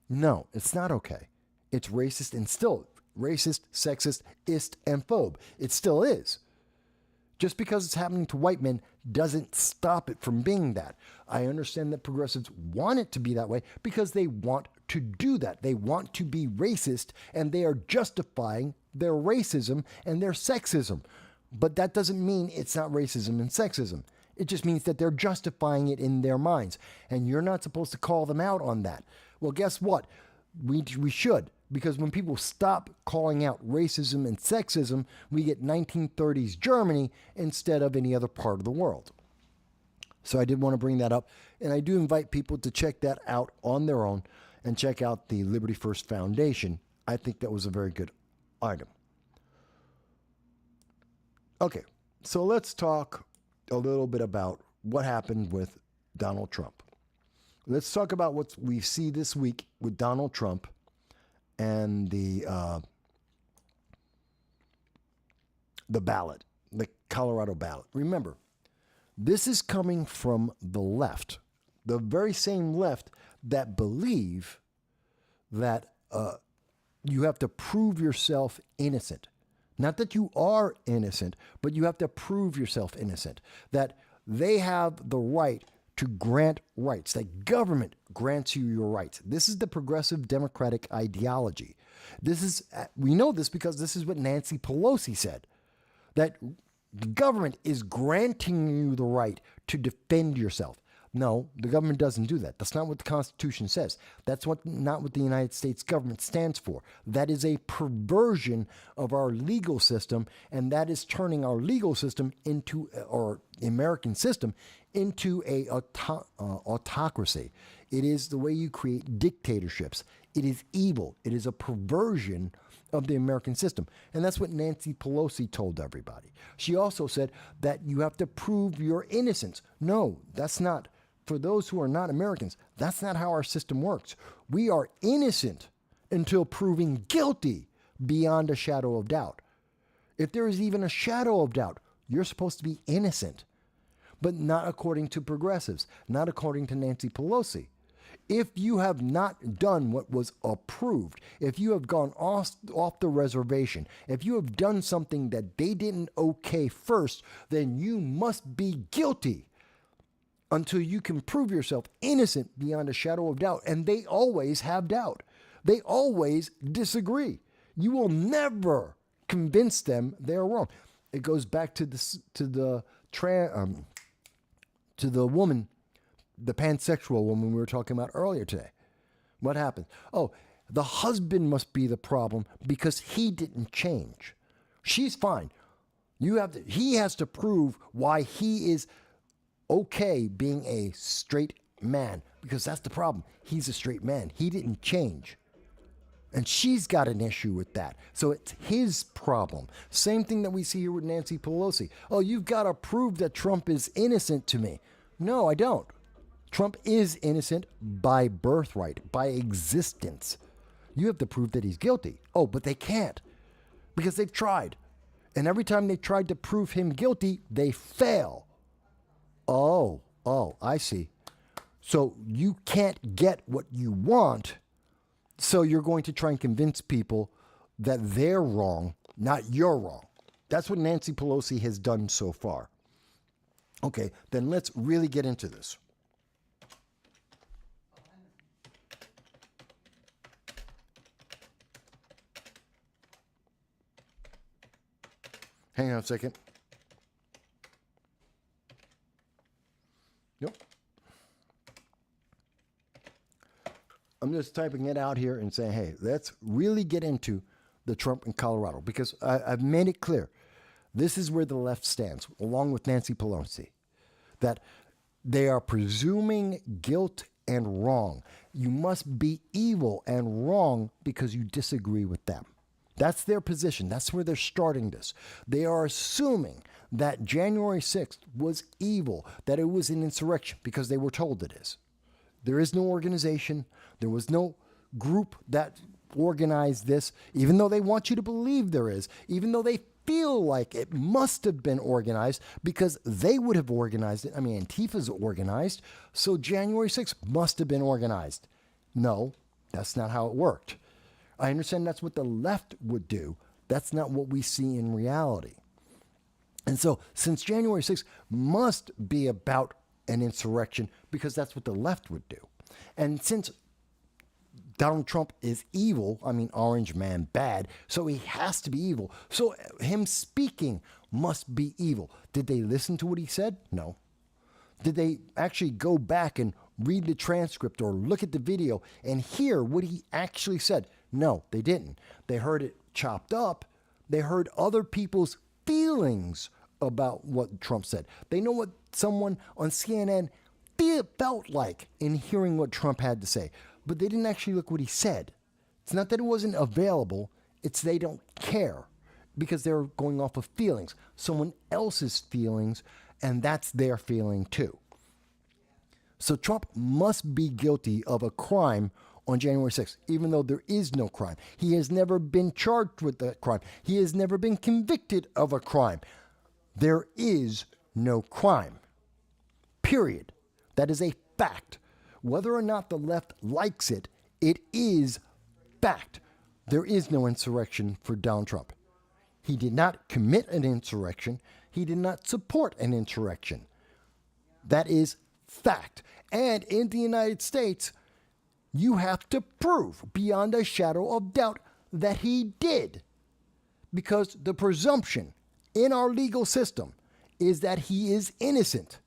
No, it's not okay. It's racist and still racist, sexist, ist, and phobe. It still is. Just because it's happening to white men doesn't stop it from being that. I understand that progressives want it to be that way because they want to do that. They want to be racist, and they are justifying their racism and their sexism. But that doesn't mean it's not racism and sexism. It just means that they're justifying it in their minds, and you're not supposed to call them out on that. Well, guess what? We should. Because when people stop calling out racism and sexism, we get 1930s Germany instead of any other part of the world. So I did want to bring that up. And I do invite people to check that out on their own and check out the Liberty First Foundation. I think that was a very good item. Okay, so let's talk a little bit about what happened with Donald Trump. Let's talk about what we see this week with Donald Trump and the ballot, the Colorado ballot. Remember, this is coming from the left, the very same left that believe that you have to prove yourself innocent. Not that you are innocent, but you have to prove yourself innocent. That they have the right to grant rights, that government grants you your rights. This is the progressive democratic ideology. We know this because this is what Nancy Pelosi said, that the government is granting you the right to defend yourself. No, the government doesn't do that. That's not what the Constitution says. That's not what the United States government stands for. That is a perversion of our legal system, and that is turning our legal system into, or American system, into a autocracy. It is the way you create dictatorships. It is evil. It is a perversion of the American system. And that's what Nancy Pelosi told everybody. She also said that you have to prove your innocence. No, that's not. For those who are not Americans, that's not how our system works. We are innocent until proven guilty beyond a shadow of doubt. If there is even a shadow of doubt, you're supposed to be innocent. But not according to progressives, not according to Nancy Pelosi. If you have not done what was approved, if you have gone off the reservation, if you have done something that they didn't okay first, then you must be guilty until you can prove yourself innocent beyond a shadow of doubt. And they always have doubt. They always disagree. You will never convince them they're wrong. It goes back to the woman, the pansexual woman we were talking about earlier today. What happened? Oh, the husband must be the problem because he didn't change. She's fine. He has to prove why he is okay being a straight man, because that's the problem. He's a straight man. He didn't change. And she's got an issue with that. So it's his problem. Same thing that we see here with Nancy Pelosi. Oh, you've got to prove that Trump is innocent to me. No, I don't. Trump is innocent by birthright, by existence. You have to prove that he's guilty. Oh, but they can't, because they've tried. And every time they tried to prove him guilty, they fail. Oh, I see. So you can't get what you want, so you're going to try and convince people that they're wrong, not you're wrong. That's what Nancy Pelosi has done so far. Okay, then let's really get into this. Hang on a second. Nope. I'm just typing it out here and saying, hey, let's really get into the Trump in Colorado, because I've made it clear. This is where the left stands, along with Nancy Pelosi, that they are presuming guilt and wrong. You must be evil and wrong because you disagree with them. That's their position. That's where they're starting this. They are assuming that January 6th was evil, that it was an insurrection, because they were told it is. There is no organization. There was no group that organized this, even though they want you to believe there is, even though they feel like it must have been organized because they would have organized it. I mean, Antifa's organized, so January 6th must have been organized. No, that's not how it worked. I understand that's what the left would do. That's not what we see in reality. And so, since January 6th must be about an insurrection, because that's what the left would do. And since Donald Trump is evil, I mean, orange man bad, so he has to be evil. So him speaking must be evil. Did they listen to what he said? No. Did they actually go back and read the transcript or look at the video and hear what he actually said? No, they didn't. They heard it chopped up. They heard other people's feelings about what Trump said. They know what someone on CNN felt like in hearing what Trump had to say, but they didn't actually look what he said. It's not that it wasn't available, it's they don't care because they're going off of feelings, someone else's feelings, and that's their feeling too. So Trump must be guilty of a crime on January 6th, even though there is no crime. He has never been charged with that crime. He has never been convicted of a crime. There is no crime. Period. That is a fact. Whether or not the left likes it, it is fact. There is no insurrection for Donald Trump. He did not commit an insurrection. He did not support an insurrection. That is fact. And in the United States, you have to prove beyond a shadow of doubt that he did. Because the presumption in our legal system is that he is innocent.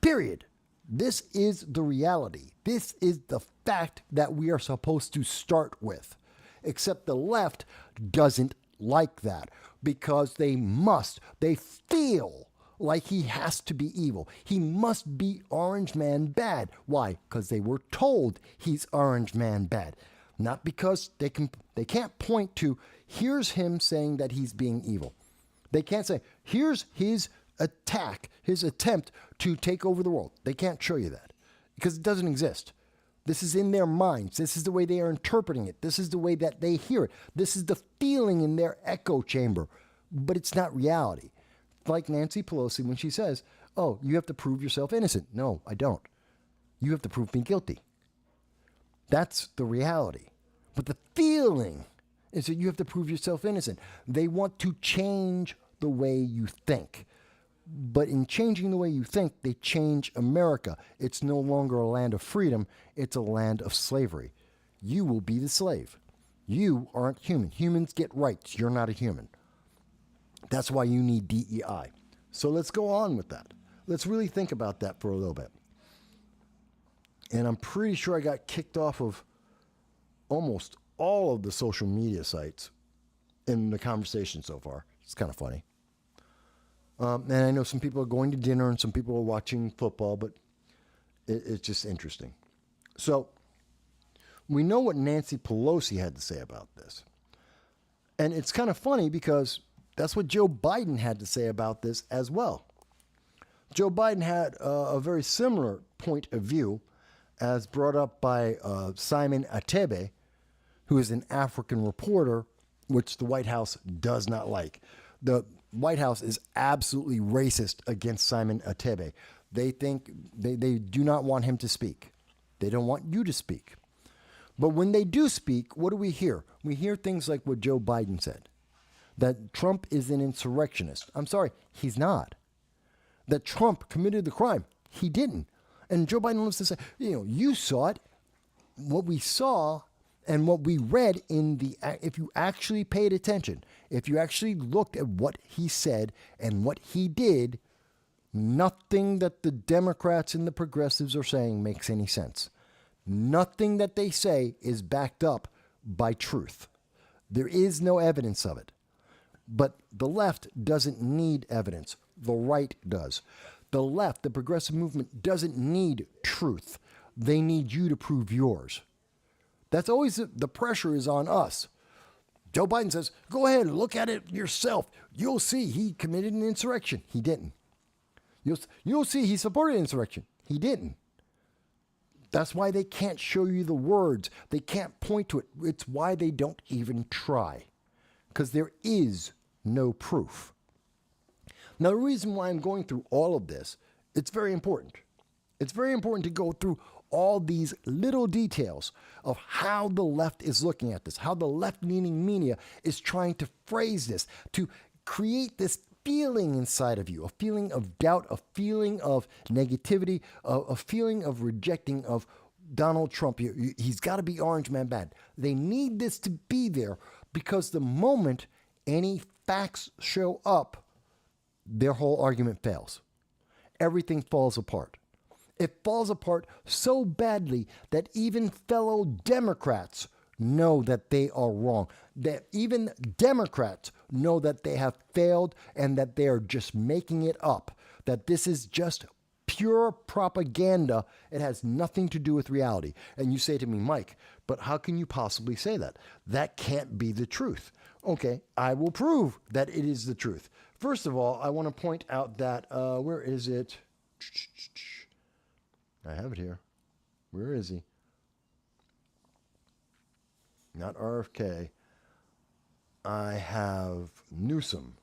Period. This is the reality. This is the fact that we are supposed to start with. Except the left doesn't like that because they feel like he has to be evil. He must be Orange Man bad. Why? Because they were told he's Orange Man bad. Not because they can't point to, here's him saying that he's being evil. They can't say, here's his attack, his attempt to take over the world. They can't show you that because it doesn't exist. This is in their minds. This is the way they are interpreting it. This is the way that they hear it. This is the feeling in their echo chamber, but it's not reality. Like Nancy Pelosi when she says, oh, you have to prove yourself innocent. No, I don't. You have to prove me guilty. That's the reality. But the feeling is that you have to prove yourself innocent. They want to change the way you think. But in changing the way you think, they change America. It's no longer a land of freedom. It's a land of slavery. You will be the slave. You aren't human. Humans get rights. You're not a human. That's why you need DEI. So let's go on with that. Let's really think about that for a little bit. And I'm pretty sure I got kicked off of almost all of the social media sites in the conversation so far. It's kind of funny. And I know some people are going to dinner and some people are watching football, but it's just interesting. So we know what Nancy Pelosi had to say about this. And it's kind of funny because that's what Joe Biden had to say about this as well. Joe Biden had a very similar point of view as brought up by Simon Atebe, who is an African reporter, which the White House does not like. The White House is absolutely racist against Simon Atebe. They think they do not want him to speak. They don't want you to speak. But when they do speak, what do we hear? We hear things like what Joe Biden said, that Trump is an insurrectionist. I'm sorry, he's not. That Trump committed the crime. He didn't. And Joe Biden loves to say, you saw it. What we saw and what we read if you actually paid attention, if you actually looked at what he said and what he did, nothing that the Democrats and the progressives are saying makes any sense. Nothing that they say is backed up by truth. There is no evidence of it. But the left doesn't need evidence. The right does. The left, the progressive movement, doesn't need truth. They need you to prove yours. That's always the pressure is on us. Joe Biden says, go ahead and look at it yourself. You'll see he committed an insurrection. He didn't. You'll see he supported insurrection. He didn't. That's why they can't show you the words. They can't point to it. It's why they don't even try. Because there is no proof. Now, the reason why I'm going through all of this, it's very important. It's very important to go through all these little details of how the left is looking at this, how the left-leaning media is trying to phrase this, to create this feeling inside of you, a feeling of doubt, a feeling of negativity, a feeling of rejecting of Donald Trump. He's got to be Orange Man bad. They need this to be there because the moment any facts show up, their whole argument fails. Everything falls apart. It falls apart so badly that even fellow Democrats know that they are wrong. That even Democrats know that they have failed and that they are just making it up. That this is just pure propaganda. It has nothing to do with reality. And you say to me, Mike, but how can you possibly say that? That can't be the truth. Okay, I will prove that it is the truth. First of all, I want to point out that, where is it? I have it here. Where is he? Not RFK. I have Newsom.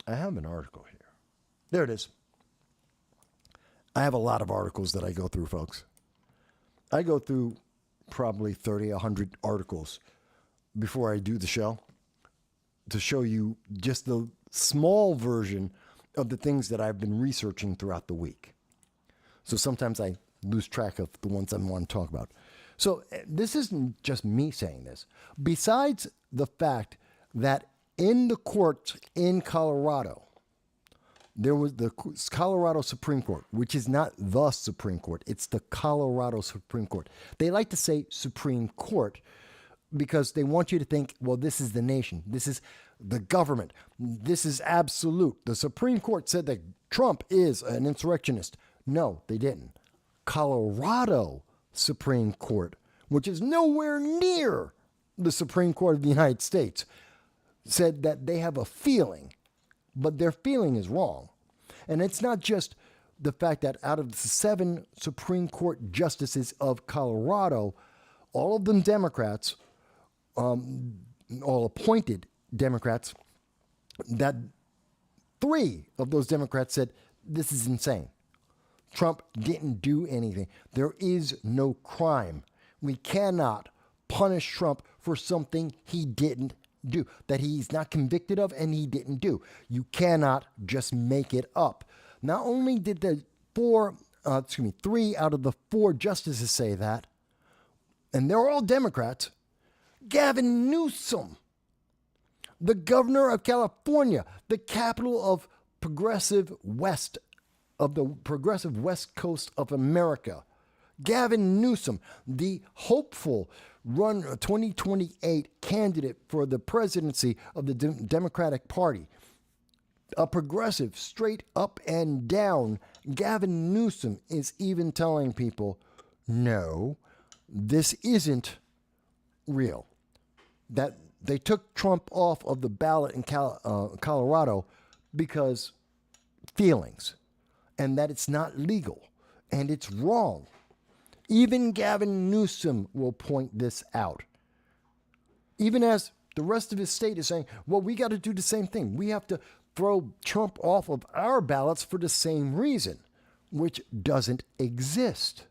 I have an article here. There it is. I have a lot of articles that I go through, folks. I go through probably 30, 100 articles before I do the show to show you just the small version of the things that I've been researching throughout the week. So sometimes I lose track of the ones I want to talk about. So this isn't just me saying this. Besides the fact that in the courts in Colorado, There was the Colorado Supreme Court, which is not the Supreme Court. It's the Colorado Supreme Court. They like to say Supreme Court because they want you to think, well, this is the nation. This is the government. This is absolute. The Supreme Court said that Trump is an insurrectionist. No, they didn't. Colorado Supreme Court, which is nowhere near the Supreme Court of the United States, said that they have a feeling, but their feeling is wrong. And it's not just the fact that out of the 7 Supreme Court justices of Colorado, all of them Democrats, all appointed Democrats, that 3 of those Democrats said, this is insane. Trump didn't do anything. There is no crime. We cannot punish Trump for something he didn't do, that he's not convicted of and he didn't do. You cannot just make it up. Not only did the 3 out of the 4 justices say that, and they're all Democrats, Gavin Newsom, the governor of California, the capital of the progressive West Coast of America. Gavin Newsom, the hopeful 2028 candidate for the presidency of the Democratic Party, a progressive, straight up and down. Gavin Newsom is even telling people, no, this isn't real. That they took Trump off of the ballot in Colorado because feelings, and that it's not legal, and it's wrong. Even Gavin Newsom will point this out. Even as the rest of his state is saying, well, we got to do the same thing. We have to throw Trump off of our ballots for the same reason, which doesn't exist.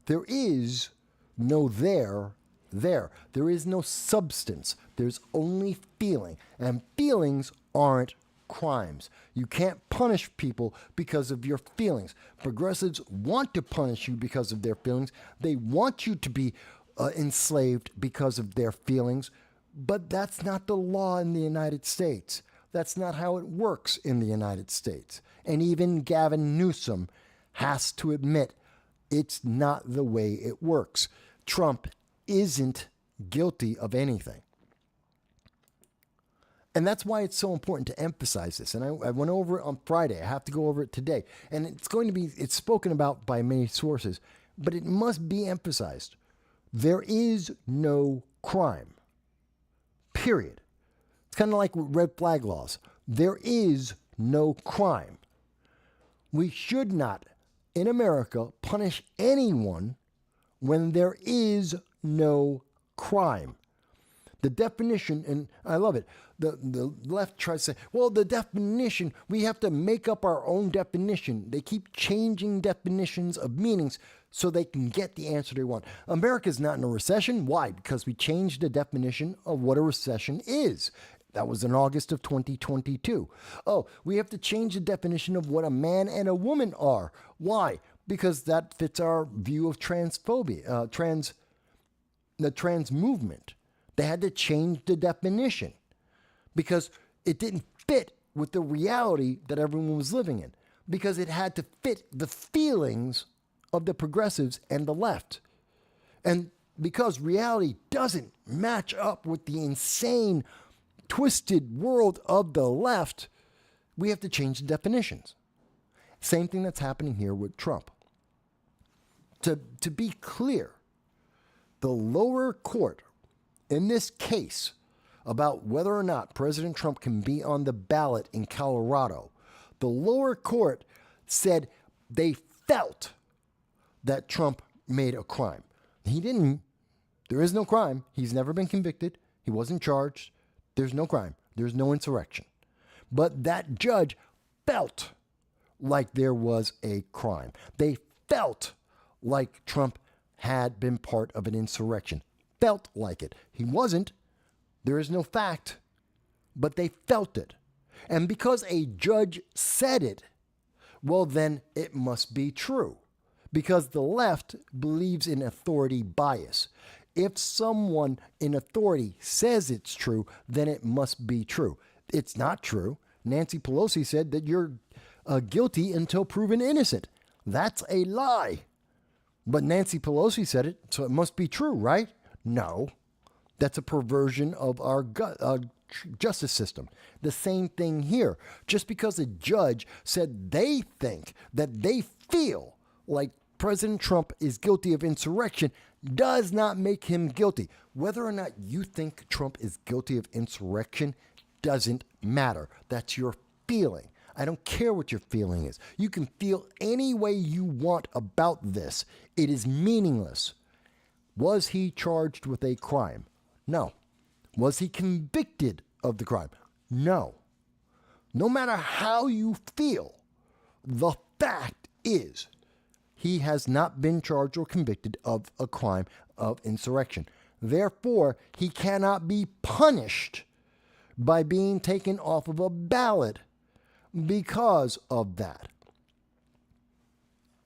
There is no there. There is no substance. There's only feeling. And feelings aren't crimes. You can't punish people because of your feelings. Progressives want to punish you because of their feelings. They want you to be enslaved because of their feelings. But that's not the law in the United States. That's not how it works in the United States. And even Gavin Newsom has to admit it's not the way it works. Trump isn't guilty of anything. And that's why it's so important to emphasize this. And I went over it on Friday. I have to go over it today. And it's spoken about by many sources, but it must be emphasized. There is no crime. Period. It's kind of like with red flag laws. There is no crime. We should not, in America, punish anyone when there is no crime. The definition, and I love it, the left tries to say, well, the definition, we have to make up our own definition. They keep changing definitions of meanings so they can get the answer they want. America's not in a recession. Why? Because we changed the definition of what a recession is. That was in August of 2022. Oh, we have to change the definition of what a man and a woman are. Why? Because that fits our view of transphobia, the trans movement. They had to change the definition because it didn't fit with the reality that everyone was living in, because it had to fit the feelings of the progressives and the left. And because reality doesn't match up with the insane, twisted world of the left, we have to change the definitions. Same thing that's happening here with Trump. To be clear, the lower court in this case about whether or not President Trump can be on the ballot in Colorado, the lower court said they felt that Trump made a crime. He didn't. There is no crime. He's never been convicted. He wasn't charged. There's no crime. There's no insurrection. But that judge felt like there was a crime. They felt like Trump had been part of an insurrection. Felt like it. He wasn't. There is no fact. But they felt it. And because a judge said it, well, then it must be true. Because the left believes in authority bias. If someone in authority says it's true, then it must be true. It's not true. Nancy Pelosi said that you're guilty until proven innocent. That's a lie. But Nancy Pelosi said it, so it must be true, right? No. That's a perversion of our justice system. The same thing here. Just because a judge said they think, that they feel like President Trump is guilty of insurrection does not make him guilty. Whether or not you think Trump is guilty of insurrection doesn't matter. That's your feeling. I don't care what your feeling is. You can feel any way you want about this. It is meaningless. Was he charged with a crime? No. Was he convicted of the crime? No. No matter how you feel, the fact is he has not been charged or convicted of a crime of insurrection. Therefore, he cannot be punished by being taken off of a ballot because of that.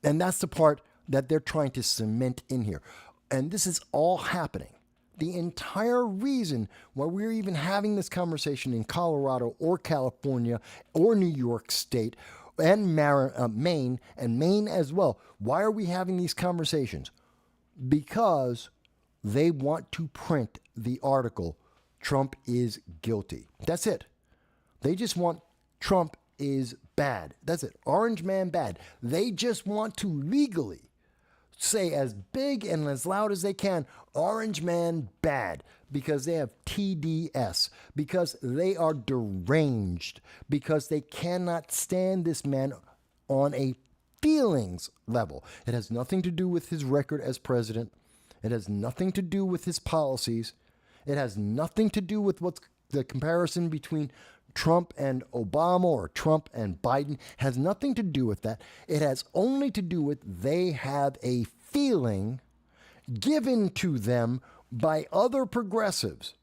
And that's the part that they're trying to cement in here. And this is all happening. The entire reason why we're even having this conversation in Colorado or California or New York State and Maine and Maine as well. Why are we having these conversations? Because they want to print the article, Trump is guilty. That's it. They just want Trump is bad. That's it. Orange man bad. They just want to legally say as big and as loud as they can, orange man bad, because they have TDS, because they are deranged, because they cannot stand this man on a feelings level. It has nothing to do with his record as president. It has nothing to do with his policies. It has nothing to do with what's the comparison between Trump and Obama or Trump and Biden. Has nothing to do with that. It has only to do with they have a feeling given to them by other progressives,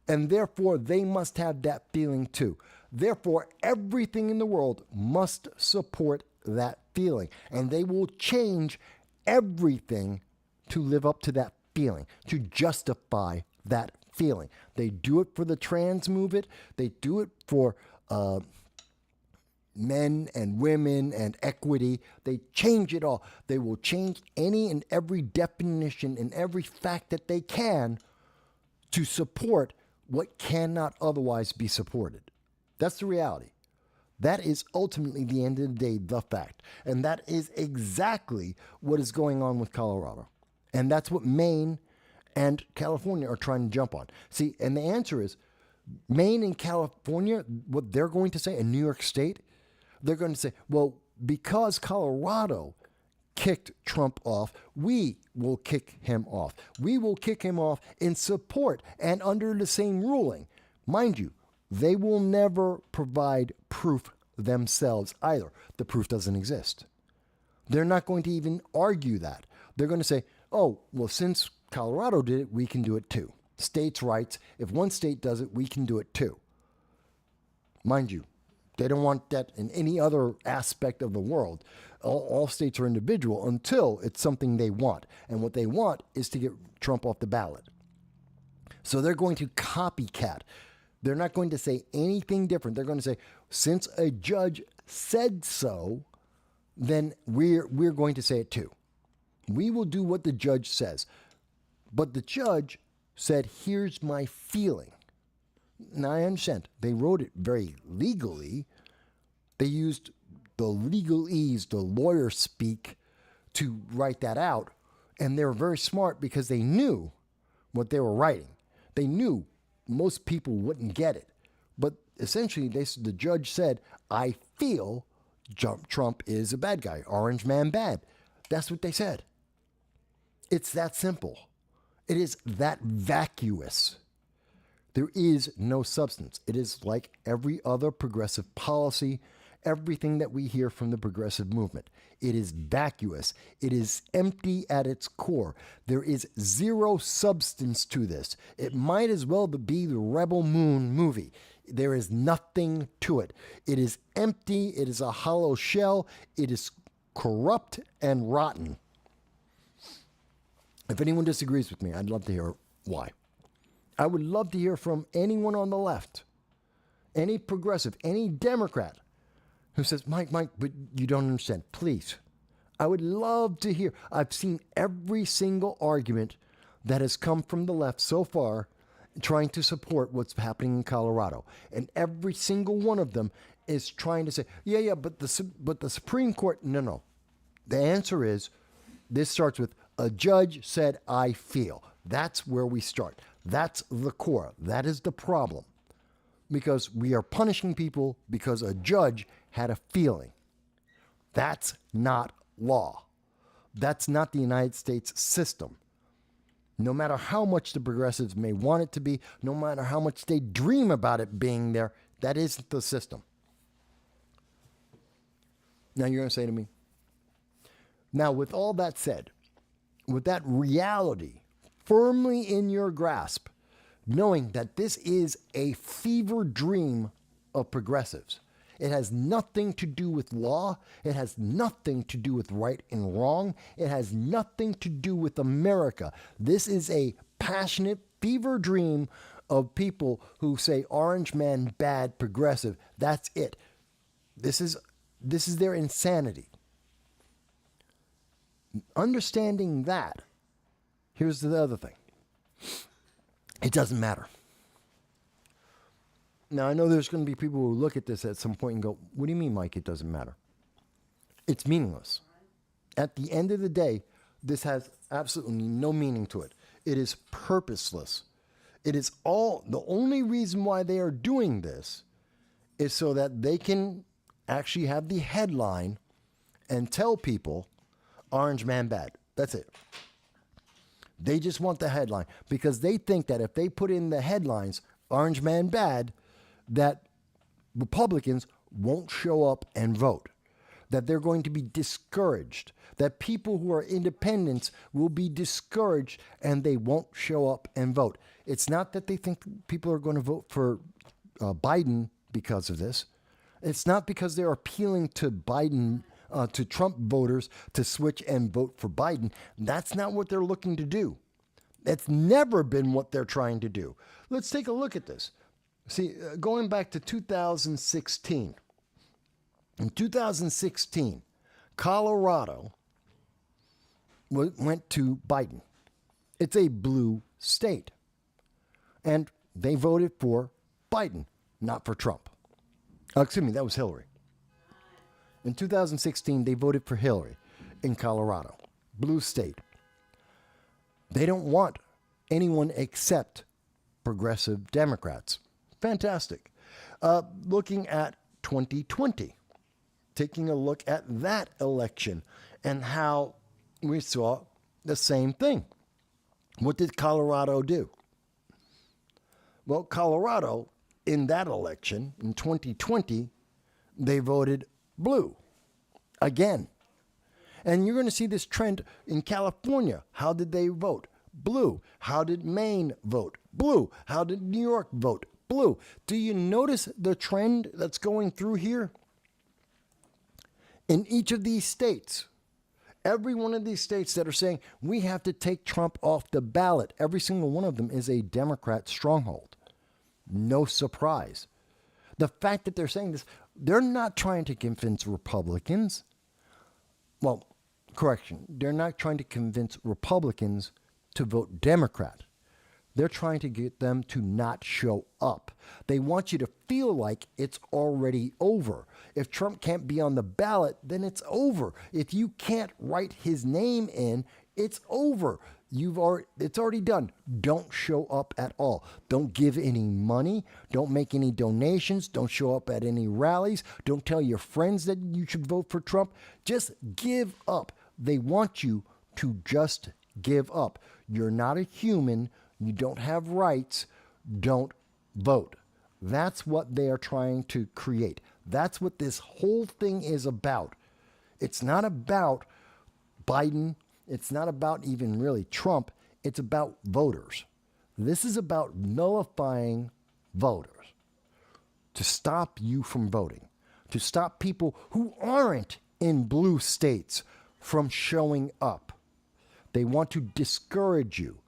and therefore they must have that feeling too. Therefore, everything in the world must support that feeling, and they will change everything to live up to that feeling, to justify that feeling. They do it for the trans movement. They do it for men and women and equity. They change it all. They will change any and every definition and every fact that they can to support what cannot otherwise be supported. That's the reality. That is ultimately, the end of the day, the fact. And that is exactly what is going on with Colorado. And that's what Maine and California are trying to jump on. See, and the answer is Maine and California, what they're going to say, and New York State, they're going to say, well, because Colorado kicked Trump off, we will kick him off. We will kick him off in support and under the same ruling. Mind you, they will never provide proof themselves either. The proof doesn't exist. They're not going to even argue that. They're going to say, oh, well, since Colorado did it, we can do it too. States' rights. If one state does it, we can do it too. Mind you, they don't want that in any other aspect of the world. All states are individual until it's something they want. And what they want is to get Trump off the ballot. So they're going to copycat. They're not going to say anything different. They're going to say, since a judge said so, then we're going to say it too. We will do what the judge says. But the judge said, here's my feeling. Now, I understand. They wrote it very legally. They used the legalese, the lawyer speak, to write that out. And they were very smart because they knew what they were writing. They knew most people wouldn't get it. But essentially, the judge said, I feel Trump is a bad guy. Orange man bad. That's what they said. It's that simple. It is that vacuous. There is no substance. It is like every other progressive policy, everything that we hear from the progressive movement. It is vacuous. It is empty at its core. There is zero substance to this. It might as well be the Rebel Moon movie. There is nothing to it. It is empty. It is a hollow shell. It is corrupt and rotten. If anyone disagrees with me, I'd love to hear why. I would love to hear from anyone on the left. any progressive, any Democrat who says, Mike, but you don't understand, please. I would love to hear. I've seen every single argument that has come from the left so far trying to support what's happening in Colorado. And every single one of them is trying to say, yeah, but the Supreme Court, no. The answer is, this starts with, a judge said, I feel. That's where we start. That's the core. That is the problem. Because we are punishing people because a judge had a feeling. That's not law. That's not the United States system. No matter how much the progressives may want it to be, no matter how much they dream about it being there, that isn't the system. Now you're going to say to me, now with all that said, with that reality firmly in your grasp, knowing that this is a fever dream of progressives, it has nothing to do with law. It has nothing to do with right and wrong. It has nothing to do with America. This is a passionate fever dream of people who say orange man bad, progressive. That's it. This is their insanity. Understanding that, here's the other thing. It doesn't matter. Now, I know there's going to be people who look at this at some point and go, what do you mean, Mike, it doesn't matter? It's meaningless. At the end of the day, this has absolutely no meaning to it. It is purposeless. It is all, the only reason why they are doing this is so that they can actually have the headline and tell people, orange man bad. That's it. They just want the headline because they think that if they put in the headlines, orange man bad, that Republicans won't show up and vote, that they're going to be discouraged, that people who are independents will be discouraged and they won't show up and vote. It's not that they think people are going to vote for Biden because of this. It's not because they're appealing to Biden, to Trump voters to switch and vote for Biden. That's not what they're looking to do. That's never been what they're trying to do. Let's take a look at this. See, going back to 2016. In 2016, Colorado went to Biden. It's a blue state. And they voted for Biden, not for Trump. Excuse me, that was Hillary. In 2016, they voted for Hillary in Colorado. Blue state. They don't want anyone except progressive Democrats. Fantastic. Looking at 2020, taking a look at that election and how we saw the same thing. What did Colorado do? Well, Colorado, in that election, in 2020, they voted blue again. And you're going to see this trend in California. How did they vote? Blue. How did Maine vote? Blue. How did New York vote? Blue. Do you notice the trend that's going through here? In each of these states, every one of these states that are saying we have to take Trump off the ballot, every single one of them is a Democrat stronghold. No surprise. The fact that they're saying this, they're not trying to convince Republicans. Well, correction, they're not trying to convince Republicans to vote Democrat. They're trying to get them to not show up. They want you to feel like it's already over. If Trump can't be on the ballot, then it's over. If you can't write his name in, it's over. It's already done. Don't show up at all. Don't give any money. Don't make any donations. Don't show up at any rallies. Don't tell your friends that you should vote for Trump. Just give up. They want you to just give up. You're not a human. You don't have rights. Don't vote. That's what they are trying to create. That's what this whole thing is about. It's not about Biden. It's not about even really Trump. It's about voters. This is about nullifying voters to stop you from voting, to stop people who aren't in blue states from showing up. They want to discourage you.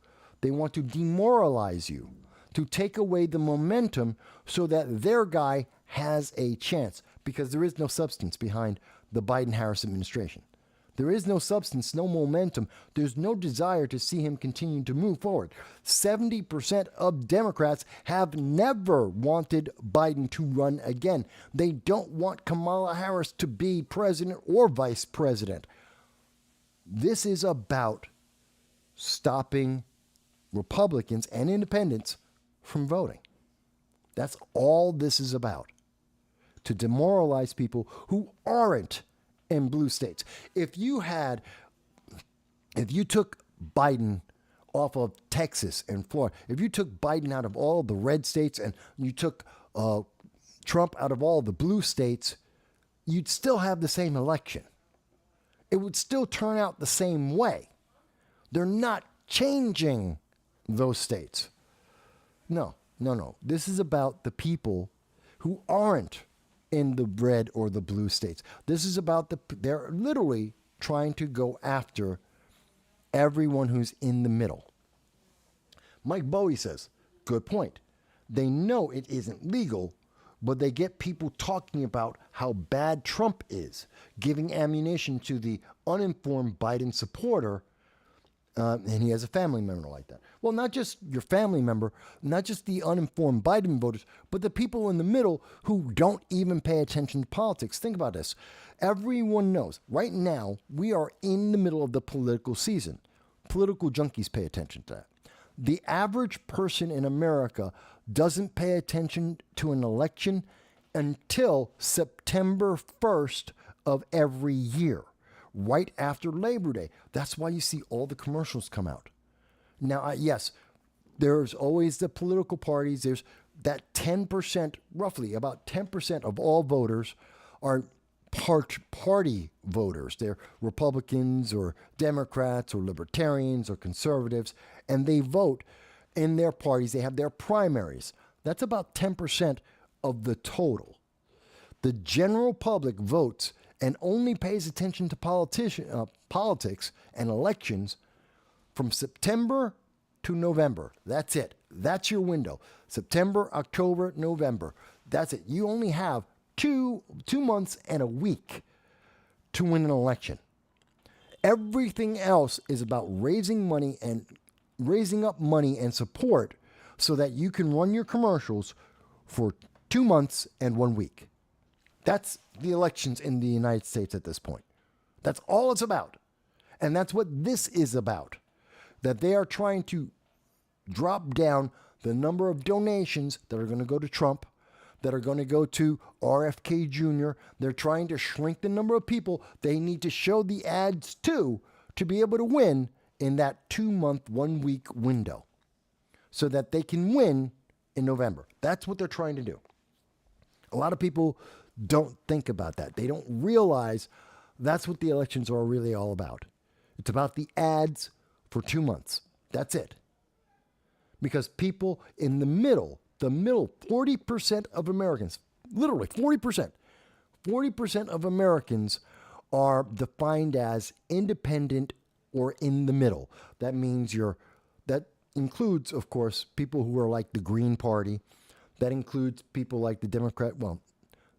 They want to demoralize you. to take away the momentum so that their guy has a chance, because there is no substance behind the Biden-Harris administration. There is no substance, no momentum. There's no desire to see him continue to move forward. 70% of Democrats have never wanted Biden to run again. They don't want Kamala Harris to be president or vice president. This is about stopping Republicans and independents from voting. That's all this is about. To demoralize people who aren't in blue states. If you took Biden off of Texas and Florida, if you took Biden out of all the red states and you took Trump out of all the blue states, you'd still have the same election. It would still turn out the same way. They're not changing those states. No. This is about the people who aren't in the red or the blue states. This is about they're literally trying to go after everyone who's in the middle. Mike Bowie says, good point. They know it isn't legal, but they get people talking about how bad Trump is, giving ammunition to the uninformed Biden supporter, and he has a family member like that. Well, not just your family member, not just the uninformed Biden voters, but the people in the middle who don't even pay attention to politics. Think about this. Everyone knows right now we are in the middle of the political season. Political junkies pay attention to that. The average person in America doesn't pay attention to an election until September 1st of every year, right after Labor Day. That's why you see all the commercials come out. Now, yes, there's always the political parties. There's that 10%, roughly about 10% of all voters are party voters. They're Republicans or Democrats or Libertarians or conservatives, and they vote in their parties. They have their primaries. That's about 10% of the total. The general public votes and only pays attention to politics and elections from September to November. That's it. That's your window. September, October, November. That's it. You only have two months and a week to win an election. Everything else is about raising up money and support so that you can run your commercials for 2 months and 1 week. That's the elections in the United States at this point. That's all it's about. And that's what this is about. That they are trying to drop down the number of donations that are going to go to Trump, that are going to go to RFK Jr. They're trying to shrink the number of people they need to show the ads to be able to win in that 2 month, 1 week window so that they can win in November. That's what they're trying to do. A lot of people don't think about that. They don't realize that's what the elections are really all about. It's about the ads for 2 months. That's it. Because people in the middle, 40% of Americans, literally 40% of Americans are defined as independent or in the middle. That means that includes, of course, people who are like the Green Party. That includes people like the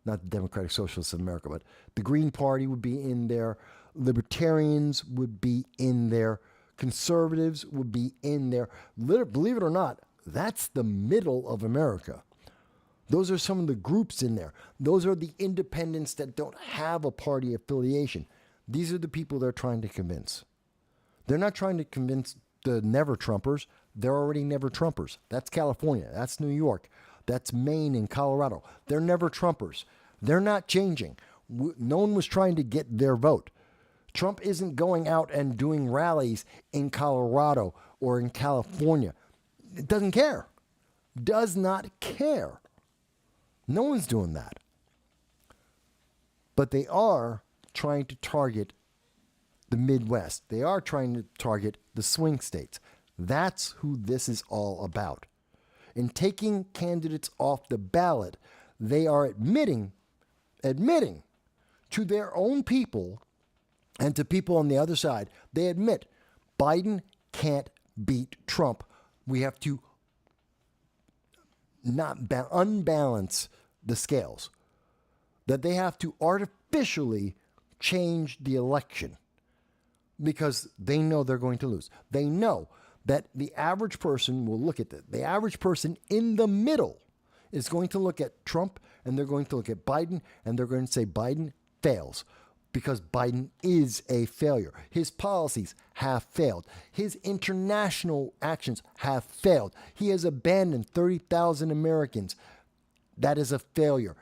not the Democratic Socialists of America, but the Green Party would be in there. Libertarians would be in there. Conservatives would be in there. Believe it or not, that's the middle of America. Those are some of the groups in there. Those are the independents that don't have a party affiliation. These are the people they're trying to convince. They're not trying to convince the never Trumpers. They're already never Trumpers. That's California. That's New York. That's Maine and Colorado. They're never Trumpers. They're not changing. No one was trying to get their vote. Trump isn't going out and doing rallies in Colorado or in California. It doesn't care. Does not care. No one's doing that. But they are trying to target the Midwest. They are trying to target the swing states. That's who this is all about. In taking candidates off the ballot, they are admitting to their own people and to people on the other side, they admit Biden can't beat Trump. We have to unbalance the scales, that they have to artificially change the election because they know they're going to lose. They know that the average person will look at it. The average person in the middle is going to look at Trump and they're going to look at Biden and they're going to say Biden fails because Biden is a failure. His policies have failed. His international actions have failed. He has abandoned 30,000 Americans. That is a failure.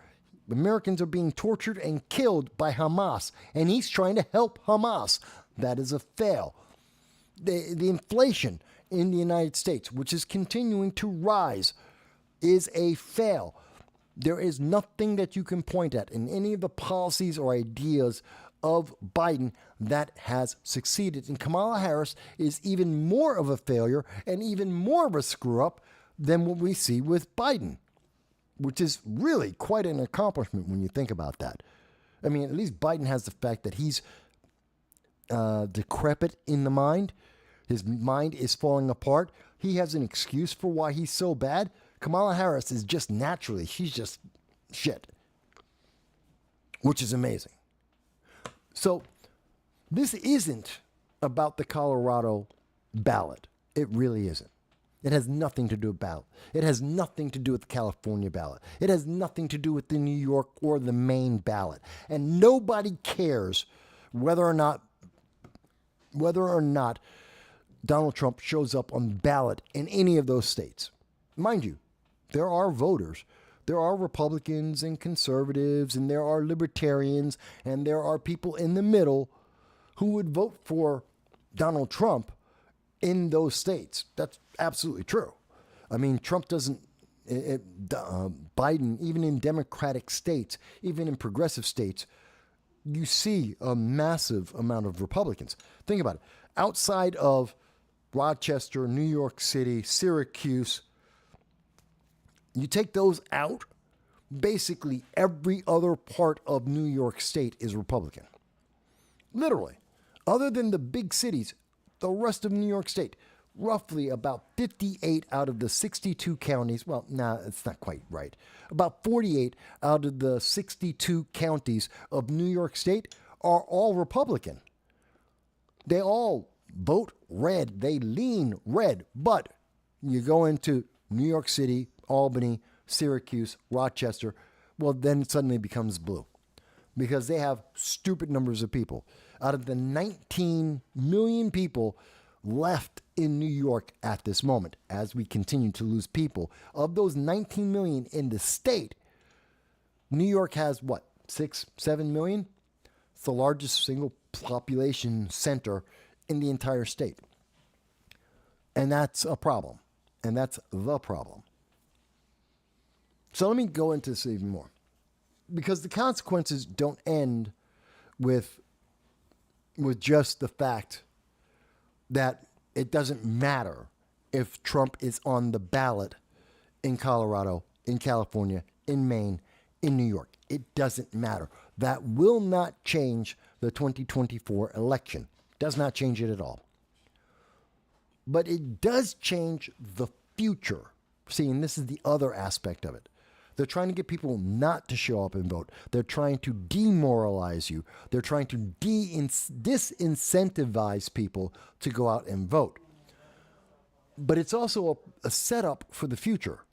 Americans are being tortured and killed by Hamas, and he's trying to help Hamas. That is a fail. The inflation in the United States, which is continuing to rise, is a fail. There is nothing that you can point at in any of the policies or ideas of Biden that has succeeded. And Kamala Harris is even more of a failure and even more of a screw up than what we see with Biden, which is really quite an accomplishment when you think about that. I mean, at least Biden has the fact that he's decrepit in the mind. His mind is falling apart. He has an excuse for why he's so bad. Kamala Harris is just naturally, she's just shit, which is amazing. So this isn't about the Colorado ballot. It really isn't. It has nothing to do with ballot. It has nothing to do with the California ballot. It has nothing to do with the New York or the Maine ballot. And nobody cares whether or not Donald Trump shows up on the ballot in any of those states. Mind you, there are voters. There are Republicans and conservatives, and there are libertarians, and there are people in the middle who would vote for Donald Trump in those states. That's absolutely true. I mean, Trump doesn't, Biden, even in Democratic states, even in progressive states, you see a massive amount of Republicans. Think about it. Outside of Rochester, New York City, Syracuse, you take those out, basically every other part of New York State is Republican. Literally. Other than the big cities, the rest of New York State, roughly about 58 out of the 62 counties, well, it's not quite right. About 48 out of the 62 counties of New York State are all Republican. They all vote red. They lean red. But you go into New York City, Albany, Syracuse, Rochester, well, then it suddenly becomes blue because they have stupid numbers of people. Out of the 19 million people left in New York at this moment, as we continue to lose people, of those 19 million in the state, New York has what, 6, 7 million? It's the largest single population center in the entire state. And that's a problem. And that's the problem. So let me go into this even more. Because the consequences don't end with just the fact that it doesn't matter if Trump is on the ballot in Colorado, in California, in Maine, in New York. It doesn't matter. That will not change the 2024 election. Does not change it at all. But it does change the future. See, and this is the other aspect of it. They're trying to get people not to show up and vote. They're trying to demoralize you. They're trying to disincentivize people to go out and vote. But it's also a setup for the future.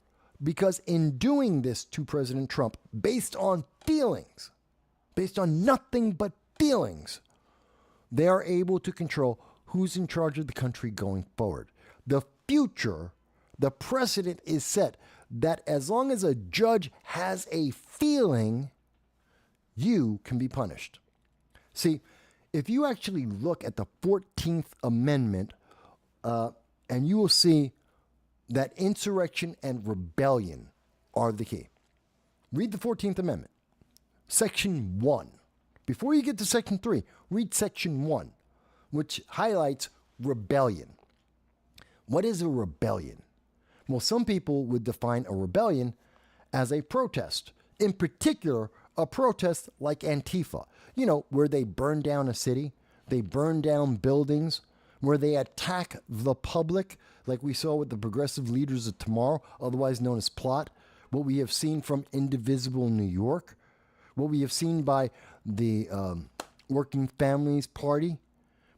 Because in doing this to President Trump, based on feelings, based on nothing but feelings, they are able to control who's in charge of the country going forward. The future, the precedent is set that as long as a judge has a feeling, you can be punished. See, if you actually look at the 14th Amendment, and you will see that insurrection and rebellion are the key. Read the 14th Amendment, Section 1. Before you get to Section 3, read Section 1, which highlights rebellion. What is a rebellion? Well, some people would define a rebellion as a protest. In particular, a protest like Antifa, where they burn down a city, they burn down buildings, where they attack the public, like we saw with the Progressive Leaders of Tomorrow, otherwise known as Plot, what we have seen from Indivisible New York, what we have seen by the Working Families Party,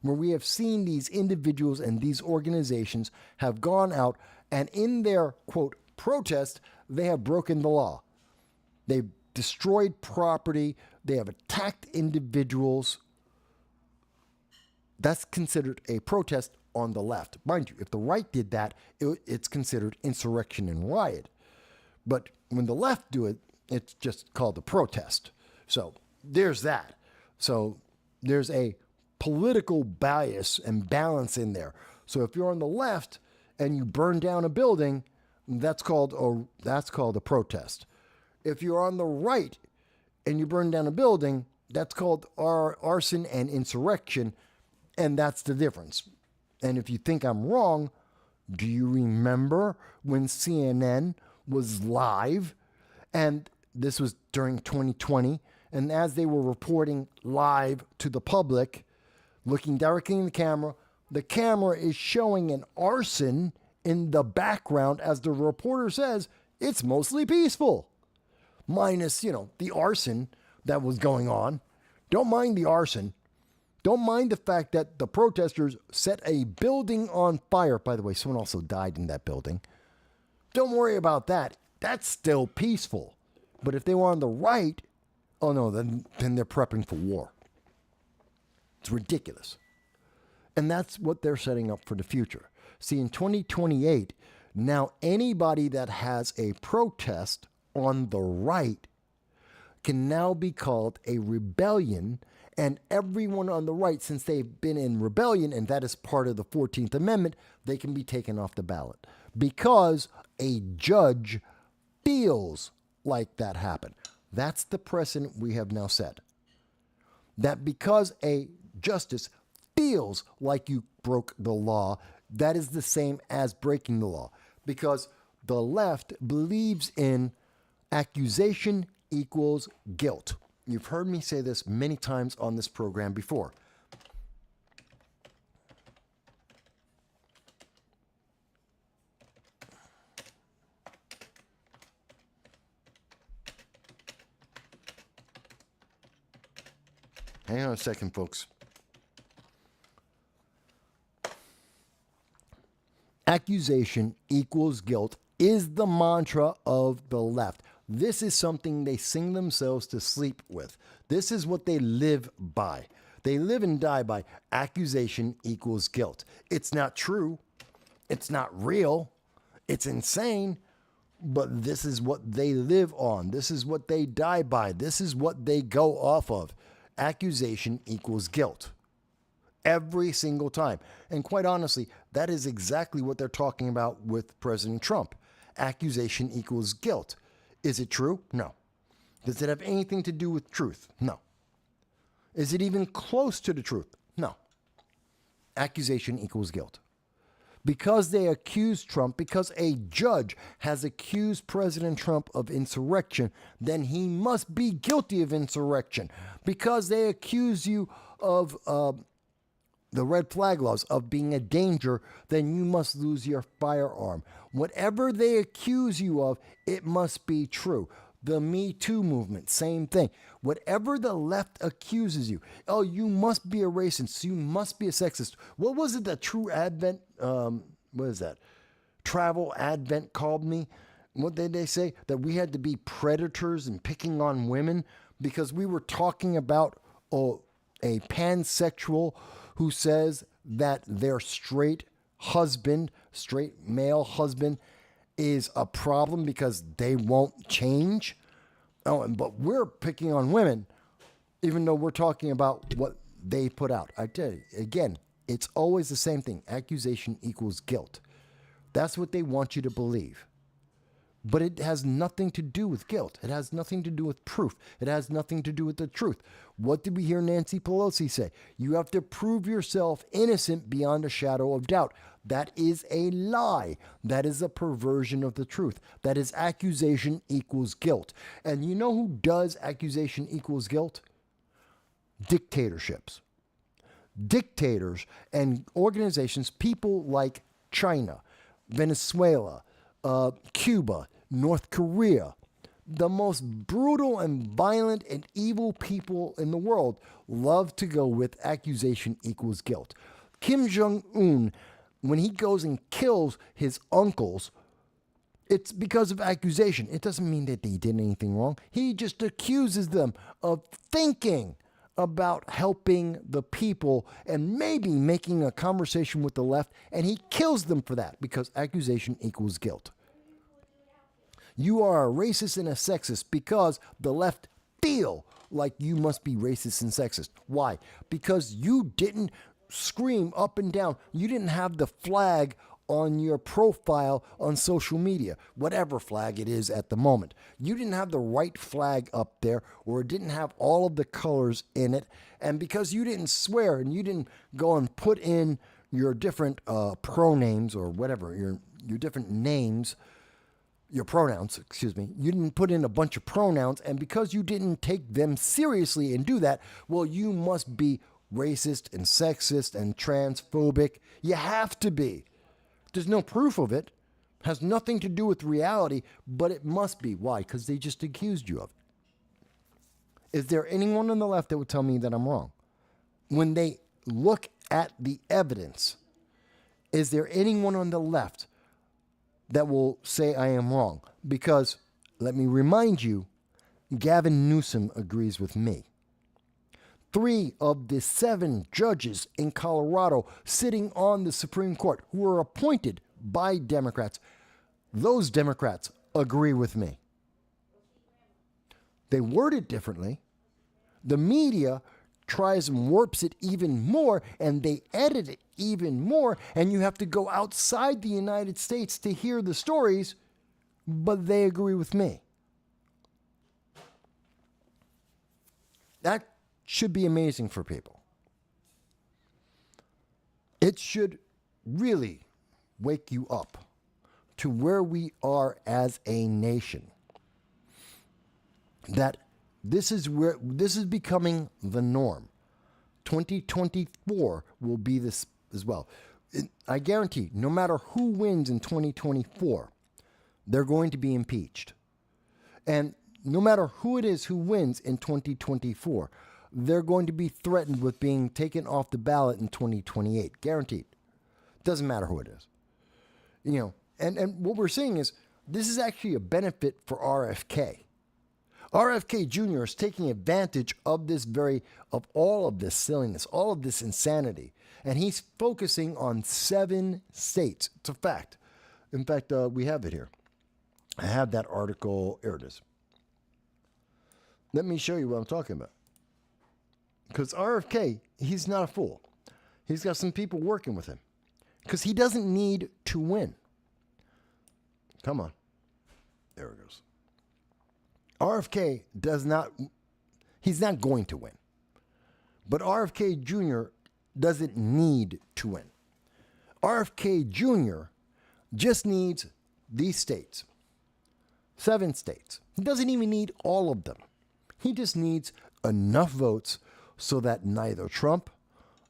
where we have seen these individuals and these organizations have gone out and in their, quote, protest, they have broken the law. They've destroyed property. They have attacked individuals. That's considered a protest on the left. Mind you, if the right did that, it's considered insurrection and riot. But when the left do it, it's just called a protest. So there's that. So there's a political bias and balance in there. So if you're on the left and you burn down a building, that's called a protest. If you're on the right and you burn down a building, that's called arson and insurrection, and that's the difference. And if you think I'm wrong, do you remember when CNN was live, and this was during 2020, and as they were reporting live to the public, looking directly in the camera is showing an arson in the background as the reporter says, it's mostly peaceful. Minus, the arson that was going on. Don't mind the arson. Don't mind the fact that the protesters set a building on fire. By the way, someone also died in that building. Don't worry about that. That's still peaceful. But if they were on the right, oh no, then they're prepping for war. It's ridiculous. And that's what they're setting up for the future. See, in 2028, now anybody that has a protest on the right can now be called a rebellion, and everyone on the right, since they've been in rebellion, and that is part of the 14th Amendment, they can be taken off the ballot because a judge feels like that happened. That's the precedent we have now set. That because a justice feels like you broke the law, that is the same as breaking the law. Because the left believes in accusation equals guilt. You've heard me say this many times on this program before. Hang on a second, folks. Accusation equals guilt is the mantra of the left. This is something they sing themselves to sleep with. This is what they live by. They live and die by accusation equals guilt. It's not true. It's not real. It's insane. But this is what they live on. This is what they die by. This is what they go off of. Accusation equals guilt. Every single time. And quite honestly, that is exactly what they're talking about with President Trump. Accusation equals guilt. Is it true? No. Does it have anything to do with truth? No. Is it even close to the truth? No. Accusation equals guilt. Because they accuse Trump, because a judge has accused President Trump of insurrection, then he must be guilty of insurrection. Because they accuse you of the red flag laws, of being a danger, then you must lose your firearm. Whatever they accuse you of, it must be true. The Me Too movement, same thing. Whatever the left accuses you, oh, you must be a racist, you must be a sexist. What was it that True Advent, what is that? Travel Advent called me? What did they say? That we had to be predators and picking on women because we were talking about a pansexual who says that their straight male husband is a problem because they won't change. Oh, but we're picking on women, even though we're talking about what they put out. I tell you, again, it's always the same thing. Accusation equals guilt. That's what they want you to believe. But it has nothing to do with guilt. It has nothing to do with proof. It has nothing to do with the truth. What did we hear Nancy Pelosi say? You have to prove yourself innocent beyond a shadow of doubt. That is a lie. That is a perversion of the truth. That is accusation equals guilt. And you know who does accusation equals guilt? Dictatorships. dictators and organizations, people like China, Venezuela, Cuba, North Korea, the most brutal and violent and evil people in the world, love to go with accusation equals guilt. Kim Jong-un, when he goes and kills his uncles, it's because of accusation. It doesn't mean that they did anything wrong. He just accuses them of thinking about helping the people and maybe making a conversation with the left, and he kills them for that because accusation equals guilt. You are a racist and a sexist because the left feel like you must be racist and sexist. Why? Because you didn't scream up and down. You didn't have the flag on your profile on social media, whatever flag it is at the moment. You didn't have the right flag up there, or it didn't have all of the colors in it. And because you didn't swear and you didn't go and put in your different pronames or whatever, your different names, your pronouns, excuse me, you didn't put in a bunch of pronouns, and because you didn't take them seriously and do that, well, you must be racist and sexist and transphobic. You have to be. There's no proof of it. Has nothing to do with reality, but it must be. Why? Because they just accused you of it. Is there anyone on the left that would tell me that I'm wrong? When they look at the evidence, is there anyone on the left that will say I am wrong? Because, let me remind you, Gavin Newsom agrees with me. 3 of the 7 judges in Colorado sitting on the Supreme Court who were appointed by Democrats, those Democrats agree with me. They word it differently. The media tries and warps it even more, and they edit it even more, and you have to go outside the United States to hear the stories, but they agree with me. That should be amazing for people. It should really wake you up to where we are as a nation. That this is becoming the norm. 2024 will be this as well. I guarantee, no matter who wins in 2024, they're going to be impeached. And no matter who it is who wins in 2024, they're going to be threatened with being taken off the ballot in 2028. Guaranteed. Doesn't matter who it is. You know, and what we're seeing is this is actually a benefit for RFK. RFK Jr. is taking advantage of of all of this silliness, all of this insanity. And he's focusing on 7 states. It's a fact. In fact, we have it here. I have that article. Here it is. Let me show you what I'm talking about. Because RFK, he's not a fool. He's got some people working with him. Because he doesn't need to win. Come on. There it goes. RFK he's not going to win. But RFK Jr. doesn't need to win. RFK Jr. just needs these states. 7 states. He doesn't even need all of them. He just needs enough votes so that neither Trump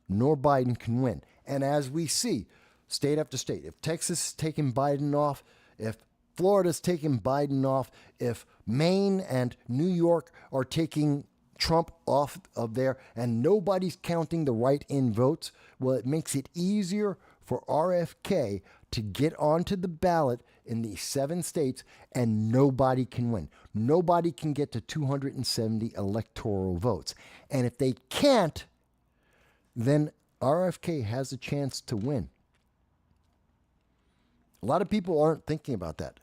nor Biden can win. And as we see, state after state, if Texas is taking Biden off, if Florida's taking Biden off, if Maine and New York are taking Trump off of there, and nobody's counting the write-in votes, well, it makes it easier for RFK to get onto the ballot in these 7 states, and nobody can win. Nobody can get to 270 electoral votes. And if they can't, then RFK has a chance to win. A lot of people aren't thinking about that.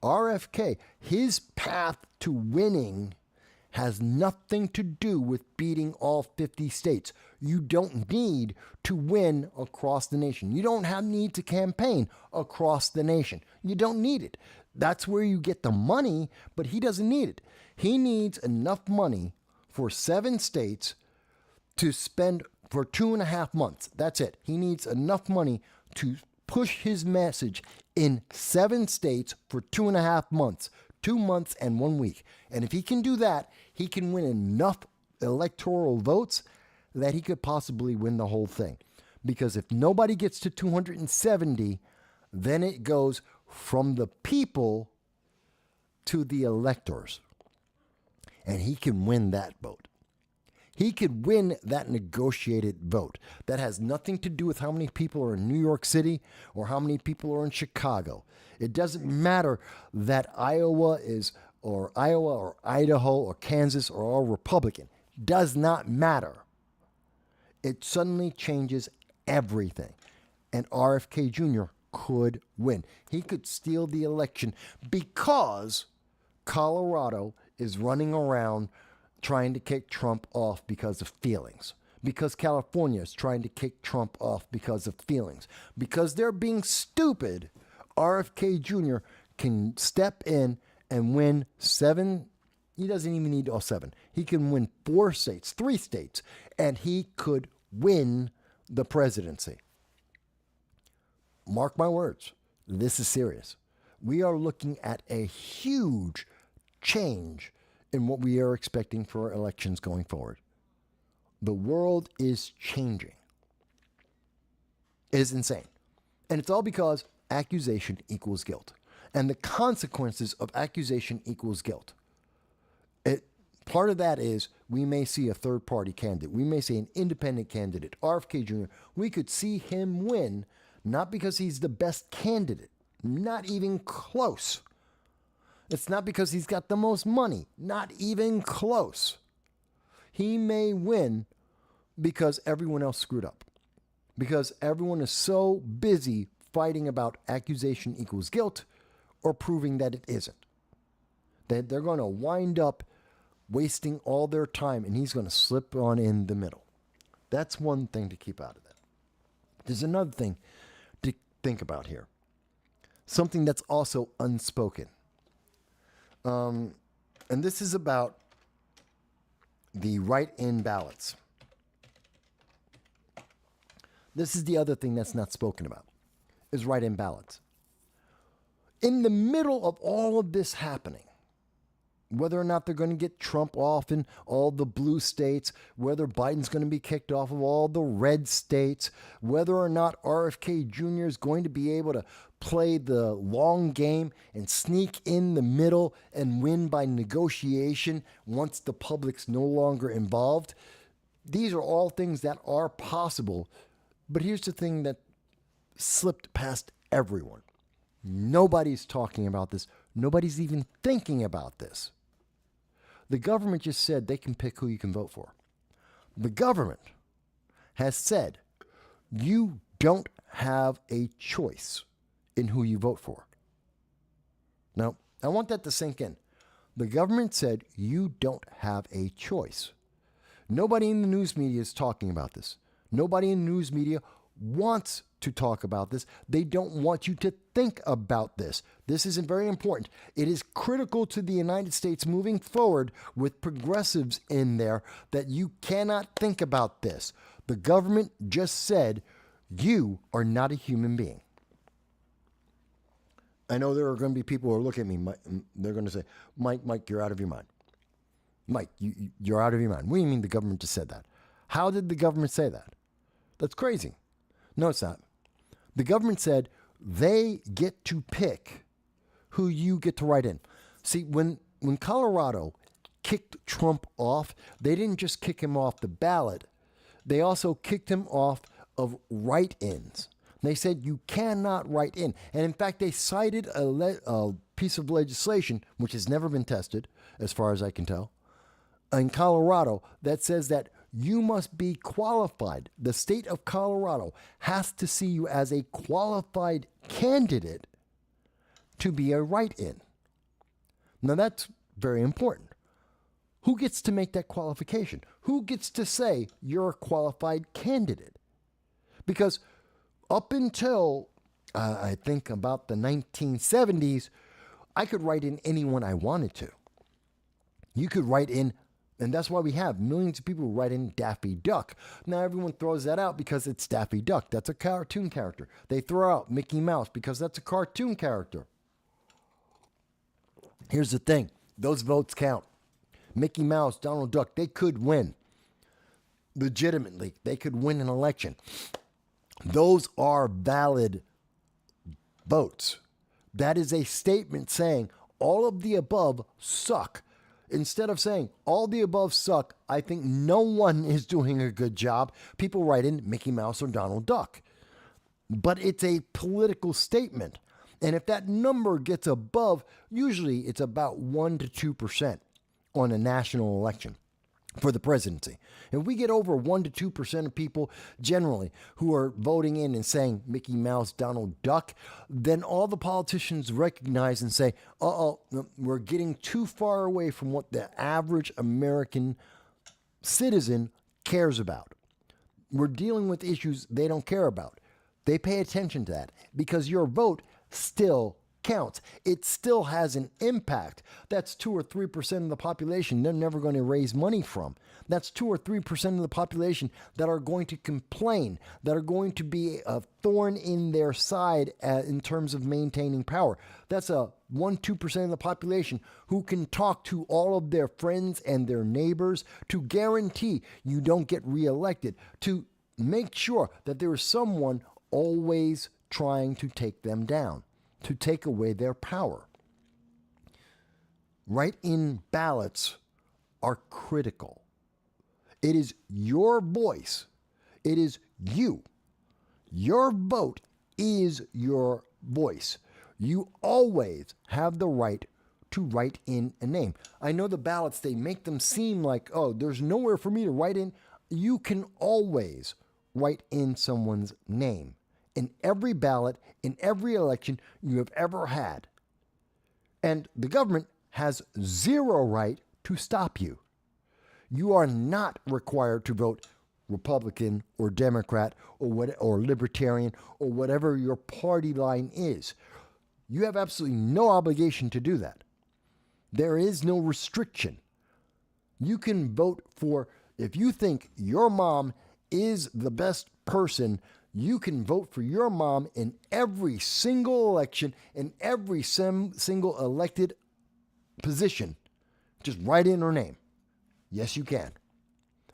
RFK, his path to winning has nothing to do with beating all 50 states. You don't need to win across the nation. You don't need to campaign across the nation. You don't need it. That's where you get the money, but he doesn't need it. He needs enough money for 7 states to spend for 2.5 months. That's it. He needs enough money to push his message in 7 states for 2.5 months. 2 months and 1 week. And if he can do that, he can win enough electoral votes that he could possibly win the whole thing. Because if nobody gets to 270, then it goes from the people to the electors. And he can win that vote. He could win that negotiated vote. That has nothing to do with how many people are in New York City or how many people are in Chicago. It doesn't matter that Iowa or Idaho or Kansas are all Republican. Does not matter. It suddenly changes everything. And RFK Jr. could win. He could steal the election because Colorado is running around trying to kick Trump off because of feelings. Because California is trying to kick Trump off because of feelings. Because they're being stupid, RFK Jr. can step in and win 7. He doesn't even need all 7. He can win 4 states, 3 states, and he could win the presidency. Mark my words, this is serious. We are looking at a huge change in what we are expecting for elections going forward. The world is changing. It is insane. And it's all because accusation equals guilt. And the consequences of accusation equals guilt. Part of that is we may see a third party candidate. We may see an independent candidate, RFK Jr. We could see him win, not because he's the best candidate, not even close. It's not because he's got the most money, not even close. He may win because everyone else screwed up. Because everyone is so busy fighting about accusation equals guilt or proving that it isn't. That they're going to wind up wasting all their time and he's going to slip on in the middle. That's one thing to keep out of that. There's another thing to think about here. Something that's also unspoken. And this is about the write-in ballots. This is the other thing that's not spoken about, is write-in ballots. In the middle of all of this happening, whether or not they're going to get Trump off in all the blue states, whether Biden's going to be kicked off of all the red states, whether or not RFK Jr. is going to be able to play the long game and sneak in the middle and win by negotiation once the public's no longer involved. These are all things that are possible. But here's the thing that slipped past everyone. Nobody's talking about this. Nobody's even thinking about this. The government just said they can pick who you can vote for. The government has said you don't have a choice in who you vote for. Now, I want that to sink in. The government said you don't have a choice. Nobody in the news media is talking about this. Nobody in the news media wants to talk about this. They don't want you to think about this. This isn't very important. It is critical to the United States moving forward with progressives in there that you cannot think about this. The government just said you are not a human being. I know there are going to be people who are looking at me. They're going to say, Mike, you're out of your mind. Mike, you're out of your mind. What do you mean the government just said that? How did the government say that? That's crazy. No, it's not. The government said they get to pick who you get to write in. See, when Colorado kicked Trump off, they didn't just kick him off the ballot. They also kicked him off of write-ins. They said you cannot write in. And in fact, they cited a piece of legislation, which has never been tested, as far as I can tell, in Colorado that says that you must be qualified. The state of Colorado has to see you as a qualified candidate to be a write-in. Now that's very important. Who gets to make that qualification? Who gets to say you're a qualified candidate? Because up until, I think about the 1970s, I could write in anyone I wanted to. You could write in, and that's why we have millions of people who write in Daffy Duck. Now everyone throws that out because it's Daffy Duck. That's a cartoon character. They throw out Mickey Mouse because that's a cartoon character. Here's the thing. Those votes count. Mickey Mouse, Donald Duck, they could win. legitimately. They could win an election. Those are valid votes. That is a statement saying all of the above suck. Instead of saying all the above suck, I think no one is doing a good job. People write in Mickey Mouse or Donald Duck. But it's a political statement. And if that number gets above, usually it's about 1 to 2% on a national election for the presidency. If we get over 1 to 2% of people generally who are voting in and saying Mickey Mouse, Donald Duck, then all the politicians recognize and say, we're getting too far away from what the average American citizen cares about. We're dealing with issues they don't care about. They pay attention to that because your vote still counts. It still has an impact. That's 2 or 3% of the population they're never going to raise money from. That's 2 or 3% of the population that are going to complain, that are going to be a thorn in their side in terms of maintaining power. That's a 1-2% of the population who can talk to all of their friends and their neighbors to guarantee you don't get reelected, to make sure that there is someone always trying to take them down, to take away their power. Write-in ballots are critical. It is your voice. It is you. Your vote is your voice. You always have the right to write in a name. I know the ballots, they make them seem like, oh, there's nowhere for me to write in. You can always write in someone's name in every ballot, in every election you have ever had. And the government has zero right to stop you. You are not required to vote Republican or Democrat or Libertarian or whatever your party line is. You have absolutely no obligation to do that. There is no restriction. You can vote for, if you think your mom is the best person, you can vote for your mom in every single election, in every single elected position. Just write in her name. Yes, you can.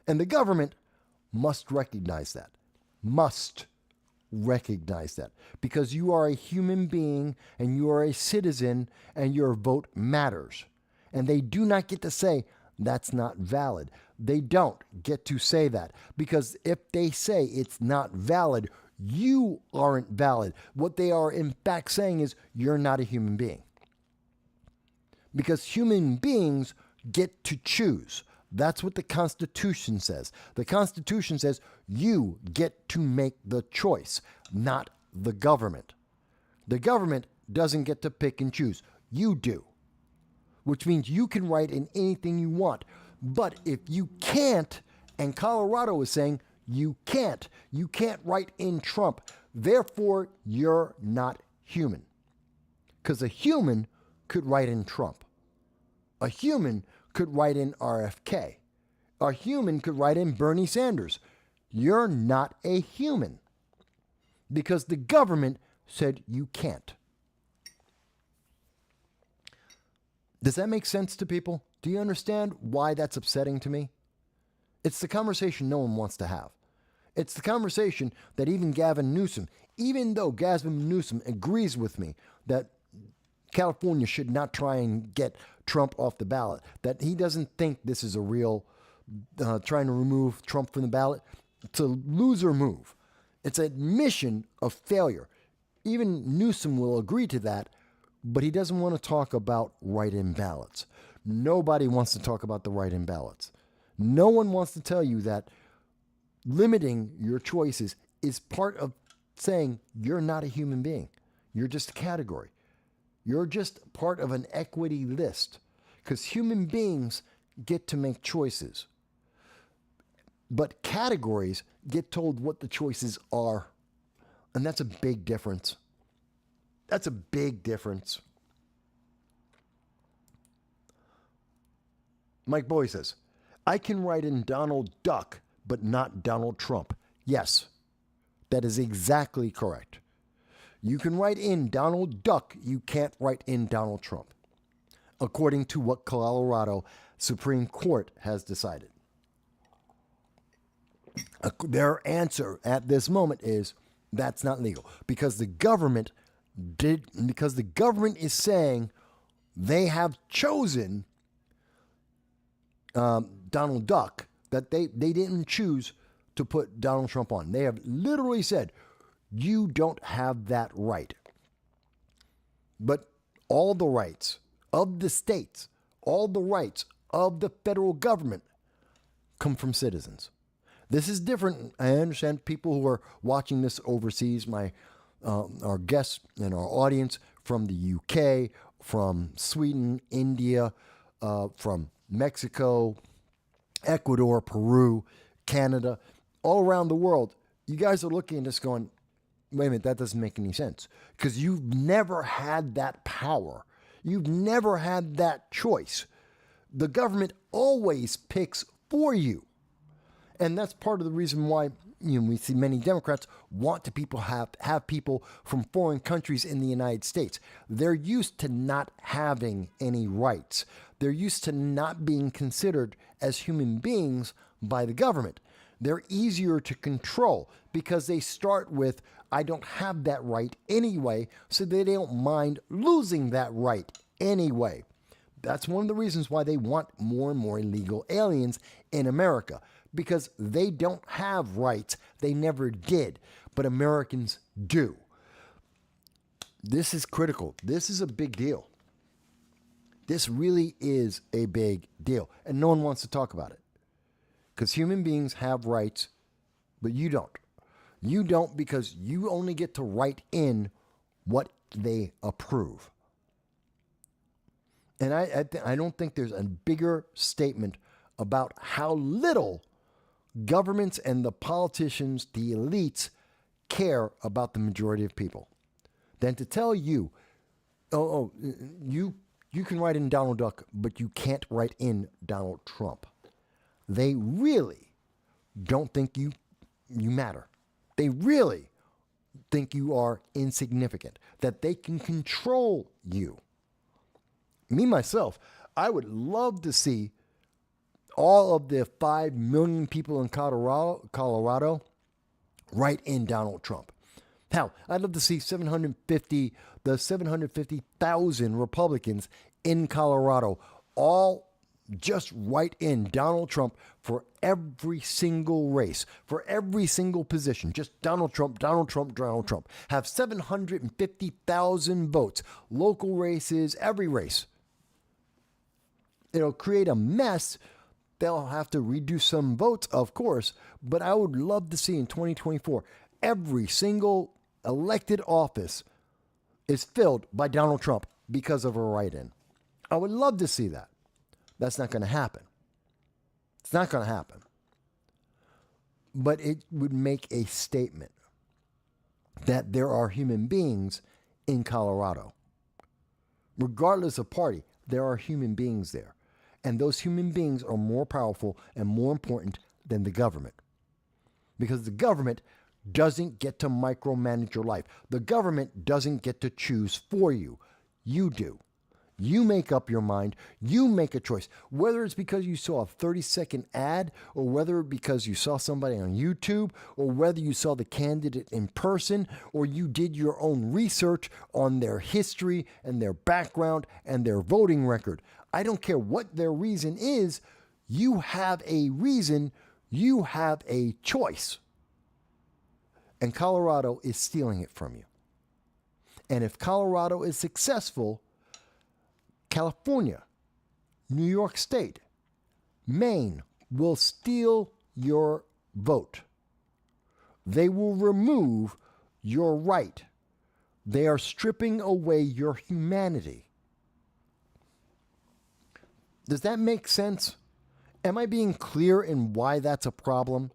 And the government must recognize that. Must recognize that. Because you are a human being and you are a citizen and your vote matters. And they do not get to say, that's not valid. They don't get to say that, because if they say it's not valid, you aren't valid. What they are in fact saying is you're not a human being. Because human beings get to choose. That's what the Constitution says. The Constitution says you get to make the choice, not the government. The government doesn't get to pick and choose. You do. Which means you can write in anything you want. But if you can't, and Colorado is saying you can't write in Trump, therefore you're not human. Because a human could write in Trump. A human could write in RFK. A human could write in Bernie Sanders. You're not a human. Because the government said you can't. Does that make sense to people? Do you understand why that's upsetting to me? It's the conversation no one wants to have. It's the conversation that even Gavin Newsom, even though Gavin Newsom agrees with me that California should not try and get Trump off the ballot, that he doesn't think this is a real trying to remove Trump from the ballot. It's a loser move. It's an admission of failure. Even Newsom will agree to that, but he doesn't want to talk about write-in ballots. Nobody wants to talk about the write-in ballots. No one wants to tell you that limiting your choices is part of saying you're not a human being. You're just a category. You're just part of an equity list, because human beings get to make choices. But categories get told what the choices are. And that's a big difference. That's a big difference. Mike Boy says, I can write in Donald Duck, but not Donald Trump. Yes, that is exactly correct. You can write in Donald Duck, you can't write in Donald Trump, according to what Colorado Supreme Court has decided. Their answer at this moment is that's not legal because the government is saying they have chosen Donald Duck, that they didn't choose to put Donald Trump on. They have literally said, you don't have that right. But all the rights of the states, all the rights of the federal government come from citizens. This is different. I understand people who are watching this overseas, our guests and our audience from the UK, from Sweden, India, from Mexico, Ecuador, Peru, Canada, all around the world. You guys are looking at this going, wait a minute, that doesn't make any sense. Because you've never had that power. You've never had that choice. The government always picks for you. And that's part of the reason why we see many Democrats want to have people from foreign countries in the United States. They're used to not having any rights. They're used to not being considered as human beings by the government. They're easier to control because they start with, I don't have that right anyway, so they don't mind losing that right anyway. That's one of the reasons why they want more and more illegal aliens in America. Because they don't have rights. They never did. But Americans do. This is critical. This is a big deal. This really is a big deal. And no one wants to talk about it. Because human beings have rights, but you don't. You don't because you only get to write in what they approve. And I don't think there's a bigger statement about how little governments and the politicians, the elites, care about the majority of people than to tell you, you can write in Donald Duck, but you can't write in Donald Trump. They really don't think you matter. They really think you are insignificant, that they can control you. Me, myself, I would love to see all of the 5 million people in Colorado write in Donald Trump. Hell, I'd love to see 750,000 Republicans in Colorado all just write in Donald Trump for every single race, for every single position. Just Donald Trump, Donald Trump, Donald Trump. Have 750,000 votes, local races, every race. It'll create a mess. They'll have to redo some votes, of course, but I would love to see in 2024, every single elected office is filled by Donald Trump because of a write-in. I would love to see that. That's not going to happen. It's not going to happen. But it would make a statement that there are human beings in Colorado. Regardless of party, there are human beings there. And those human beings are more powerful and more important than the government. Because the government doesn't get to micromanage your life. The government doesn't get to choose for you. You do. You make up your mind. You make a choice. Whether it's because you saw a 30-second ad, or whether because you saw somebody on YouTube, or whether you saw the candidate in person, or you did your own research on their history and their background and their voting record. I don't care what their reason is. You have a reason. You have a choice. And Colorado is stealing it from you. And if Colorado is successful, California, New York State, Maine will steal your vote. They will remove your right. They are stripping away your humanity. Does that make sense? Am I being clear in why that's a problem?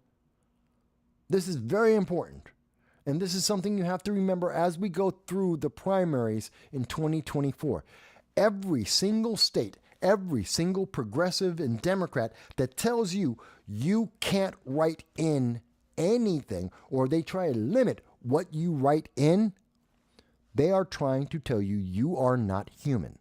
This is very important. And this is something you have to remember as we go through the primaries in 2024. Every single state, every single progressive and Democrat that tells you you can't write in anything, or they try to limit what you write in, they are trying to tell you you are not human.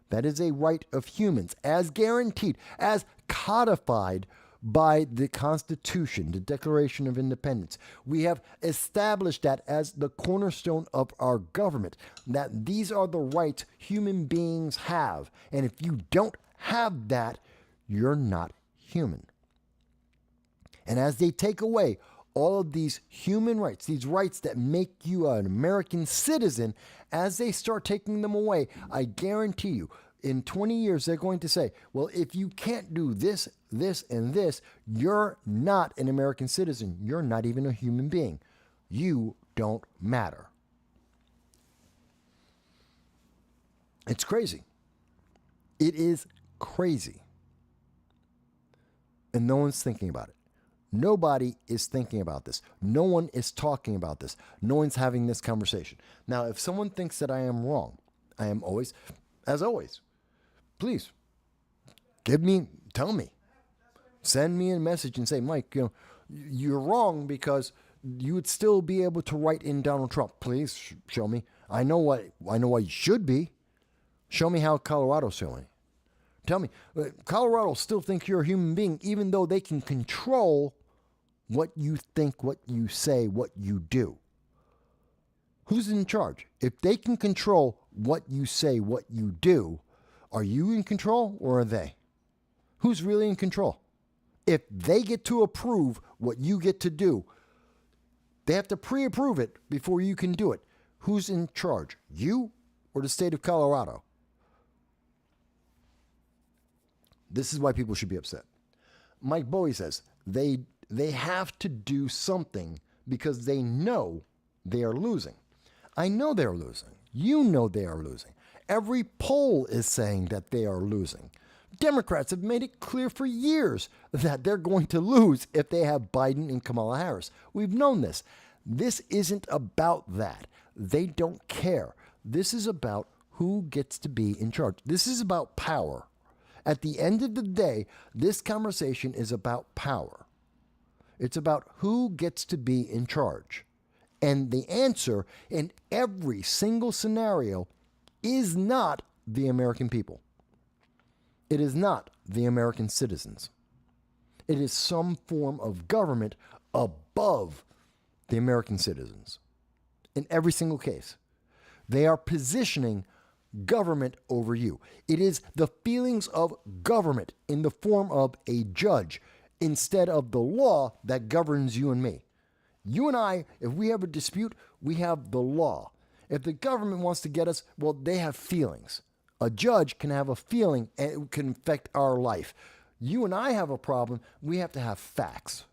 That is a right of humans, as guaranteed, as codified by the Constitution, the Declaration of Independence. We have established that as the cornerstone of our government, that these are the rights human beings have. And if you don't have that, you're not human. And as they take away all of these human rights, these rights that make you an American citizen, as they start taking them away, I guarantee you, in 20 years, they're going to say, well, if you can't do this, this, and this, you're not an American citizen. You're not even a human being. You don't matter. It's crazy. It is crazy. And no one's thinking about it. Nobody is thinking about this. No one is talking about this. No one's having this conversation. Now, if someone thinks that I am wrong, I am always, as always, please tell me, send me a message and say, Mike, you're wrong because you would still be able to write in Donald Trump. Please show me. I know what you should be. Show me how Colorado's showing. Tell me, Colorado still thinks you're a human being, even though they can control what you think, what you say, what you do. Who's in charge? If they can control what you say, what you do, are you in control or are they? Who's really in control? If they get to approve what you get to do, they have to pre-approve it before you can do it. Who's in charge? You or the state of Colorado? This is why people should be upset. Mike Bowie says they have to do something because they know they are losing. I know they're losing. You know they are losing. Every poll is saying that they are losing. Democrats have made it clear for years that they're going to lose if they have Biden and Kamala Harris. We've known this. This isn't about that. They don't care. This is about who gets to be in charge. This is about power. At the end of the day, this conversation is about power. It's about who gets to be in charge. And the answer in every single scenario is not the American people. It is not the American citizens. It is some form of government above the American citizens. In every single case, they are positioning government over you. It is the feelings of government in the form of a judge instead of the law that governs you and me. You and I, if we have a dispute, we have the law. If the government wants to get us, well, they have feelings. A judge can have a feeling and it can affect our life. You and I have a problem, we have to have facts.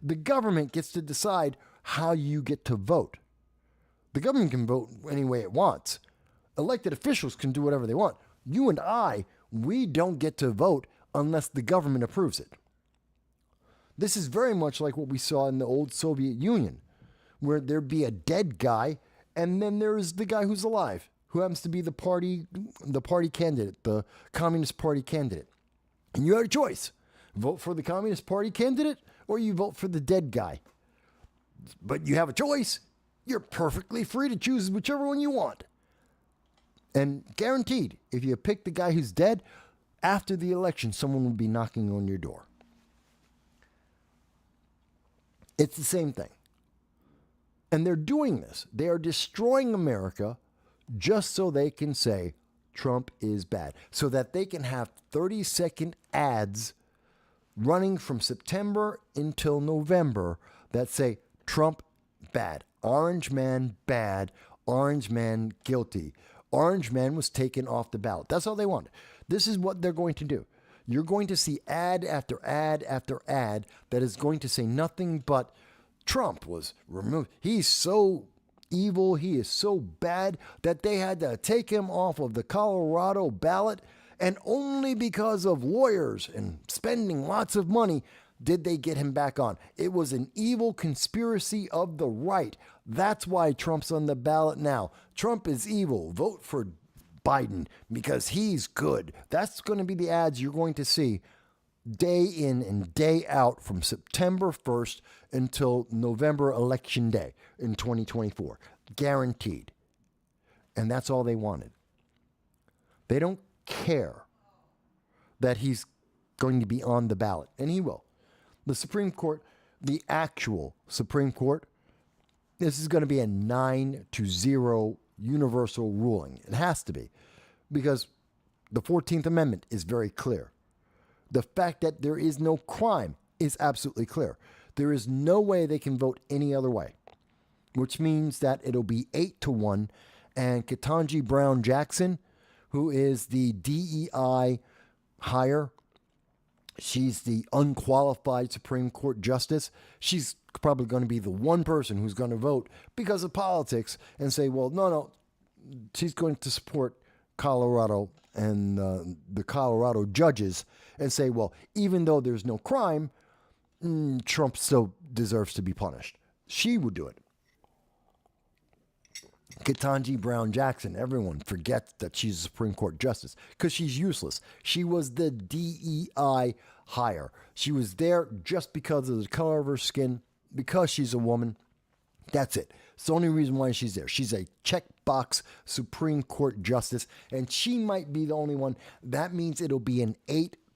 The government gets to decide how you get to vote. The government can vote any way it wants. Elected officials can do whatever they want. You and I, we don't get to vote unless the government approves it. This is very much like what we saw in the old Soviet Union, where there'd be a dead guy, and then there's the guy who's alive, who happens to be the party candidate, the Communist Party candidate. And you had a choice. Vote for the Communist Party candidate, or you vote for the dead guy. But you have a choice. You're perfectly free to choose whichever one you want. And guaranteed, if you pick the guy who's dead, after the election, someone will be knocking on your door. It's the same thing. And they're doing this. They are destroying America just so they can say Trump is bad. So that they can have 30-second ads running from September until November that say Trump bad, Orange man bad, Orange man guilty. Orange man was taken off the ballot. That's all they want. This is what they're going to do. You're going to see ad after ad after ad that is going to say nothing but Trump was removed. He's so evil, he is so bad that they had to take him off of the Colorado ballot, and only because of lawyers and spending lots of money did they get him back on. It was an evil conspiracy of the right. That's why Trump's on the ballot now. Trump is evil. Vote for Biden because he's good. That's going to be the ads you're going to see day in and day out from September 1st until November election day in 2024. Guaranteed. And that's all they wanted. They don't care that he's going to be on the ballot, and he will. The Supreme Court, the actual Supreme Court, this is going to be a 9-0 universal ruling. It has to be, because the 14th Amendment is very clear. The fact that there is no crime is absolutely clear. There is no way they can vote any other way, which means that it'll be 8-1, and Ketanji Brown Jackson, who is the DEI hire, she's the unqualified Supreme Court justice. She's probably going to be the one person who's going to vote because of politics and say, well, no, she's going to support Colorado and the Colorado judges and say, well, even though there's no crime, Trump still deserves to be punished. She would do it. Ketanji Brown Jackson, everyone forgets that she's a Supreme Court justice because she's useless. She was the DEI hire. She was there just because of the color of her skin, because she's a woman. That's it. It's the only reason why she's there. She's a checkbox Supreme Court justice, and she might be the only one. That means it'll be an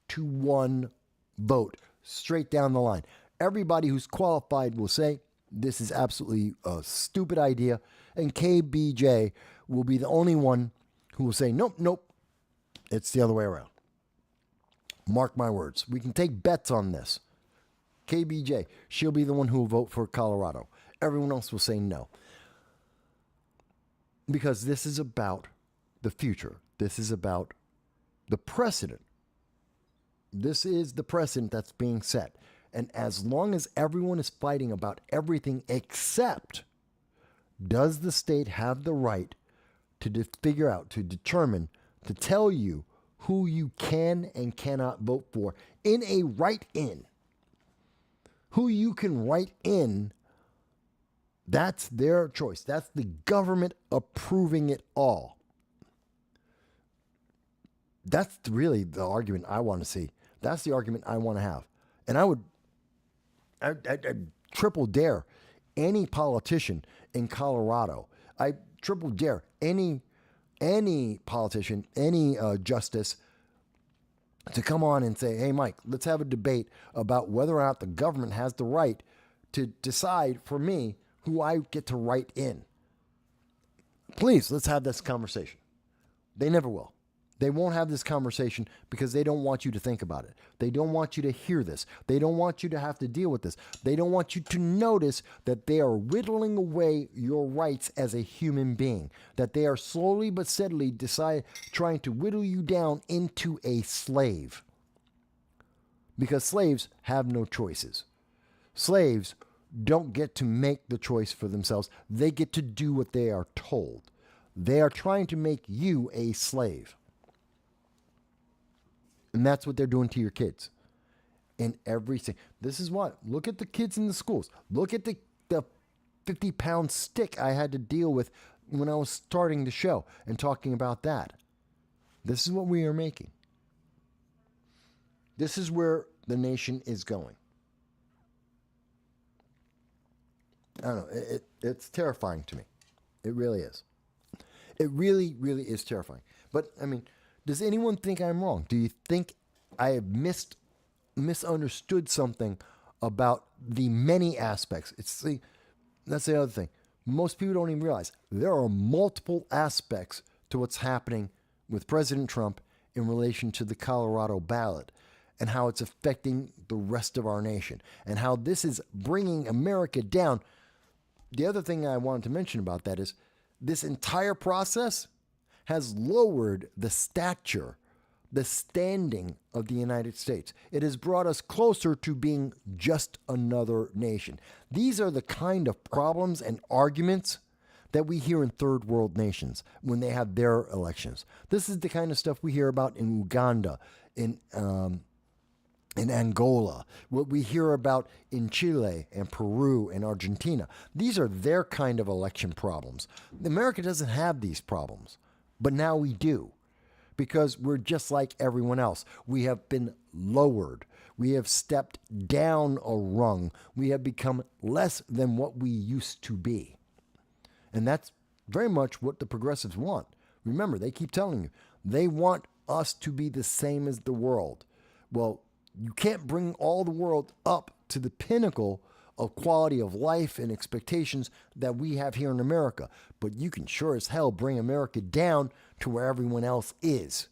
8-1 vote straight down the line. Everybody who's qualified will say, this is absolutely a stupid idea. And KBJ will be the only one who will say, nope, it's the other way around. Mark my words. We can take bets on this. KBJ, she'll be the one who will vote for Colorado. Everyone else will say no. Because this is about the future. This is about the precedent. This is the precedent that's being set. And as long as everyone is fighting about everything except, does the state have the right to figure out, to determine, to tell you who you can and cannot vote for in a write-in? Who you can write in, that's their choice. That's the government approving it all. That's really the argument I want to see. That's the argument I want to have. And I'd triple dare any politician in Colorado. I triple dare any politician, any justice to come on and say, hey, Mike, let's have a debate about whether or not the government has the right to decide for me who I get to write in. Please, let's have this conversation. They never will. They won't have this conversation because they don't want you to think about it. They don't want you to hear this. They don't want you to have to deal with this. They don't want you to notice that they are whittling away your rights as a human being, that they are slowly but steadily trying to whittle you down into a slave. Because slaves have no choices. Slaves don't get to make the choice for themselves. They get to do what they are told. They are trying to make you a slave. And that's what they're doing to your kids. In everything. This is what. Look at the kids in the schools. Look at the 50-pound stick I had to deal with when I was starting the show and talking about that. This is what we are making. This is where the nation is going. I don't know. It's terrifying to me. It really is. It really, really is terrifying. But, I mean, does anyone think I'm wrong? Do you think I have misunderstood something about the many aspects? That's the other thing. Most people don't even realize there are multiple aspects to what's happening with President Trump in relation to the Colorado ballot and how it's affecting the rest of our nation and how this is bringing America down. The other thing I wanted to mention about that is this entire process has lowered the stature, the standing of the United States. It has brought us closer to being just another nation. These are the kind of problems and arguments that we hear in third world nations when they have their elections. This is the kind of stuff we hear about in Uganda, in Angola, what we hear about in Chile and Peru and Argentina. These are their kind of election problems. America doesn't have these problems. But now we do, because we're just like everyone else. We have been lowered. We have stepped down a rung. We have become less than what we used to be. And that's very much what the progressives want. Remember, they keep telling you, they want us to be the same as the world. Well, You can't bring all the world up to the pinnacle of quality of life and expectations that we have here in America, but you can sure as hell bring America down to where everyone else is.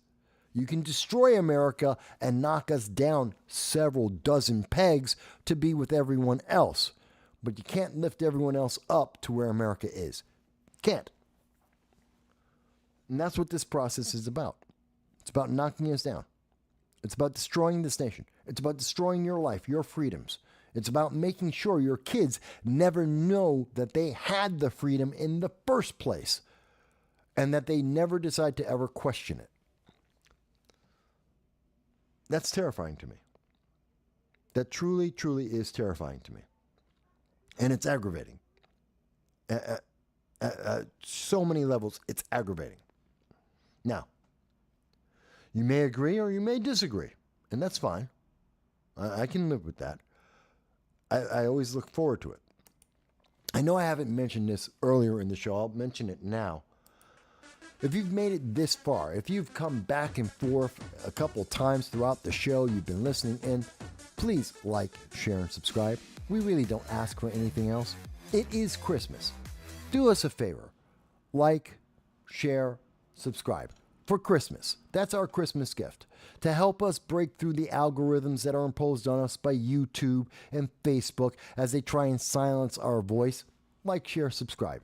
You can destroy America and knock us down several dozen pegs to be with everyone else, but you can't lift everyone else up to where America is. Can't. And that's what this process is about. It's about knocking us down. It's about destroying this nation. It's about destroying your life, your freedoms. It's about making sure your kids never know that they had the freedom in the first place and that they never decide to ever question it. That's terrifying to me. That truly, truly is terrifying to me. And it's aggravating. At so many levels, it's aggravating. Now, you may agree or you may disagree, and that's fine. I can live with that. I always look forward to it. I know I haven't mentioned this earlier in the show. I'll mention it now. If you've made it this far, if you've come back and forth a couple times throughout the show, you've been listening in, please like, share, and subscribe. We really don't ask for anything else. It is Christmas. Do us a favor. Like, share, subscribe. For Christmas. That's our Christmas gift. To help us break through the algorithms that are imposed on us by YouTube and Facebook as they try and silence our voice. Like, share, subscribe.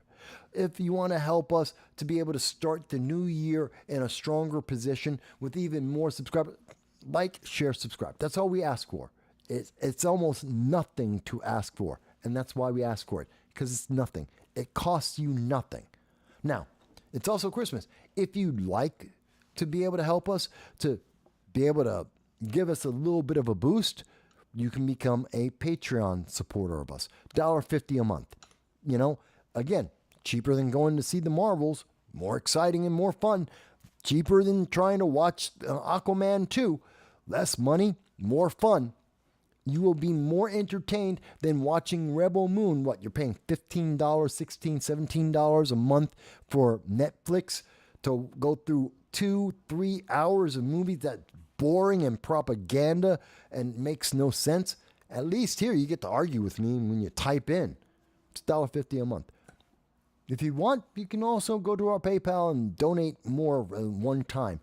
If you want to help us to be able to start the new year in a stronger position with even more subscribers, like, share, subscribe. That's all we ask for. It's almost nothing to ask for. And that's why we ask for it. Because it's nothing. It costs you nothing. Now, it's also Christmas. If you'd like to be able to help us, to be able to give us a little bit of a boost, you can become a Patreon supporter of us. $1.50 a month. You know, again, cheaper than going to see the Marvels, more exciting and more fun, cheaper than trying to watch Aquaman 2, less money, more fun. You will be more entertained than watching Rebel Moon. What, you're paying $15, $16, $17 a month for Netflix to go through 2-3 hours of movies that's boring and propaganda and makes no sense? At least here you get to argue with me when you type in. It's $1.50 a month. If you want, you can also go to our PayPal and donate more one time.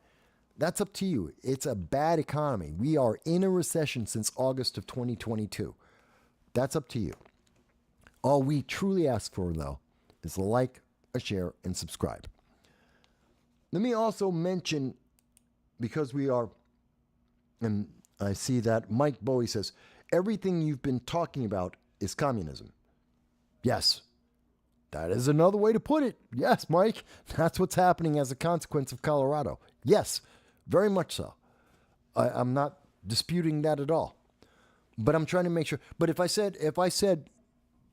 That's up to you. It's a bad economy. We are in a recession since August of 2022. That's up to you. All we truly ask for, though, is a like, a share, and subscribe. Let me also mention, because we are, and I see that Mike Bowie says, everything you've been talking about is communism. Yes. That is another way to put it. Yes, Mike. That's what's happening as a consequence of Colorado. Yes. Very much so. I'm not disputing that at all. But I'm trying to make sure. But if I said,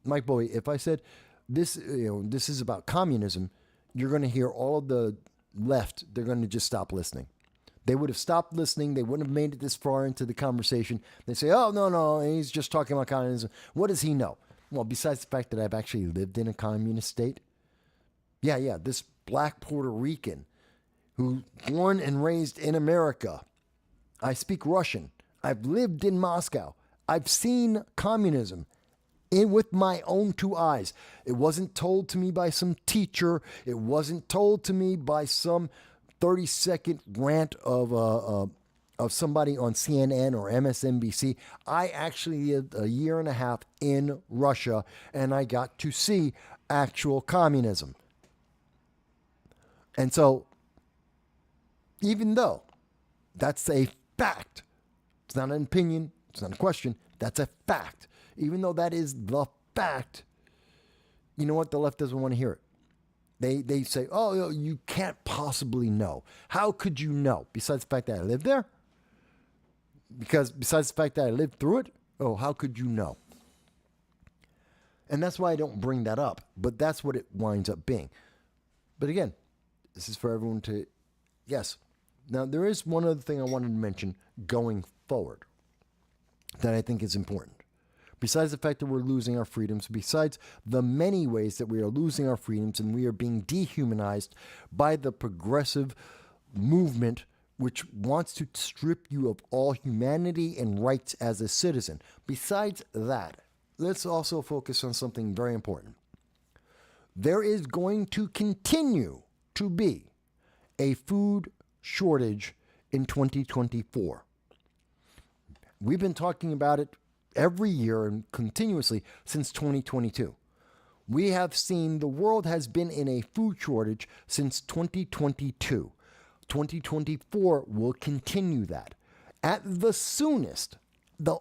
Mike Bowie, if I said this, this is about communism, you're going to hear all of the left. They're going to just stop listening. They would have stopped listening. They wouldn't have made it this far into the conversation. They say, oh, no, he's just talking about communism. What does he know? Well, besides the fact that I've actually lived in a communist state. Yeah, this black Puerto Rican who born and raised in America. I speak Russian. I've lived in Moscow. I've seen communism with my own two eyes. It wasn't told to me by some teacher. It wasn't told to me by some 30-second rant of somebody on CNN or MSNBC. I actually lived a year and a half in Russia, and I got to see actual communism. And so, even though that's a fact, it's not an opinion, it's not a question, that's a fact. Even though that is the fact, you know what? The left doesn't want to hear it. They say, oh, you can't possibly know. How could you know? Besides the fact that I lived there? Because besides the fact that I lived through it, oh, how could you know? And that's why I don't bring that up. But that's what it winds up being. But again, this is for everyone to, yes. Now, there is one other thing I wanted to mention going forward that I think is important. Besides the fact that we're losing our freedoms, besides the many ways that we are losing our freedoms and we are being dehumanized by the progressive movement which wants to strip you of all humanity and rights as a citizen. Besides that, let's also focus on something very important. There is going to continue to be a food shortage in 2024. We've been talking about it every year and continuously since 2022. We have seen the world has been in a food shortage since 2022. 2024 will continue that. At the soonest, the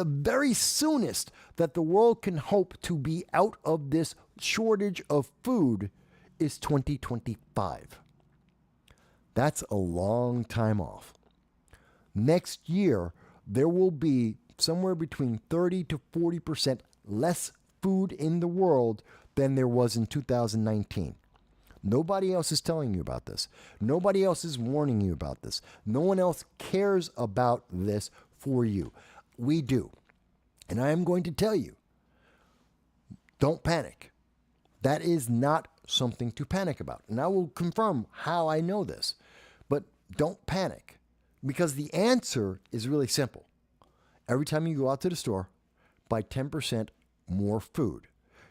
very soonest that the world can hope to be out of this shortage of food is 2025. That's a long time off. Next year, there will be somewhere between 30 to 40% less food in the world than there was in 2019. Nobody else is telling you about this. Nobody else is warning you about this. No one else cares about this for you. We do. And I am going to tell you, don't panic. That is not something to panic about. And I will confirm how I know this. But don't panic, because the answer is really simple. Every time you go out to the store, buy 10% more food.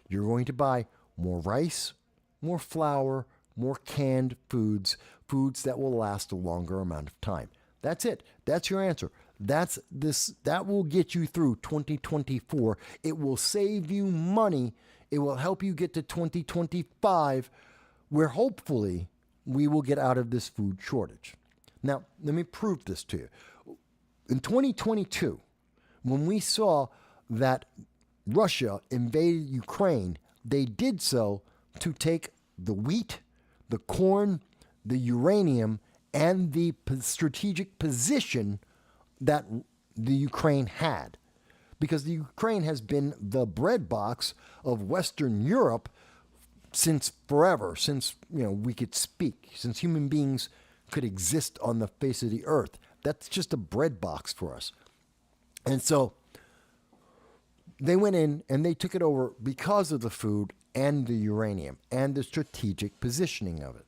You're going to buy more rice, more flour, more canned foods, foods that will last a longer amount of time. That's it. That's your answer. That will get you through 2024. It will save you money. It will help you get to 2025, where hopefully we will get out of this food shortage. Now, let me prove this to you. In 2022, when we saw that Russia invaded Ukraine, they did so to take the wheat, the corn, the uranium, and the strategic position that the Ukraine had. Because the Ukraine has been the breadbox of Western Europe since forever, since we could speak, since human beings could exist on the face of the earth. That's just a breadbox for us. And so they went in and they took it over because of the food and the uranium and the strategic positioning of it.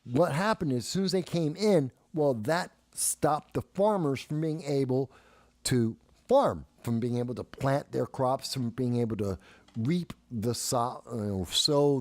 What happened is, as soon as they came in, well, that stopped the farmers from being able to farm, from being able to plant their crops, from being able to reap the sow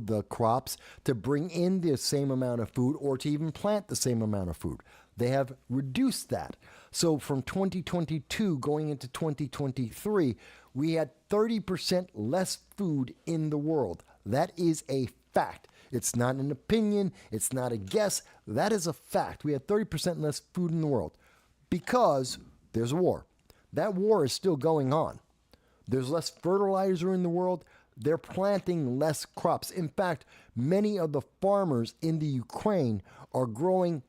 the crops, to bring in the same amount of food, or to even plant the same amount of food. They have reduced that. So from 2022 going into 2023, we had 30% less food in the world. That is a fact. It's not an opinion. It's not a guess. That is a fact. We had 30% less food in the world because there's a war. That war is still going on. There's less fertilizer in the world. They're planting less crops. In fact, many of the farmers in the Ukraine are growing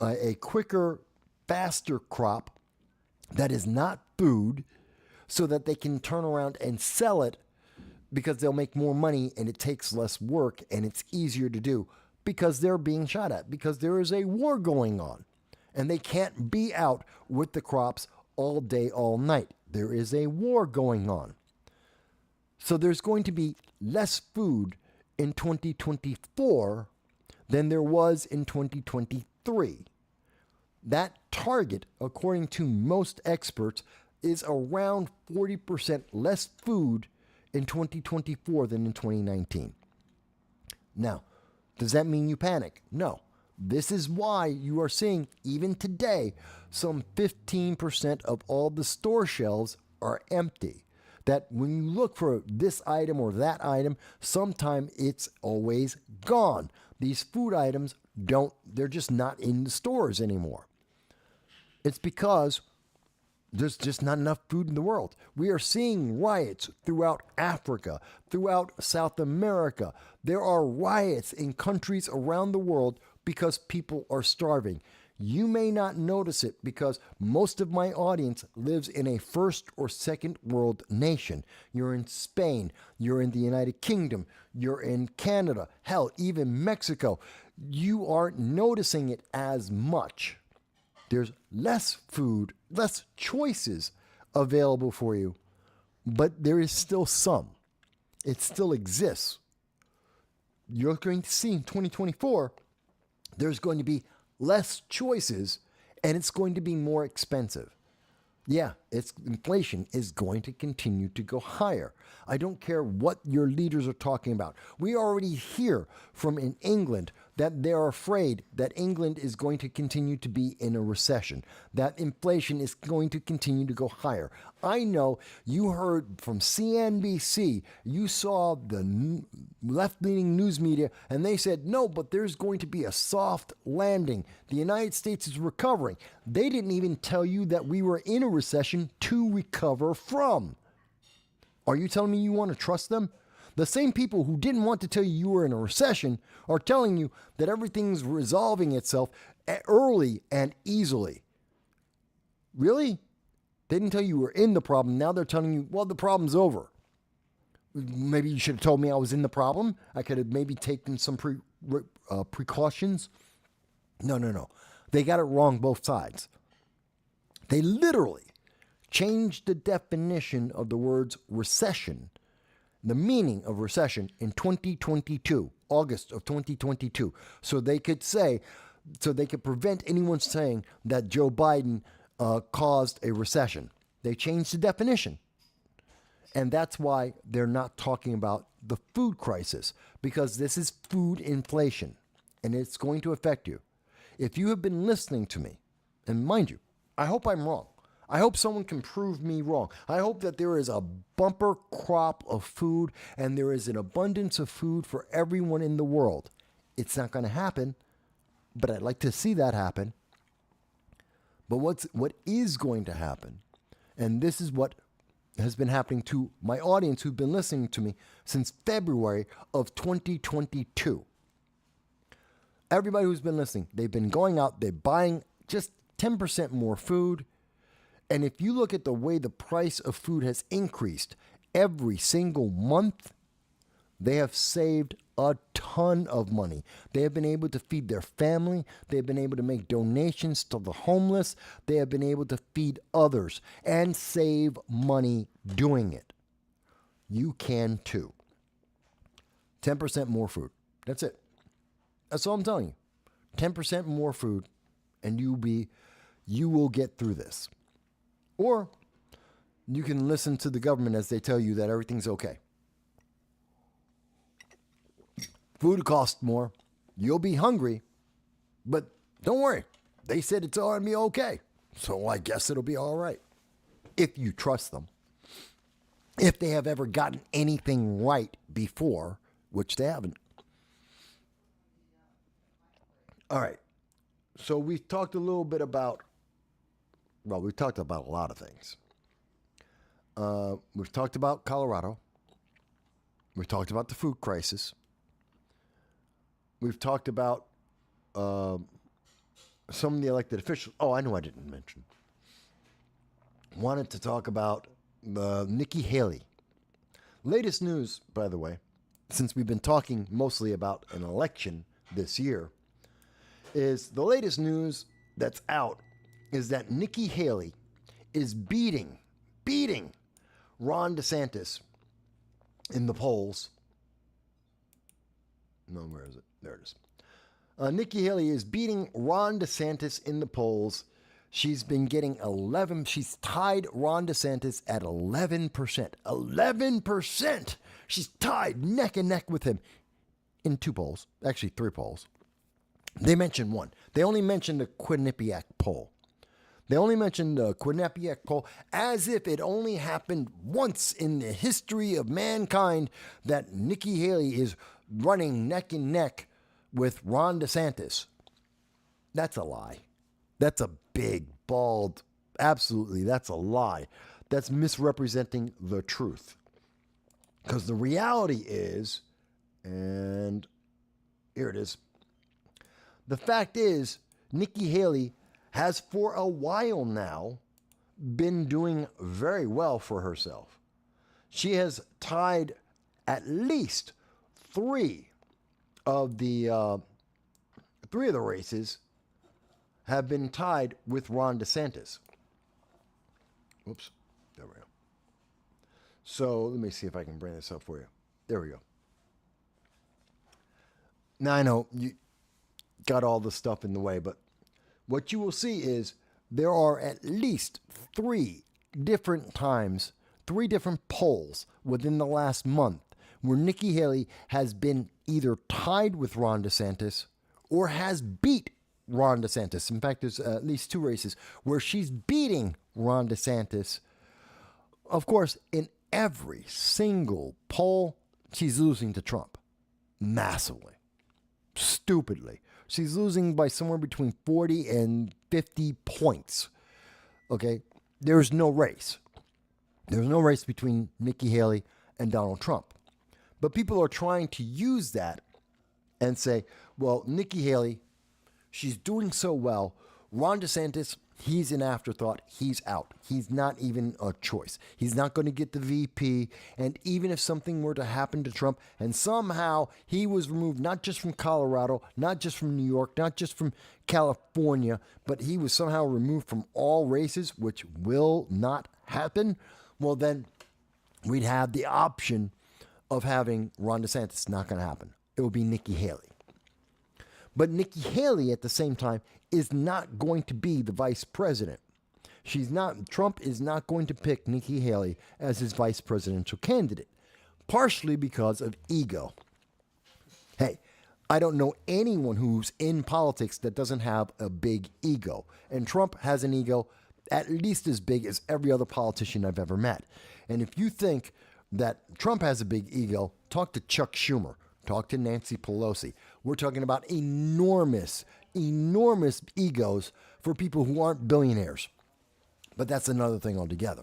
a quicker, faster crop that is not food, so that they can turn around and sell it, because they'll make more money and it takes less work and it's easier to do, because they're being shot at, because there is a war going on and they can't be out with the crops all day, all night. There is a war going on. So there's going to be less food in 2024 than there was in 2023. That target, according to most experts, is around 40% less food in 2024 than in 2019. Now, does that mean you panic? No. This is why you are seeing, even today, some 15% of all the store shelves are empty. That when you look for this item or that item, sometime it's always gone. These food items they're just not in the stores anymore. It's because there's just not enough food in the world. We are seeing riots throughout Africa, throughout South America. There are riots in countries around the world because people are starving. You may not notice it because most of my audience lives in a first or second world nation. You're in Spain, you're in the United Kingdom, you're in Canada, hell, even Mexico. You aren't noticing it as much. There's less food, less choices available for you, but there is still some. It still exists. You're going to see in 2024, there's going to be less choices, and it's going to be more expensive. Yeah, inflation is going to continue to go higher. I don't care what your leaders are talking about. We already hear from in England that they're afraid that England is going to continue to be in a recession, that inflation is going to continue to go higher. I know you heard from CNBC, you saw the left-leaning news media, and they said, no, but there's going to be a soft landing. The United States is recovering. They didn't even tell you that we were in a recession to recover from. Are you telling me you want to trust them? The same people who didn't want to tell you were in a recession are telling you that everything's resolving itself early and easily. Really? They didn't tell you were in the problem. Now they're telling you, well, the problem's over. Maybe you should have told me I was in the problem. I could have maybe taken some precautions. No. They got it wrong both sides. They literally changed the definition of the words recession, the meaning of recession in 2022, August of 2022, so they could prevent anyone saying that Joe Biden caused a recession. They changed the definition. And that's why they're not talking about the food crisis, because this is food inflation, and it's going to affect you. If you have been listening to me, and mind you, I hope I'm wrong. I hope someone can prove me wrong. I hope that there is a bumper crop of food and there is an abundance of food for everyone in the world. It's not going to happen, but I'd like to see that happen. But what is going to happen, and this is what has been happening to my audience who've been listening to me since February of 2022. Everybody who's been listening, they've been going out, they're buying just 10% more food. And if you look at the way the price of food has increased every single month, they have saved a ton of money. They have been able to feed their family. They have been able to make donations to the homeless. They have been able to feed others and save money doing it. You can too. 10% more food. That's it. That's all I'm telling you. 10% more food and you will get through this. Or you can listen to the government as they tell you that everything's okay. Food costs more. You'll be hungry, but don't worry. They said it's all going to be okay. So I guess it'll be all right. If you trust them. If they have ever gotten anything right before, which they haven't. All right. So we've talked a little bit about, well, we've talked about a lot of things. We've talked about Colorado. We've talked about the food crisis. We've talked about some of the elected officials. Oh, I know I didn't mention. Wanted to talk about Nikki Haley. Latest news, by the way, since we've been talking mostly about an election this year, is the latest news that's out is that Nikki Haley is beating Ron DeSantis in the polls. No, where is it? There it is. Nikki Haley is beating Ron DeSantis in the polls. She's been getting 11. She's tied Ron DeSantis at 11%. 11%. She's tied neck and neck with him in 2 polls. Actually, 3 polls. They mentioned 1. They only mentioned the Quinnipiac poll. They only mentioned the Quinnipiac poll as if it only happened once in the history of mankind that Nikki Haley is running neck and neck with Ron DeSantis. That's a lie. That's a big, bald, absolutely, that's a lie. That's misrepresenting the truth. Because the reality is, and here it is, the fact is, Nikki Haley has for a while now been doing very well for herself. She has tied at least 3 of the races have been tied with Ron DeSantis. Whoops, there we go. So let me see if I can bring this up for you. There we go. Now I know you got all the stuff in the way, but what you will see is there are at least 3 different times, 3 different polls within the last month where Nikki Haley has been either tied with Ron DeSantis or has beat Ron DeSantis. In fact, there's at least 2 races where she's beating Ron DeSantis. Of course, in every single poll, she's losing to Trump massively, stupidly. She's losing by somewhere between 40 and 50 points. Okay? There's no race. There's no race between Nikki Haley and Donald Trump. But people are trying to use that and say, well, Nikki Haley, she's doing so well. Ron DeSantis, he's an afterthought. He's out. He's not even a choice. He's not going to get the VP. And even if something were to happen to Trump and somehow he was removed, not just from Colorado, not just from New York, not just from California, but he was somehow removed from all races, which will not happen, well, then we'd have the option of having Ron DeSantis. Not going to happen. It will be Nikki Haley. But Nikki Haley, at the same time, is not going to be the vice president. Trump is not going to pick Nikki Haley as his vice presidential candidate, partially because of ego. Hey, I don't know anyone who's in politics that doesn't have a big ego. And Trump has an ego at least as big as every other politician I've ever met. And if you think that Trump has a big ego, talk to Chuck Schumer. Talk to Nancy Pelosi. We're talking about enormous egos for people who aren't billionaires. But that's another thing altogether.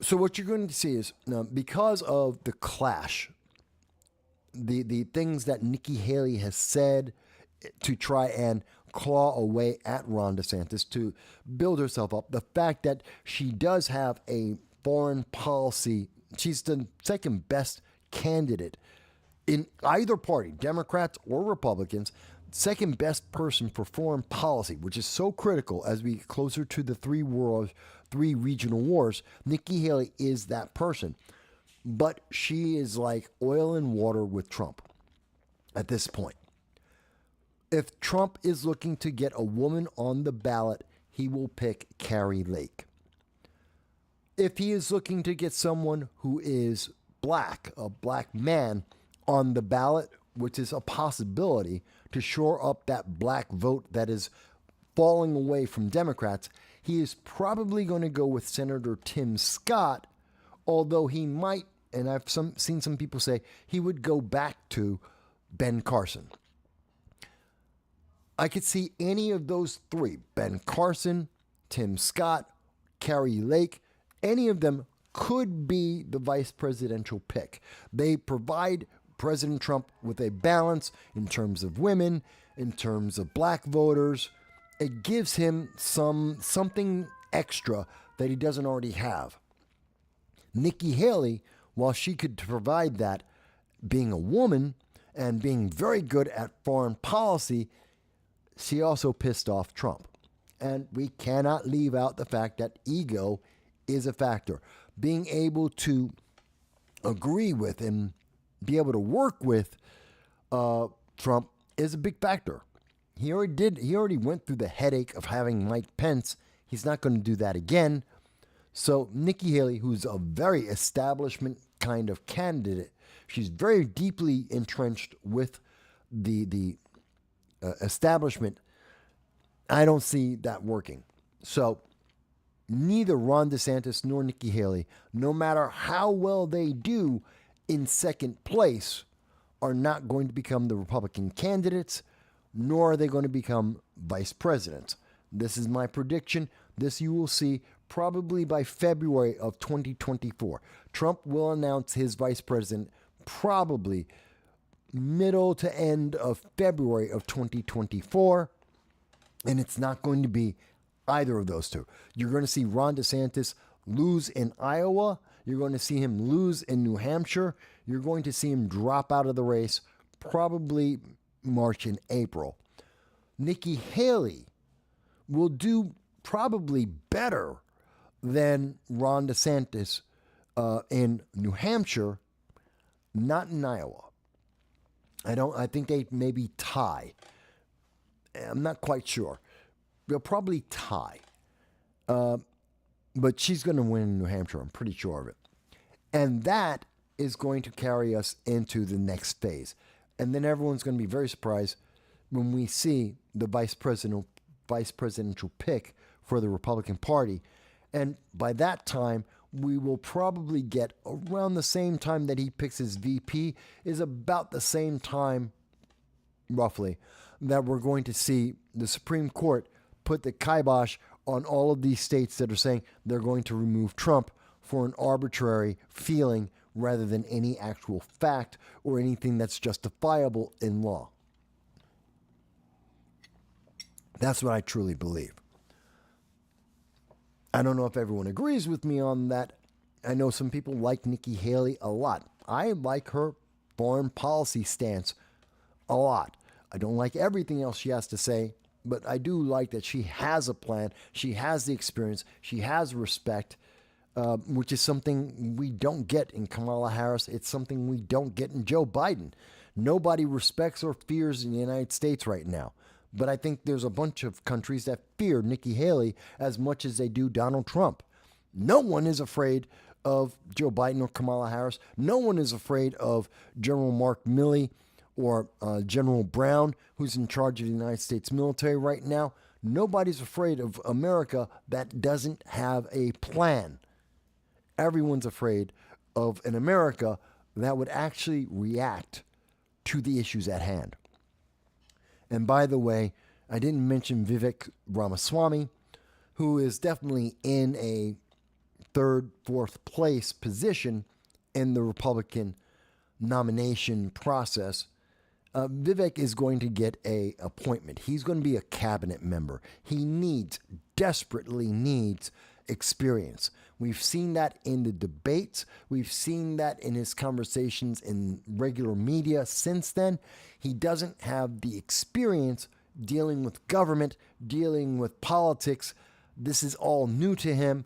So what you're going to see is, because of the clash, the things that Nikki Haley has said to try and claw away at Ron DeSantis to build herself up, the fact that she does have a foreign policy, she's the second best candidate in either party, Democrats or Republicans, second best person for foreign policy, which is so critical as we get closer to the 3 regional wars. Nikki Haley is that person. But she is like oil and water with Trump at this point. If Trump is looking to get a woman on the ballot, he will pick Carrie Lake. If he is looking to get someone who is black, a black man on the ballot, which is a possibility to shore up that black vote that is falling away from Democrats, he is probably going to go with Senator Tim Scott, although he might, and I've seen some people say, he would go back to Ben Carson. I could see any of those 3, Ben Carson, Tim Scott, Carrie Lake, any of them could be the vice presidential pick. They provide President Trump with a balance in terms of women, in terms of black voters. It gives him something extra that he doesn't already have. Nikki Haley, while she could provide that, being a woman and being very good at foreign policy, she also pissed off Trump. And we cannot leave out the fact that ego is a factor. Being able to agree with and be able to work with Trump is a big factor. He already went through the headache of having Mike Pence. He's not going to do that again. So Nikki Haley, who's a very establishment kind of candidate, she's very deeply entrenched with the establishment. I don't see that working. So neither Ron DeSantis nor Nikki Haley, no matter how well they do in second place, are not going to become the Republican candidates, nor are they going to become vice presidents. This is my prediction. This you will see probably by February of 2024. Trump will announce his vice president probably middle to end of February of 2024, and it's not going to be either of those 2. You're going to see Ron DeSantis lose in Iowa. You're going to see him lose in New Hampshire. You're going to see him drop out of the race probably March and April. Nikki Haley will do probably better than Ron DeSantis in New Hampshire, not in Iowa. I think they maybe tie. I'm not quite sure. They'll probably tie. But she's going to win in New Hampshire. I'm pretty sure of it. And that is going to carry us into the next phase. And then everyone's going to be very surprised when we see the vice presidential pick for the Republican Party. And by that time, we will probably get around the same time that he picks his VP, is about the same time, roughly, that we're going to see the Supreme Court put the kibosh on all of these states that are saying they're going to remove Trump for an arbitrary feeling rather than any actual fact or anything that's justifiable in law. That's what I truly believe. I don't know if everyone agrees with me on that. I know some people like Nikki Haley a lot. I like her foreign policy stance a lot. I don't like everything else she has to say, but I do like that she has a plan. She has the experience. She has respect, which is something we don't get in Kamala Harris. It's something we don't get in Joe Biden. Nobody respects or fears in the United States right now. But I think there's a bunch of countries that fear Nikki Haley as much as they do Donald Trump. No one is afraid of Joe Biden or Kamala Harris. No one is afraid of General Mark Milley or General Brown, who's in charge of the United States military right now. Nobody's afraid of America that doesn't have a plan. Everyone's afraid of an America that would actually react to the issues at hand. And by the way, I didn't mention Vivek Ramaswamy, who is definitely in a third, fourth place position in the Republican nomination process. Vivek is going to get an appointment. He's going to be a cabinet member. He desperately needs experience. We've seen that in the debates. We've seen that in his conversations in regular media since then. He doesn't have the experience dealing with government, dealing with politics. This is all new to him.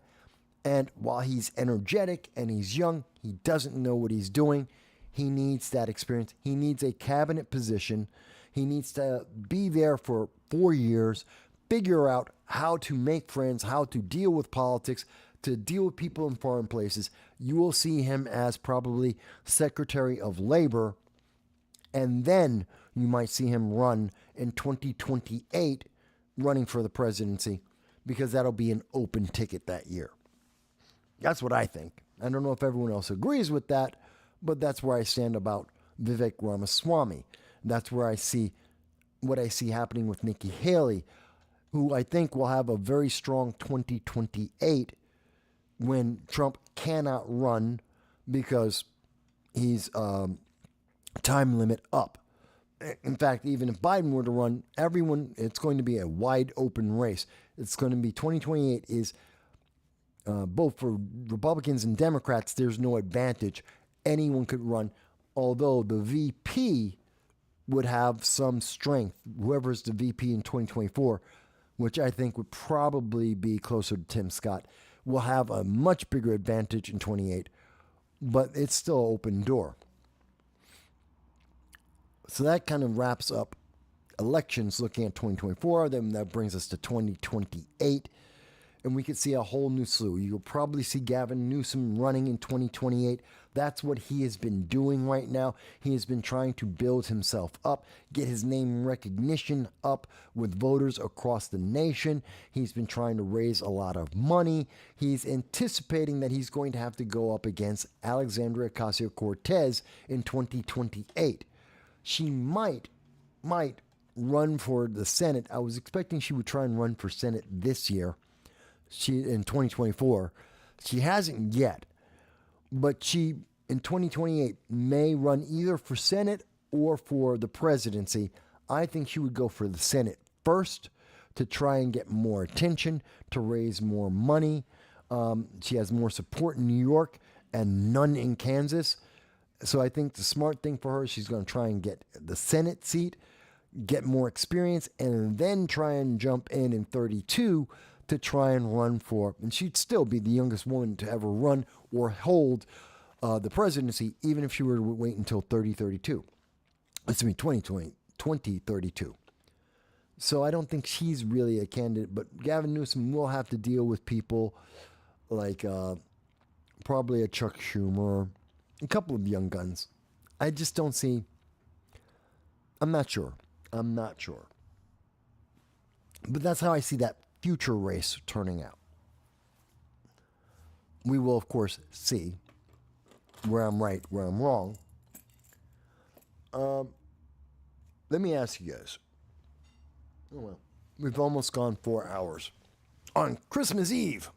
And while he's energetic and he's young, he doesn't know what he's doing. He needs that experience. He needs a cabinet position. He needs to be there for 4 years, figure out how to make friends, how to deal with politics, to deal with people in foreign places. You will see him as probably Secretary of Labor, and then you might see him run in 2028, running for the presidency, because that'll be an open ticket that year. That's what I think. I don't know if everyone else agrees with that, but that's where I stand about Vivek Ramaswamy. That's where I see what I see happening with Nikki Haley, who I think will have a very strong 2028 when Trump cannot run because he's time limit up. In fact, even if Biden were to run, it's going to be a wide open race. It's going to be 2028 is both for Republicans and Democrats, there's no advantage. Anyone could run, although the VP would have some strength. Whoever's the VP in 2024, which I think would probably be closer to Tim Scott, will have a much bigger advantage in 28, but it's still an open door. So that kind of wraps up elections looking at 2024. Then that brings us to 2028. And we could see a whole new slew. You'll probably see Gavin Newsom running in 2028. That's what he has been doing right now. He has been trying to build himself up, get his name recognition up with voters across the nation. He's been trying to raise a lot of money. He's anticipating that he's going to have to go up against Alexandria Ocasio-Cortez in 2028. She might run for the Senate. I was expecting she would try and run for Senate this year. In 2024, she hasn't yet, but she in 2028 may run either for Senate or for the presidency. I think she would go for the Senate first to try and get more attention, to raise more money. She has more support in New York and none in Kansas. So I think the smart thing for her, she's going to try and get the Senate seat, get more experience, and then try and jump in 32 to try and run for, and she'd still be the youngest woman to ever run or hold the presidency, even if she were to wait until 2032. So I don't think she's really a candidate. But Gavin Newsom will have to deal with people like probably a Chuck Schumer, a couple of young guns. I just don't see. I'm not sure. But that's how I see that future race turning out. We will, of course, see where I'm right, where I'm wrong. Let me ask you guys. Oh, well, we've almost gone 4 hours on Christmas Eve.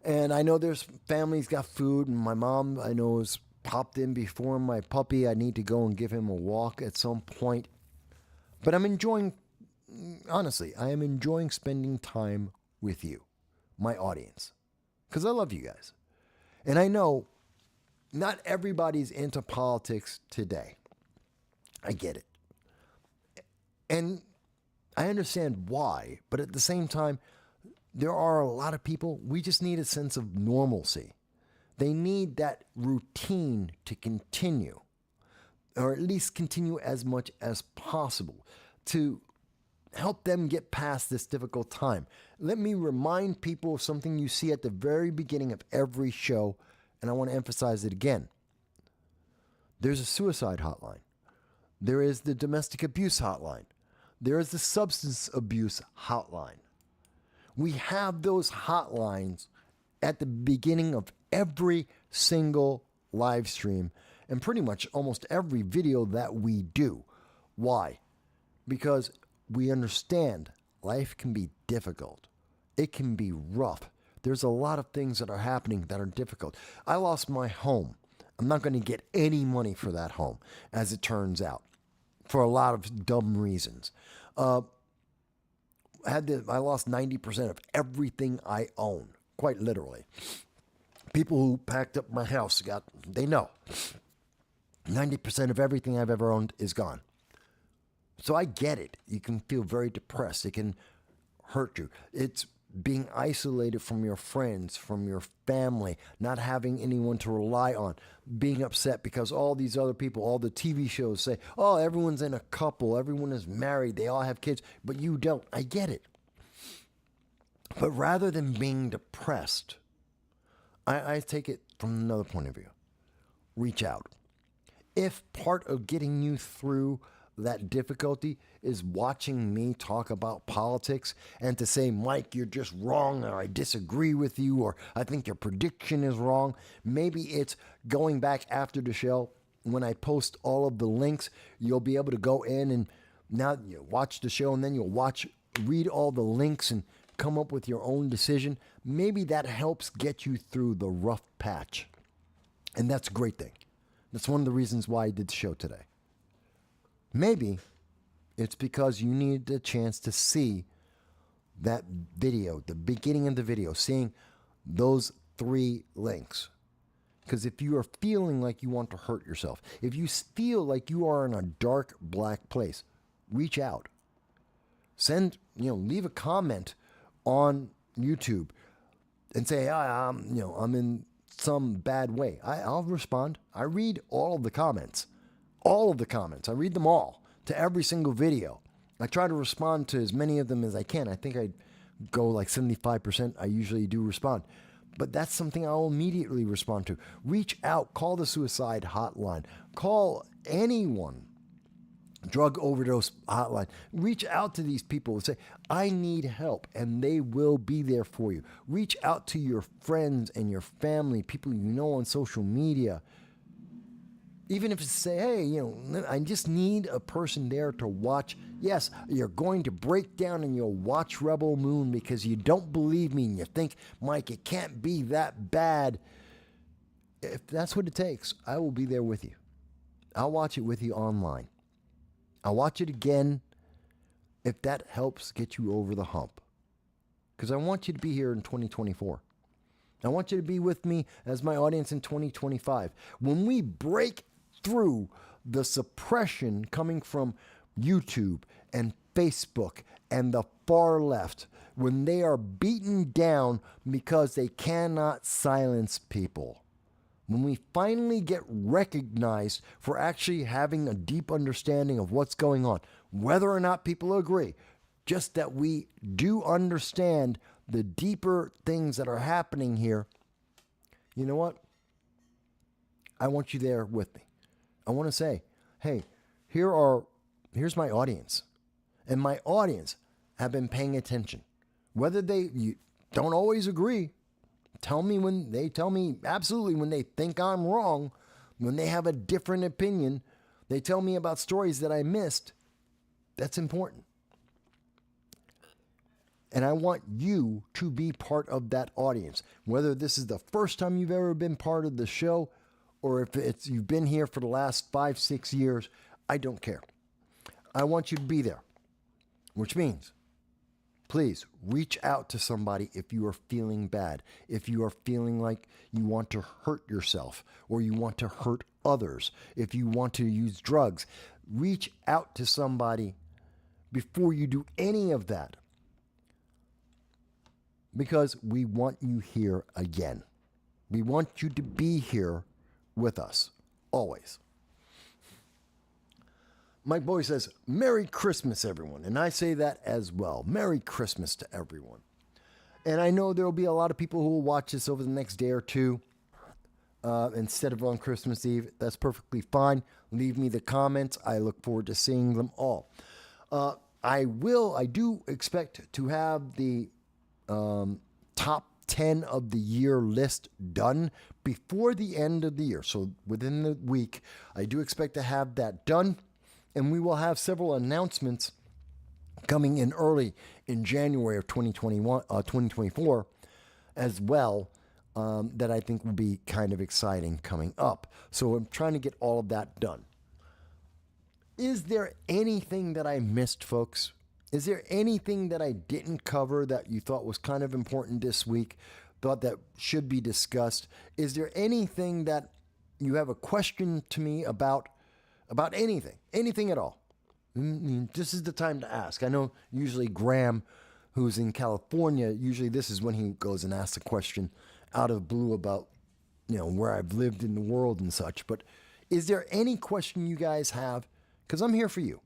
And I know there's families got food, and my mom, I know, has popped in before my puppy. I need to go and give him a walk at some point. But I'm enjoying, honestly, I am enjoying spending time with you, my audience, because I love you guys. And I know not everybody's into politics today. I get it. And I understand why, but at the same time, there are a lot of people, we just need a sense of normalcy. They need that routine to continue, or at least continue as much as possible to help them get past this difficult time. Let me remind people of something you see at the very beginning of every show, and I want to emphasize it again. There's a suicide hotline. There is the domestic abuse hotline. There is the substance abuse hotline. We have those hotlines at the beginning of every single live stream and pretty much almost every video that we do. Why? Because we understand life can be difficult. It can be rough. There's a lot of things that are happening that are difficult. I lost my home. I'm not going to get any money for that home, as it turns out, for a lot of dumb reasons. I lost 90% of everything I own, quite literally. People who packed up my house they know. 90% of everything I've ever owned is gone. So I get it. You can feel very depressed. It can hurt you. It's being isolated from your friends, from your family, not having anyone to rely on, being upset because all these other people, all the TV shows say, oh, everyone's in a couple, everyone is married, they all have kids, but you don't. I get it. But rather than being depressed, I take it from another point of view. Reach out. If part of getting you through that difficulty is watching me talk about politics and to say, Mike, you're just wrong, or I disagree with you, or I think your prediction is wrong. Maybe it's going back after the show. When I post all of the links, you'll be able to go in and now you watch the show, and then you'll read all the links and come up with your own decision. Maybe that helps get you through the rough patch. And that's a great thing. That's one of the reasons why I did the show today. Maybe it's because you need a chance to see that video, the beginning of the video, seeing those 3 links. Because if you are feeling like you want to hurt yourself, if you feel like you are in a dark, black place, reach out. Leave a comment on YouTube and say, I'm in some bad way. I'll respond. I read all of the comments. All of the comments. I read them all to every single video. I try to respond to as many of them as I can. I think I go like 75%. I usually do respond. But that's something I'll immediately respond to. Reach out. Call the suicide hotline. Call anyone. Drug overdose hotline. Reach out to these people and say, I need help, and they will be there for you. Reach out to your friends and your family, people you know on social media. Even if it's say, hey, I just need a person there to watch. Yes, you're going to break down and you'll watch Rebel Moon because you don't believe me and you think, Mike, it can't be that bad. If that's what it takes, I will be there with you. I'll watch it with you online. I'll watch it again if that helps get you over the hump. Because I want you to be here in 2024. I want you to be with me as my audience in 2025. When we break through the suppression coming from YouTube and Facebook and the far left, when they are beaten down because they cannot silence people, when we finally get recognized for actually having a deep understanding of what's going on, whether or not people agree, just that we do understand the deeper things that are happening here. You know what? I want you there with me. I want to say, hey, here's my audience. And my audience have been paying attention. Whether you don't always agree, tell me when they tell me absolutely when they think I'm wrong, when they have a different opinion, they tell me about stories that I missed. That's important. And I want you to be part of that audience. Whether this is the first time you've ever been part of the show or if you've been here for the last 5-6 years, I don't care. I want you to be there, which means please reach out to somebody if you are feeling bad, if you are feeling like you want to hurt yourself or you want to hurt others, if you want to use drugs. Reach out to somebody before you do any of that, because we want you here again. We want you to be here with us, always. Mike Bowie says, Merry Christmas, everyone. And I say that as well. Merry Christmas to everyone. And I know there will be a lot of people who will watch this over the next day or two instead of on Christmas Eve. That's perfectly fine. Leave me the comments. I look forward to seeing them all. I do expect to have the top 10 of the year list done before the end of the year. So within the week, I do expect to have that done. And we will have several announcements coming in early in January of 2024 as well that I think will be kind of exciting coming up. So I'm trying to get all of that done. Is there anything that I missed, folks? Is there anything that I didn't cover that you thought was kind of important this week, thought that should be discussed? Is there anything that you have a question to me about anything at all? This is the time to ask. I know usually Graham, who's in California, usually this is when he goes and asks a question out of the blue about, where I've lived in the world and such. But is there any question you guys have? Because I'm here for you.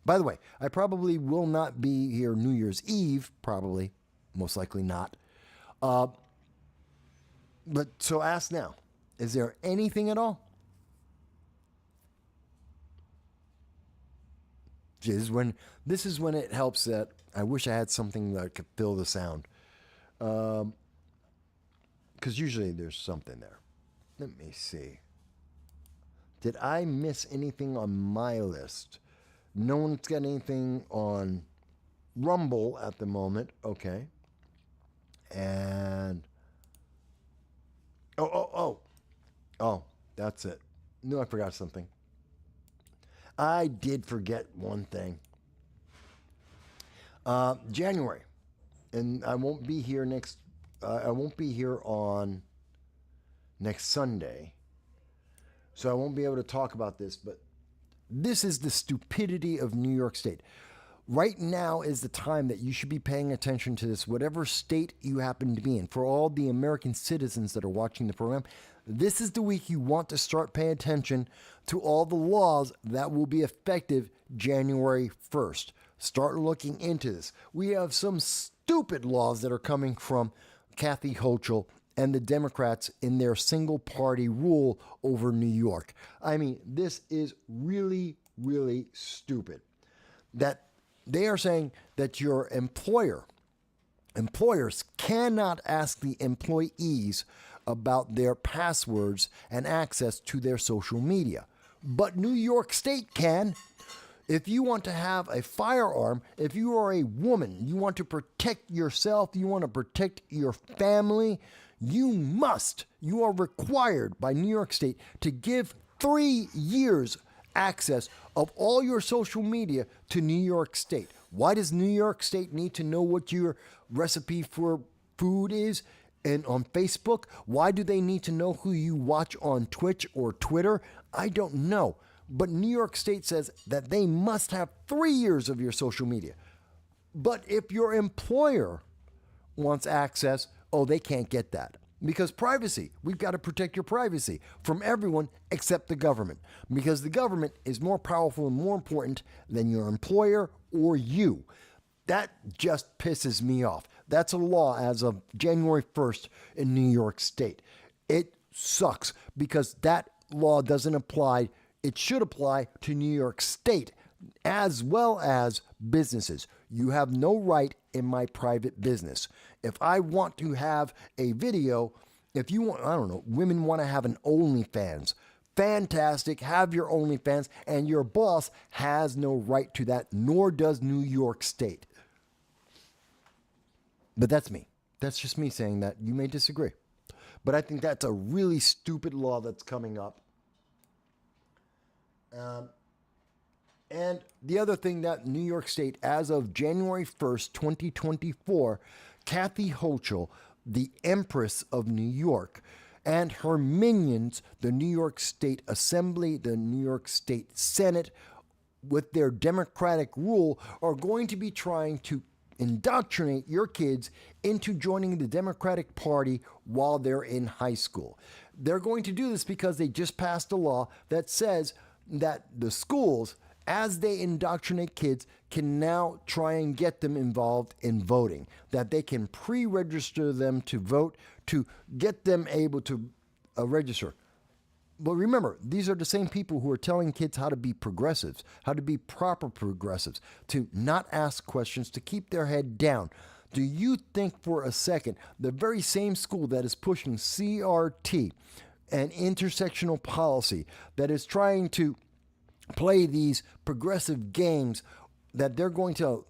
By the way, I probably will not be here New Year's Eve, probably, most likely not. But so ask now, is there anything at all? This is when it helps that I wish I had something that could fill the sound. Because usually there's something there. Let me see. Did I miss anything on my list? No one's got anything on Rumble at the moment. Okay. And oh, that's it. No, I forgot something. I did forget one thing. January, and I won't be here I won't be here on next Sunday, so I won't be able to talk about this. But this is the stupidity of New York State. Right now is the time that you should be paying attention to this, whatever state you happen to be in. For all the American citizens that are watching the program, this is the week you want to start paying attention to all the laws that will be effective January 1st. Start looking into this. We have some stupid laws that are coming from Kathy Hochul and the Democrats in their single party rule over New York. I mean, this is really, really stupid. That they are saying that your employers cannot ask the employees about their passwords and access to their social media. But New York State can. If you want to have a firearm, if you are a woman, you want to protect yourself, you want to protect your family, you are required by New York State to give 3 years access of all your social media to New York State. Why does New York State need to know what your recipe for food is? And on Facebook, why do they need to know who you watch on Twitch or Twitter? I don't know. But New York State says that they must have 3 years of your social media. But if your employer wants access, they can't get that. Because privacy, we've got to protect your privacy from everyone except the government. Because the government is more powerful and more important than your employer or you. That just pisses me off. That's a law as of January 1st in New York State. It sucks because that law doesn't apply. It should apply to New York State as well as businesses. You have no right in my private business. If I want to have a video, if you want, I don't know, women want to have an OnlyFans. Fantastic, have your OnlyFans, and your boss has no right to that, nor does New York State. But that's me. That's just me saying that. You may disagree. But I think that's a really stupid law that's coming up. And the other thing that New York State, as of January 1st, 2024, Kathy Hochul, the Empress of New York, and her minions, the New York State Assembly, the New York State Senate, with their Democratic rule, are going to be trying to indoctrinate your kids into joining the Democratic Party while they're in high school. They're going to do this because they just passed a law that says that the schools, as they indoctrinate kids, can now try and get them involved in voting, that they can pre-register them to vote to get them able to register. But remember, these are the same people who are telling kids how to be progressives, how to be proper progressives, to not ask questions, to keep their head down. Do you think for a second the very same school that is pushing CRT and intersectional policy, that is trying to play these progressive games, that they're going to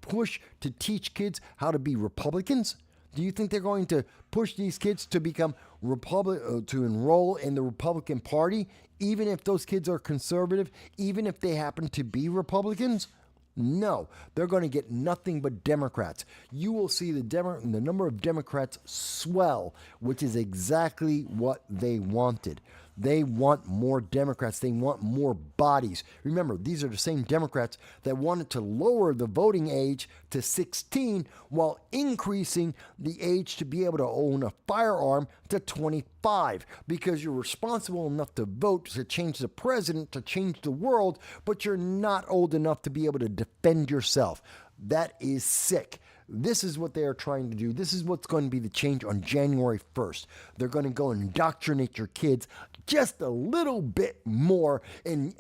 push to teach kids how to be Republicans? Do you think they're going to push these kids to become to enroll in the Republican Party, even if those kids are conservative, even if they happen to be Republicans? No, they're going to get nothing but Democrats. You will see the number of Democrats swell, which is exactly what they wanted. They want more Democrats. They want more bodies. Remember, these are the same Democrats that wanted to lower the voting age to 16 while increasing the age to be able to own a firearm to 25, because you're responsible enough to vote to change the president, to change the world, but you're not old enough to be able to defend yourself. That is sick. This is what they are trying to do. This is what's going to be the change on January 1st. They're going to go indoctrinate your kids just a little bit more and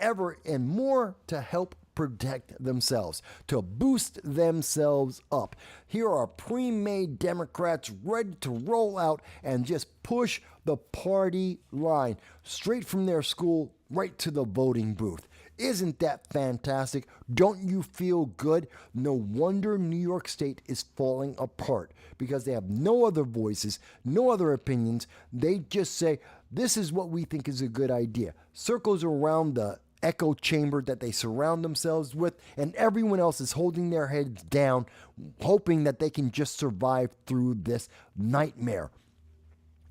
more to help protect themselves, to boost themselves up. Here are pre-made Democrats ready to roll out and just push the party line straight from their school right to the voting booth. Isn't that fantastic? Don't you feel good? No wonder New York State is falling apart, because they have no other voices, no other opinions. They just say, this is what we think is a good idea. Circles around the echo chamber that they surround themselves with, and everyone else is holding their heads down, hoping that they can just survive through this nightmare.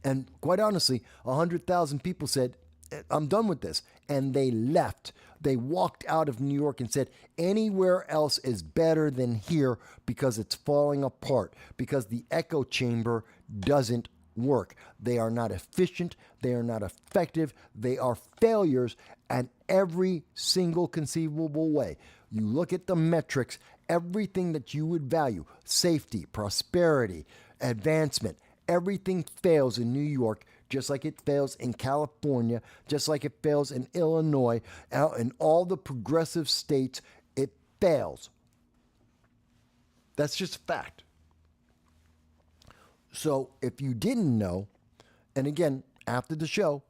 And quite honestly, 100,000 people said, I'm done with this. And they left. They walked out of New York and said, anywhere else is better than here, because it's falling apart, because the echo chamber doesn't work. They are not efficient. They are not effective. They are failures in every single conceivable way. You look at the metrics, everything that you would value, safety, prosperity, advancement, everything fails in New York, just like it fails in California, just like it fails in Illinois, in all the progressive states, it fails. That's just a fact. So if you didn't know, and again, after the show,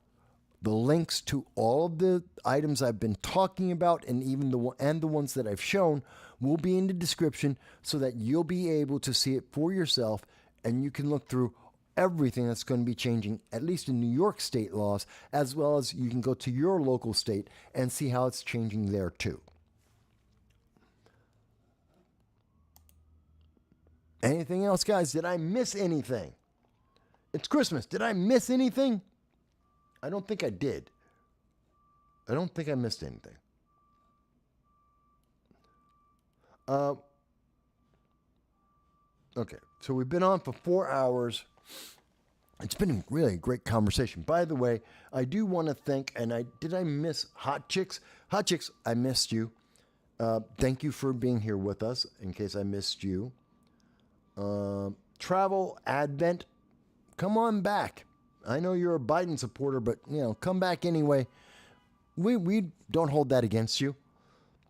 the links to all of the items I've been talking about, and even the ones that I've shown, will be in the description, so that you'll be able to see it for yourself, and you can look through everything that's going to be changing, at least in New York State laws, as well as you can go to your local state and see how it's changing there too. Anything else, guys? Did I miss anything? It's Christmas. Did I miss anything? I don't think I did. I don't think I missed anything. Okay, so we've been on for 4 hours. It's been really a great conversation. By the way, I do want to thank, and did I miss Hot Chicks? Hot Chicks, I missed you. Thank you for being here with us, in case I missed you. Travel Advent, come on back. I know you're a Biden supporter, but, come back anyway. We don't hold that against you.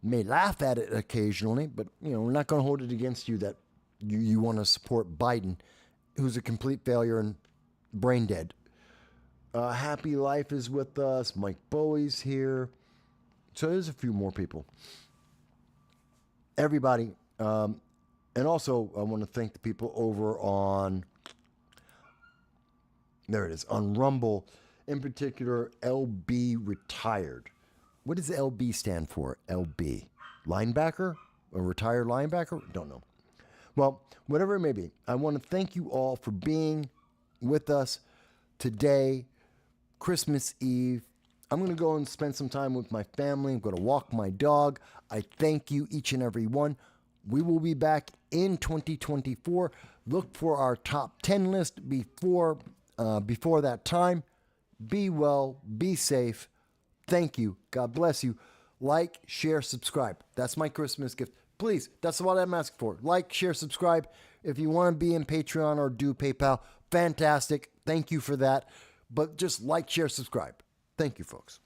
May laugh at it occasionally, but, we're not going to hold it against you that you want to support Biden, who's a complete failure and brain dead. Happy Life is with us. Mike Bowie's here. So there's a few more people. Everybody. And also, I want to thank the people over on, there it is, on Rumble. In particular, LB Retired. What does LB stand for? LB. Linebacker? A retired linebacker? Don't know. Well, whatever it may be, I want to thank you all for being with us today, Christmas Eve. I'm going to go and spend some time with my family. I'm going to walk my dog. I thank you, each and every one. We will be back in 2024. Look for our top 10 list before that time. Be well, be safe. Thank you. God bless you. Like, share, subscribe. That's my Christmas gift. Please, that's what I'm asking for. Like, share, subscribe. If you want to be in Patreon or do PayPal, fantastic. Thank you for that. But just like, share, subscribe. Thank you, folks.